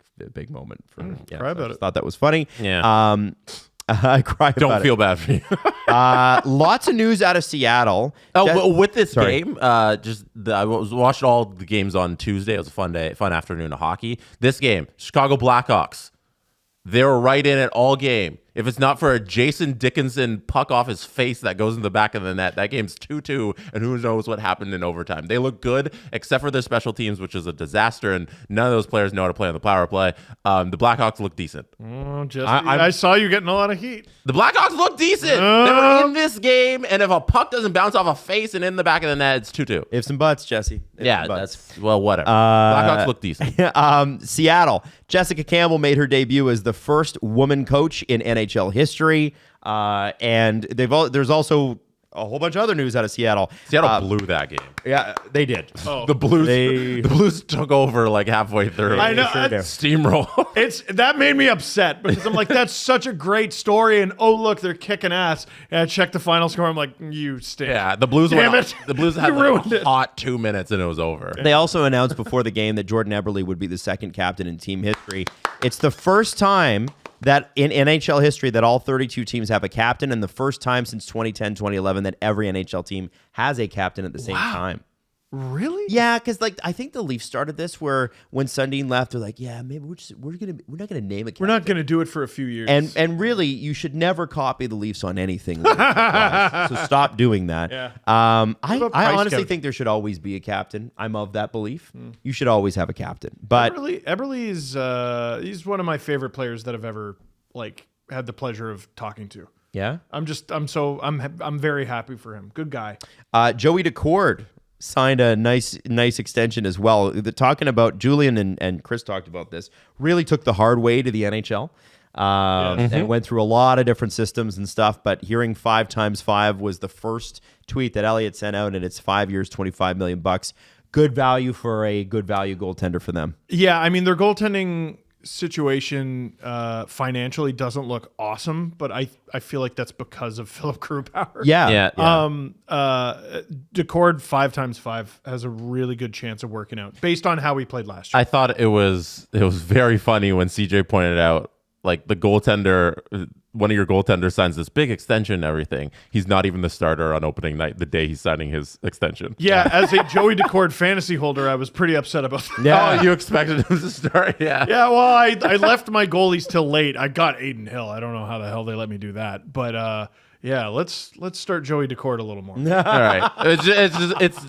moment for him. Cry about it. Thought that was funny. Yeah. I cry about it. Don't feel bad for you. Lots of news out of Seattle. With this game, I watched all the games on Tuesday. It was a fun afternoon of hockey. This game, Chicago Blackhawks, they were right in it all game. If it's not for a Jason Dickinson puck off his face that goes in the back of the net, that game's 2-2, and who knows what happened in overtime. They look good, except for their special teams, which is a disaster, and none of those players know how to play on the power play. The Blackhawks look decent. I saw you getting a lot of heat. The Blackhawks look decent. They were in this game, and if a puck doesn't bounce off a face and in the back of the net, it's 2-2. Ifs and buts, Jesse. Whatever. Blackhawks look decent. Seattle. Jessica Campbell made her debut as the first woman coach in NHL history, and there's also a whole bunch of other news out of Seattle. Seattle blew that game. Yeah, they did. Oh. The Blues took over like halfway through. I know. Steamroll. That made me upset because I'm like, that's such a great story, and oh look, they're kicking ass. And I checked the final score. I'm like, you stink. Yeah, the Blues. The Blues had ruined a hot 2 minutes and it was over. They also announced before the game that Jordan Eberle would be the second captain in team history. It's the first time that in NHL history that all 32 teams have a captain, and the first time since 2010, 2011 that every NHL team has a captain at the same time. Really? Yeah, because like I think the Leafs started this where when Sundin left, they're like, yeah, maybe we're not gonna name a captain. We're not going to do it for a few years. And really, you should never copy the Leafs on anything. So stop doing that. Yeah. I about Price honestly Scout? think there should always be a captain. I'm of that belief. You should always have a captain. But Eberle is he's one of my favorite players that I've ever like had the pleasure of talking to. yeah, I'm very happy for him. Good guy. Joey Daccord signed a nice extension as well. Talking about Julian and Chris talked about this. Really took the hard way to the NHL. And went through a lot of different systems and stuff, but hearing 5 times 5 was the first tweet that Elliott sent out, and it's 5 years, $25 million. Good value for a good value goaltender for them. Yeah, I mean their goaltending situation financially doesn't look awesome, but I feel like that's because of Philip Grubauer. Yeah. Daccord 5 times 5 has a really good chance of working out based on how he played last year. I thought it was very funny when CJ pointed out, like, the goaltender, one of your goaltenders signs this big extension and everything. He's not even the starter on opening night, the day he's signing his extension. Yeah, as a Joey Daccord fantasy holder, I was pretty upset about that. Yeah. Oh, you expected him to start? Yeah. Yeah, well, I left my goalies till late. I got Aiden Hill. I don't know how the hell they let me do that, but yeah, let's start Joey Daccord a little more. All right.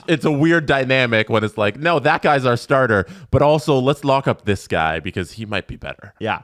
It's a weird dynamic when it's like, no, that guy's our starter, but also let's lock up this guy because he might be better. Yeah.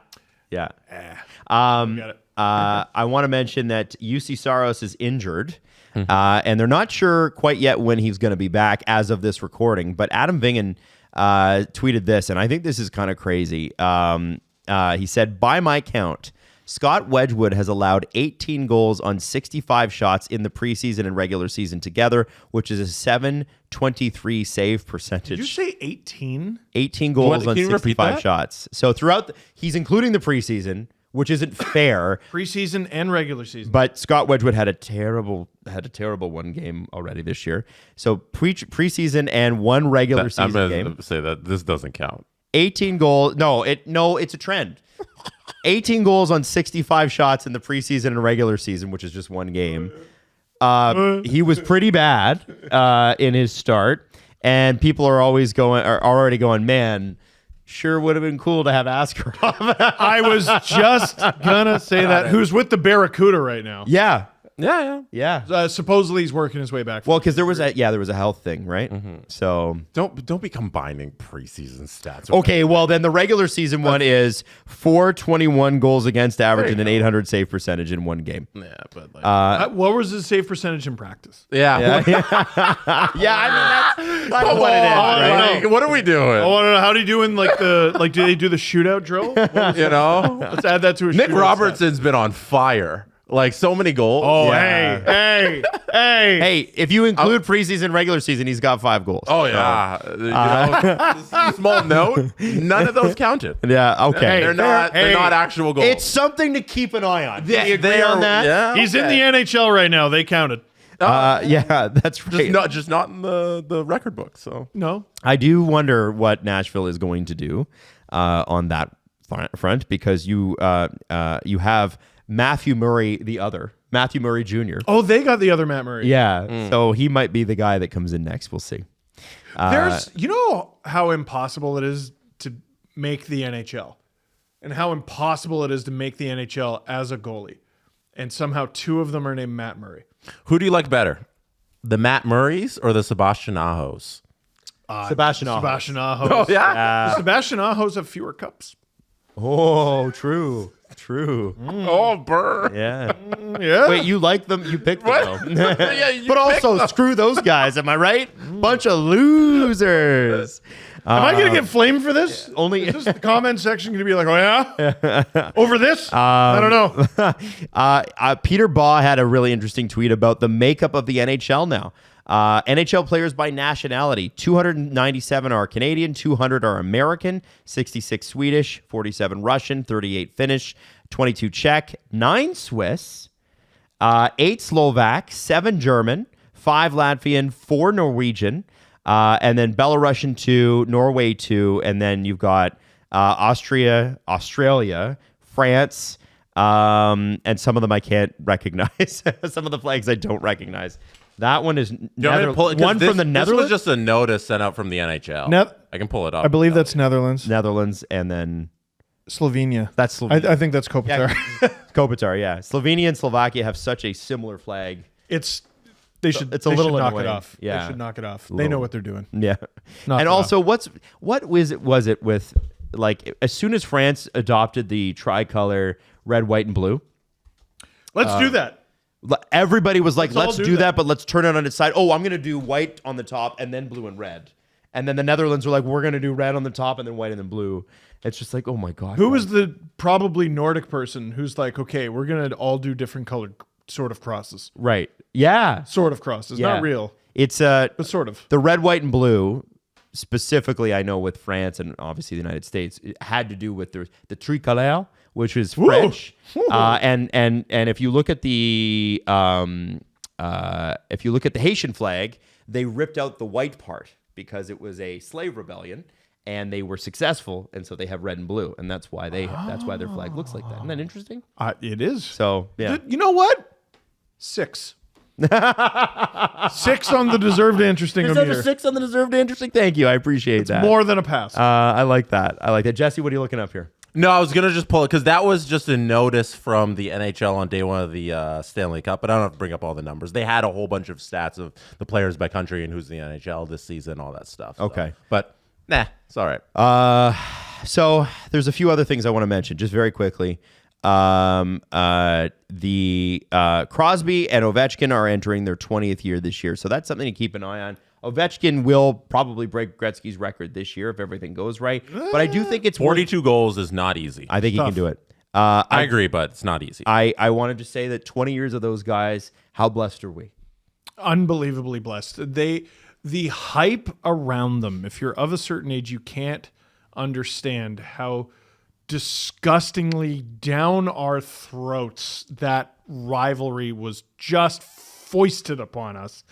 Got it. I want to mention that UC Saros is injured, and they're not sure quite yet when he's going to be back as of this recording. But Adam Vingan tweeted this, and I think this is kind of crazy. He said, by my count, Scott Wedgwood has allowed 18 goals on 65 shots in the preseason and regular season together, which is a .723 save percentage. Did you say 18? 18 goals on can you repeat 65 that? shots. So he's including the preseason, which isn't fair. Preseason and regular season. But Scott Wedgwood had a terrible one game already this year. So preseason and one regular I'm season going game. to say that this doesn't count. 18 goals. No, it's a trend. 18 goals on 65 shots in the preseason and regular season, which is just one game. He was pretty bad in his start, and people are already going, man, sure would have been cool to have Askarov. I was just gonna say that. Who's with the Barracuda right now? Yeah. Yeah. Supposedly he's working his way back. Well, because there was a health thing, right? So Don't be combining preseason stats. okay, well then the regular season one is 421 goals against average and an 800 save percentage in one game. Yeah, but like, What was his save percentage in practice? yeah. Yeah, I mean that's kind of what it is, right? Like, what are we doing? I want to know how do you do in do they do the shootout drill? You know, Let's add that to a Nick shootout Robertson's been on fire. Like, so many goals. Oh, Yeah. hey. Hey, if you include preseason, regular season, he's got 5 goals. Oh yeah. You know, small note. None of those counted. Yeah, okay. They're not actual goals. It's something to keep an eye on. Yeah, Can you agree they on are- that? Yeah, He's in okay. the NHL right now. They counted. Yeah, that's right. Just not in the record book. So No. I do wonder what Nashville is going to do on that front because you have Matthew Murray, Matthew Murray Jr. Oh, they got the other Matt Murray. Yeah, so he might be the guy that comes in next. We'll see. You know how impossible it is to make the NHL and how impossible it is to make the NHL as a goalie. And somehow 2 of them are named Matt Murray. who do you like better, the Matt Murrays or the Sebastian Ahos? Sebastian Aho. Sebastian Ahos. Oh yeah. Sebastian Ahos have fewer cups. Oh, true. Oh, burr. Yeah. Yeah. Wait, you like them? You picked them, though. Yeah, you But picked also, them. screw those guys. Am I right? Bunch of losers. Am I going to get flamed for this? Only Is the comment section going to be like, oh, yeah? Over this? I don't know. Peter Baugh had a really interesting tweet about the makeup of the NHL now. NHL players by nationality. 297 are Canadian, 200 are American, 66 Swedish, 47 Russian, 38 Finnish, 22 Czech, 9 Swiss, 8 Slovak, 7 German, 5 Latvian, 4 Norwegian, and then Belarusian 2, Norway 2, and then you've got Australia, France, and some of them I can't recognize. Some of the flags I don't recognize. That one is Do you want me to pull it? 'Cause one from the This Netherlands. was just a notice sent out from the NHL. I can pull it up. I believe that's Netherlands. Netherlands, and then Slovenia. that's Slovenia. I think that's Kopitar. Kopitar, yeah. Slovenia and Slovakia have such a similar flag. They should It's a they little should knock annoying. it off. Yeah. They should knock it off. They know what they're doing. Yeah. Knock And it also, what was it with, like, as soon as France adopted the tricolor red, white, and blue, Let's do that. everybody was like, Let's all let's do do that. that, but let's turn it on its side. Oh, I'm going to do white on the top and then blue and red. And then the Netherlands were like, we're going to do red on the top and then white and then blue. It's just like, oh my God. Who was the probably Nordic person who's like, okay, we're going to all do different colored sort of crosses. Right. Yeah. Sort of crosses. Yeah. Not real, It's but sort of. the red, white, and blue, specifically, I know with France and obviously the United States, it had to do with the tricolore, which is French. And if you look at the Haitian flag, they ripped out the white part because it was a slave rebellion. And they were successful, and so they have red and blue, and that's why their flag looks like that. Isn't that interesting? It is. So yeah, You know what? 6. 6 on the deserved interesting. is that a 6 on the deserved interesting? Thank you, I appreciate that. More than a pass. I like that. Jesse, what are you looking up here? No, I was going to just pull it because that was just a notice from the NHL on day one of the Stanley Cup, but I don't have to bring up all the numbers. They had a whole bunch of stats of the players by country and who's in the NHL this season, all that stuff. Okay. But nah, it's all right. So there's a few other things I want to mention just very quickly. The Crosby and Ovechkin are entering their 20th year this year, so that's something to keep an eye on. Ovechkin will probably break Gretzky's record this year if everything goes right, but I do think it's 42 goals is not easy. I think he can do it. I agree, but it's not easy. I wanted to say that 20 years of those guys, how blessed are we? Unbelievably blessed. The hype around them, if you're of a certain age, you can't understand how disgustingly down our throats that rivalry was just foisted upon us,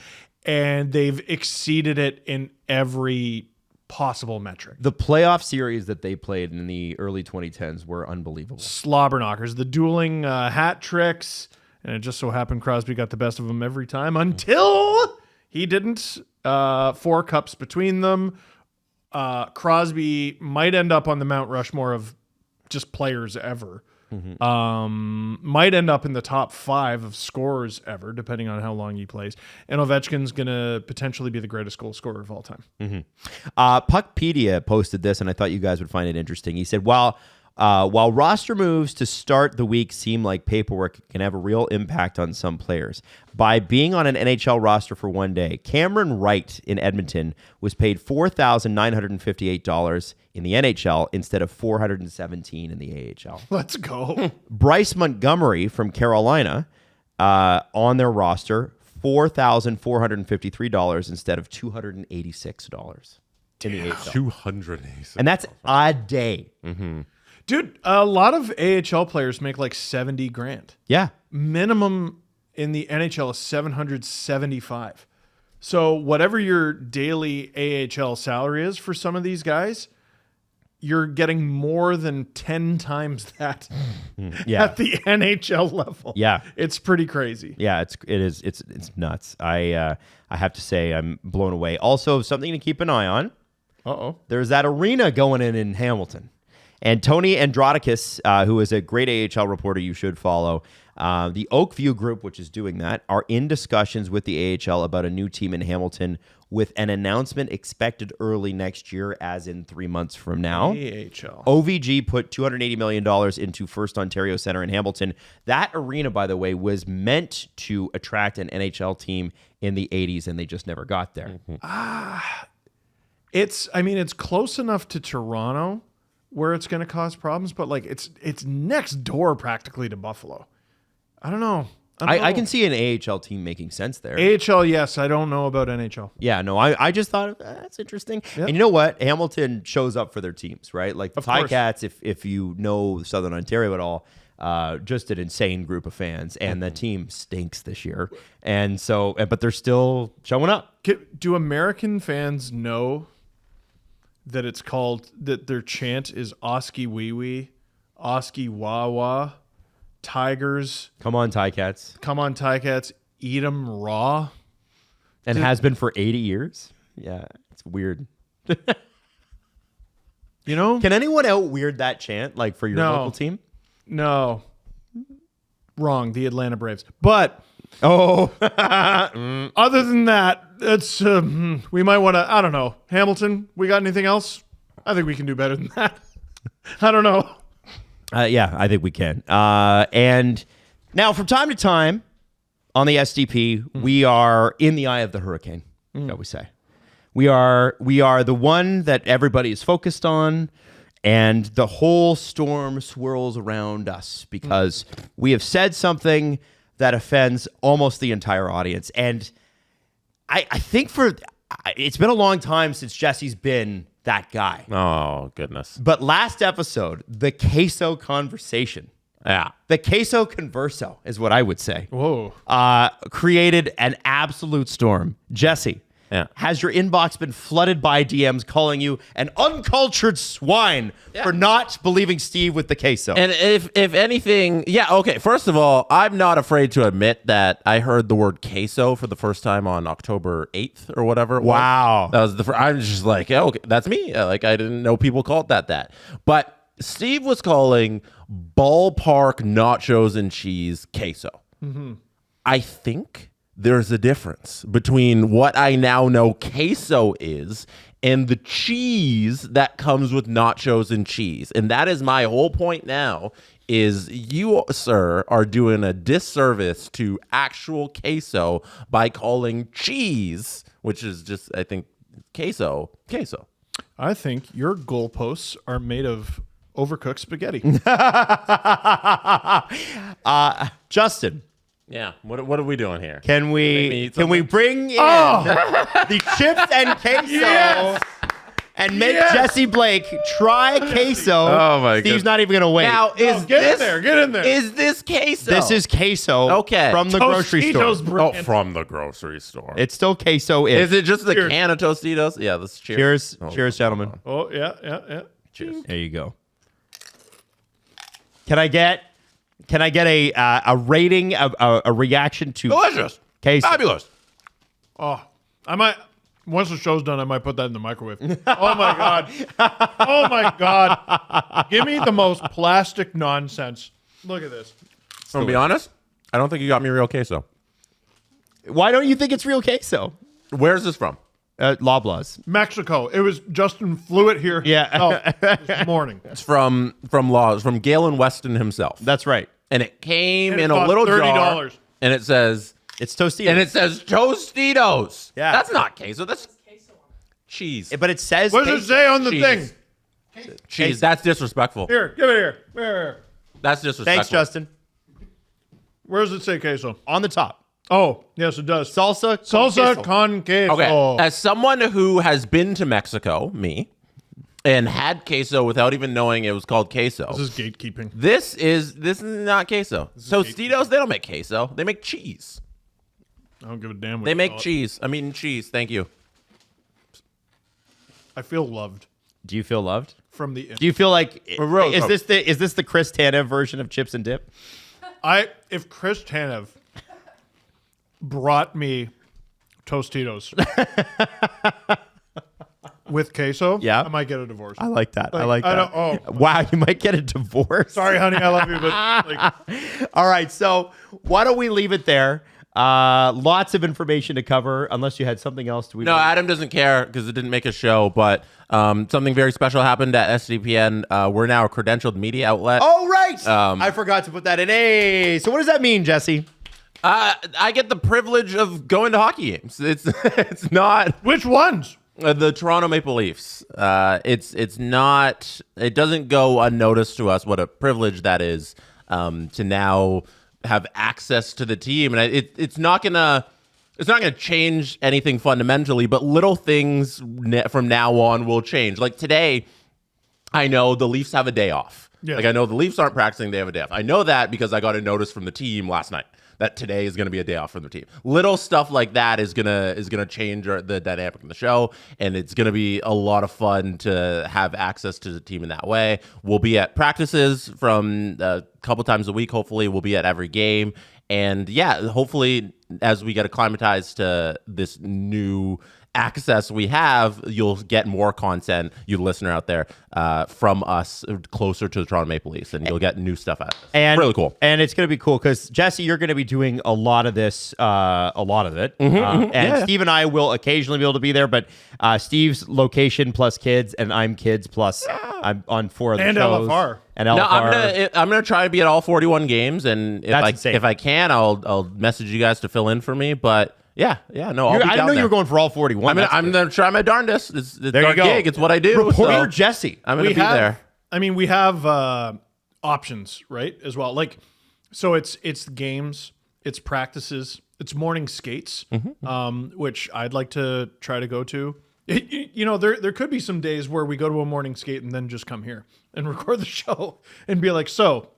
and they've exceeded it in every possible metric. The playoff series that they played in the early 2010s were unbelievable. Slobber knockers, the dueling hat tricks, and it just so happened Crosby got the best of them every time until he didn't. 4 cups between them. Crosby might end up on the Mount Rushmore of just players ever. Might end up in the top 5 of scorers ever, depending on how long he plays. And Ovechkin's going to potentially be the greatest goal scorer of all time. Puckpedia posted this, and I thought you guys would find it interesting. He said, while roster moves to start the week seem like paperwork, it can have a real impact on some players. By being on an NHL roster for one day, Cameron Wright in Edmonton was paid $4,958 in the NHL instead of $417 in the AHL. Let's go. Bryce Montgomery from Carolina on their roster, $4,453 instead of $286 in the AHL. 286. And that's a day. Dude, a lot of AHL players make like 70 grand. Yeah. Minimum in the NHL is 775. So whatever your daily AHL salary is for some of these guys, you're getting more than 10 times that at the NHL level. Yeah. It's pretty crazy. Yeah, it's nuts. I have to say I'm blown away. Also, something to keep an eye on. Uh-oh. There's that arena going in Hamilton. And Tony Androdakis, who is a great AHL reporter you should follow, the Oakview Group, which is doing that, are in discussions with the AHL about a new team in Hamilton with an announcement expected early next year, as in 3 months from now. AHL. OVG put $280 million into First Ontario Centre in Hamilton. That arena, by the way, was meant to attract an NHL team in the 80s, and they just never got there. It's close enough to Toronto where it's going to cause problems, but like it's next door practically to Buffalo. I don't know. I can see an AHL team making sense there. AHL, yes. I don't know about NHL. Yeah, no, I just thought that's interesting. Yep. And you know what? Hamilton shows up for their teams, right? Like the Ticats, if you know Southern Ontario at all, just an insane group of fans, and the team stinks this year. And so, but they're still showing up. Do American fans know that it's called, that their chant is Oski Wee Wee, Oski Wah Wah, Tigers? Come on, Ticats. Come on, Ticats. Eat 'em raw. And has been for 80 years? Yeah, it's weird. You know? Can anyone out-weird that chant, like, for your No. local team? No. Wrong. The Atlanta Braves. But Oh. other than that, it's we might want to, I don't know. Hamilton, we got anything else? I think we can do better than that. I don't know. Yeah, I think we can. And now, from time to time on the SDP, we are in the eye of the hurricane, shall we say. We are the one that everybody is focused on, and the whole storm swirls around us because we have said something that offends almost the entire audience. And I think it's been a long time since Jesse's been that guy. Oh, goodness. But last episode, the queso conversation, Yeah. the queso converso is what I would say, Whoa. created an absolute storm. Jesse, Yeah. has your inbox been flooded by DMs calling you an uncultured swine for not believing Steve with the queso? And if anything, yeah, okay. First of all, I'm not afraid to admit that I heard the word queso for the first time on October 8th or whatever. It was. Wow. That was I'm just like, yeah, okay, that's me. Like, I didn't know people called that. But Steve was calling ballpark nachos and cheese queso. I think there's a difference between what I now know queso is and the cheese that comes with nachos and cheese. And that is my whole point now, is you, sir, are doing a disservice to actual queso by calling cheese, which is just, I think, queso. I think your goalposts are made of overcooked spaghetti. Justin, Yeah. What are we doing here? can me we eat bring in the chips and queso Yes! and make Yes! Jesse Blake try queso? Oh, my Steve's goodness. not even gonna wait. Now, is Get this in there. Get in there. Is this queso? This is queso. Okay. From the grocery store. Tostitos brand. from the grocery store. It's still queso. Is it just the Cheers. can of Tostitos? Yeah, let's cheers. Cheers, Oh, cheers, gentlemen. Oh, yeah. Cheers. There you go. Can I get a rating of a reaction to Delicious. queso? Fabulous. Oh, I might, once the show's done, I might put that in the microwave. Oh, my God. Oh, my God. Give me the most plastic nonsense. Look at this. I'm gonna be honest, I don't think you got me real queso. Why don't you think it's real queso? Where's this from? Loblaws. Mexico. It was Justin flew it here. Yeah. This morning. It's from Galen Weston himself. That's right. And it came And it in a cost little $30. jar. And it says It's Tostitos. Tostitos. Yeah. That's not queso. That's cheese. But it says What does it queso. say on the Cheese. thing? Cheese. That's disrespectful. Here, give it here. Here. That's disrespectful. Thanks, Justin. Where does it say queso? On the top. Oh, yes, it does. Salsa. Salsa queso. con queso. Okay. As someone who has been to Mexico, me, and had queso without even knowing it was called queso. This is gatekeeping. This is not queso. Tostitos, they don't make queso. They make cheese. I don't give a damn what They you make call it. cheese. I'm eating cheese. Thank you. I feel loved Do you feel loved? from the Do you feel like Rose- is this the Chris Tanev version of chips and dip? If Chris Tanev brought me Tostitos with queso, Yeah. I might get a divorce. I like that. I Like, like I that. don't- Wow, you might get a divorce. Sorry, honey, I love you, but like, All right, so why don't we leave it there? Lots of information to cover. Unless you had something else to. No, Adam doesn't care because it didn't make a show, but something very special happened at SDPN. We're now a credentialed media outlet. Oh right, I forgot to put that in. Hey, so what does that mean, Jesse? I get the privilege of going to hockey games. It's not which ones? the Toronto Maple Leafs. It's not. It doesn't go unnoticed to us what a privilege that is to now have access to the team, and it's not gonna change anything fundamentally, but little things from now on will change. Like today, I know the Leafs have a day off. Yes. Like I know the Leafs aren't practicing; they have a day off. I know that because I got a notice from the team last night that today is going to be a day off from the team. Little stuff like that is gonna change the dynamic in the show, and it's gonna be a lot of fun to have access to the team in that way. We'll be at practices from a couple times a week. Hopefully, we'll be at every game, and yeah, hopefully as we get acclimatized to this new access we have, you'll get more content, you listener out there, from us closer to the Toronto Maple Leafs, and you'll get new stuff out of us. And really cool. And it's going to be cool because, Jesse, you're going to be doing a lot of this, a lot of it. And Steve and I will occasionally be able to be there, but Steve's location plus kids, and I'm kids plus I'm on 4 of the And shows. LFR. And LFR. No, I'm gonna try to be at all 41 games, and if I can, I'll message you guys to fill in for me. But no, I'll be I down didn't know there. you were going for all 41. I'm gonna try my darndest. It's There our you go. gig. It's what I do. Reporter so Jesse. I'm gonna be there. I mean, we have options, right, as well. Like, so it's games, it's practices, it's morning skates, which I'd like to try to go to. There could be some days where we go to a morning skate and then just come here and record the show and be like, so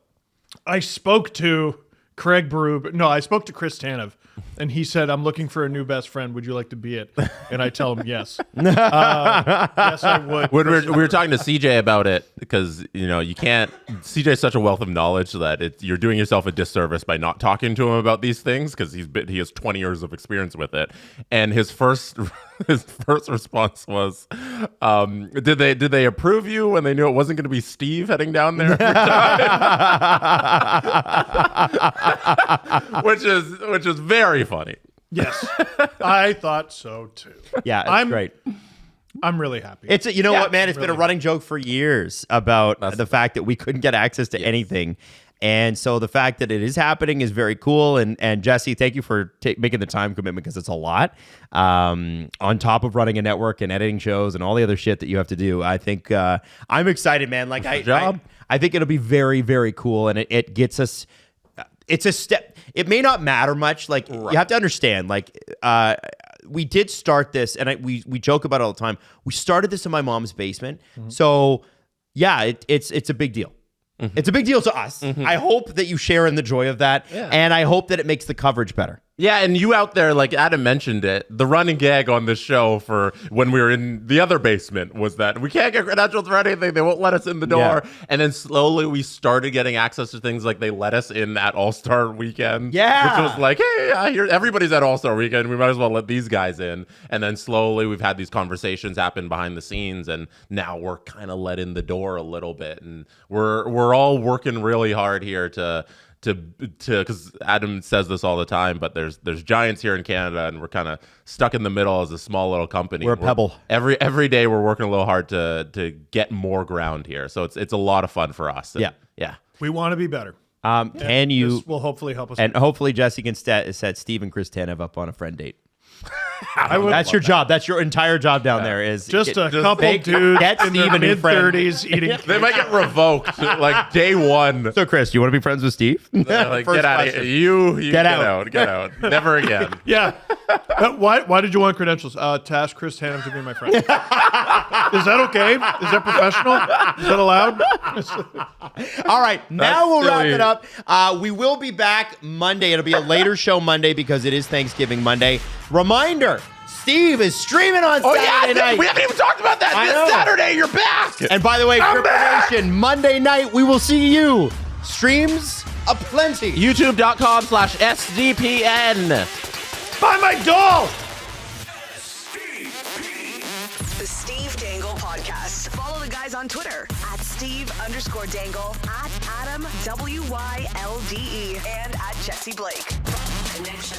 I spoke to Craig Berube. No, I spoke to Chris Tanev, and he said, I'm looking for a new best friend. Would you like to be it? And I tell him yes. Yes, I would. When we were talking to CJ about it, because you can't. CJ is such a wealth of knowledge that you're doing yourself a disservice by not talking to him about these things, because he has 20 years of experience with it. And his first response was, "Did they approve you when they knew it wasn't going to be Steve heading down there?" which is very funny. Yes, I thought so too. Yeah, it's great. I'm really happy. It's what, man? It's been a really running joke for years about the fact that we couldn't get access to anything. And so the fact that it is happening is very cool. And Jesse, thank you for making the time commitment, because it's a lot. On top of running a network and editing shows and all the other shit that you have to do, I think I'm excited, man. Like I think it'll be very, very cool, and it gets us. It's a step. It may not matter much. Like you have to understand. Like we did start this, and we joke about it all the time. We started this in my mom's basement, so yeah, it's a big deal. It's a big deal to us. I hope that you share in the joy of that, and I hope that it makes the coverage better. Yeah, and you out there, like Adam mentioned it, the running gag on this show for when we were in the other basement was that we can't get credentials for anything. They won't let us in the door. Yeah. And then slowly we started getting access to things, like they let us in at All-Star Weekend. Yeah. Which was like, hey, I hear everybody's at All-Star Weekend. We might as well let these guys in. And then slowly we've had these conversations happen behind the scenes, and now we're kind of let in the door a little bit. And we're all working really hard here to because Adam says this all the time, but there's giants here in Canada, and we're kind of stuck in the middle as a small little company. We're a pebble. Every day we're working a little hard to get more ground here, so it's a lot of fun for us. And yeah. We want to be better. Can you? This will hopefully help us. And hopefully Jesse can set Steve and Chris Tanev up on a friend date. That's your job. That's your entire job down there. Is just a couple dudes get in their Steve a new friend. mid-30s eating. They might get revoked like day one. So, Chris, do you want to be friends with Steve? Like, First get out of question. here. You get out. Never again. Yeah. Why did you want credentials? To ask Chris Tanev to be my friend. Is that okay? Is that professional? Is that allowed? All right, now we'll wrap silly. it up. We will be back Monday. It'll be a later show Monday because it is Thanksgiving Monday. Reminder, Steve is streaming on Saturday night. We haven't even talked about that. I This know. Saturday, you're back. And by the way, I'm back. Cripple Nation, Monday night, we will see you. Streams aplenty. YouTube.com/SDPN. Buy my doll! The Steve Dangle Podcast. Follow the guys on Twitter at Steve_Dangle, at Adam WYLDE, and at Jesse Blake. Connection.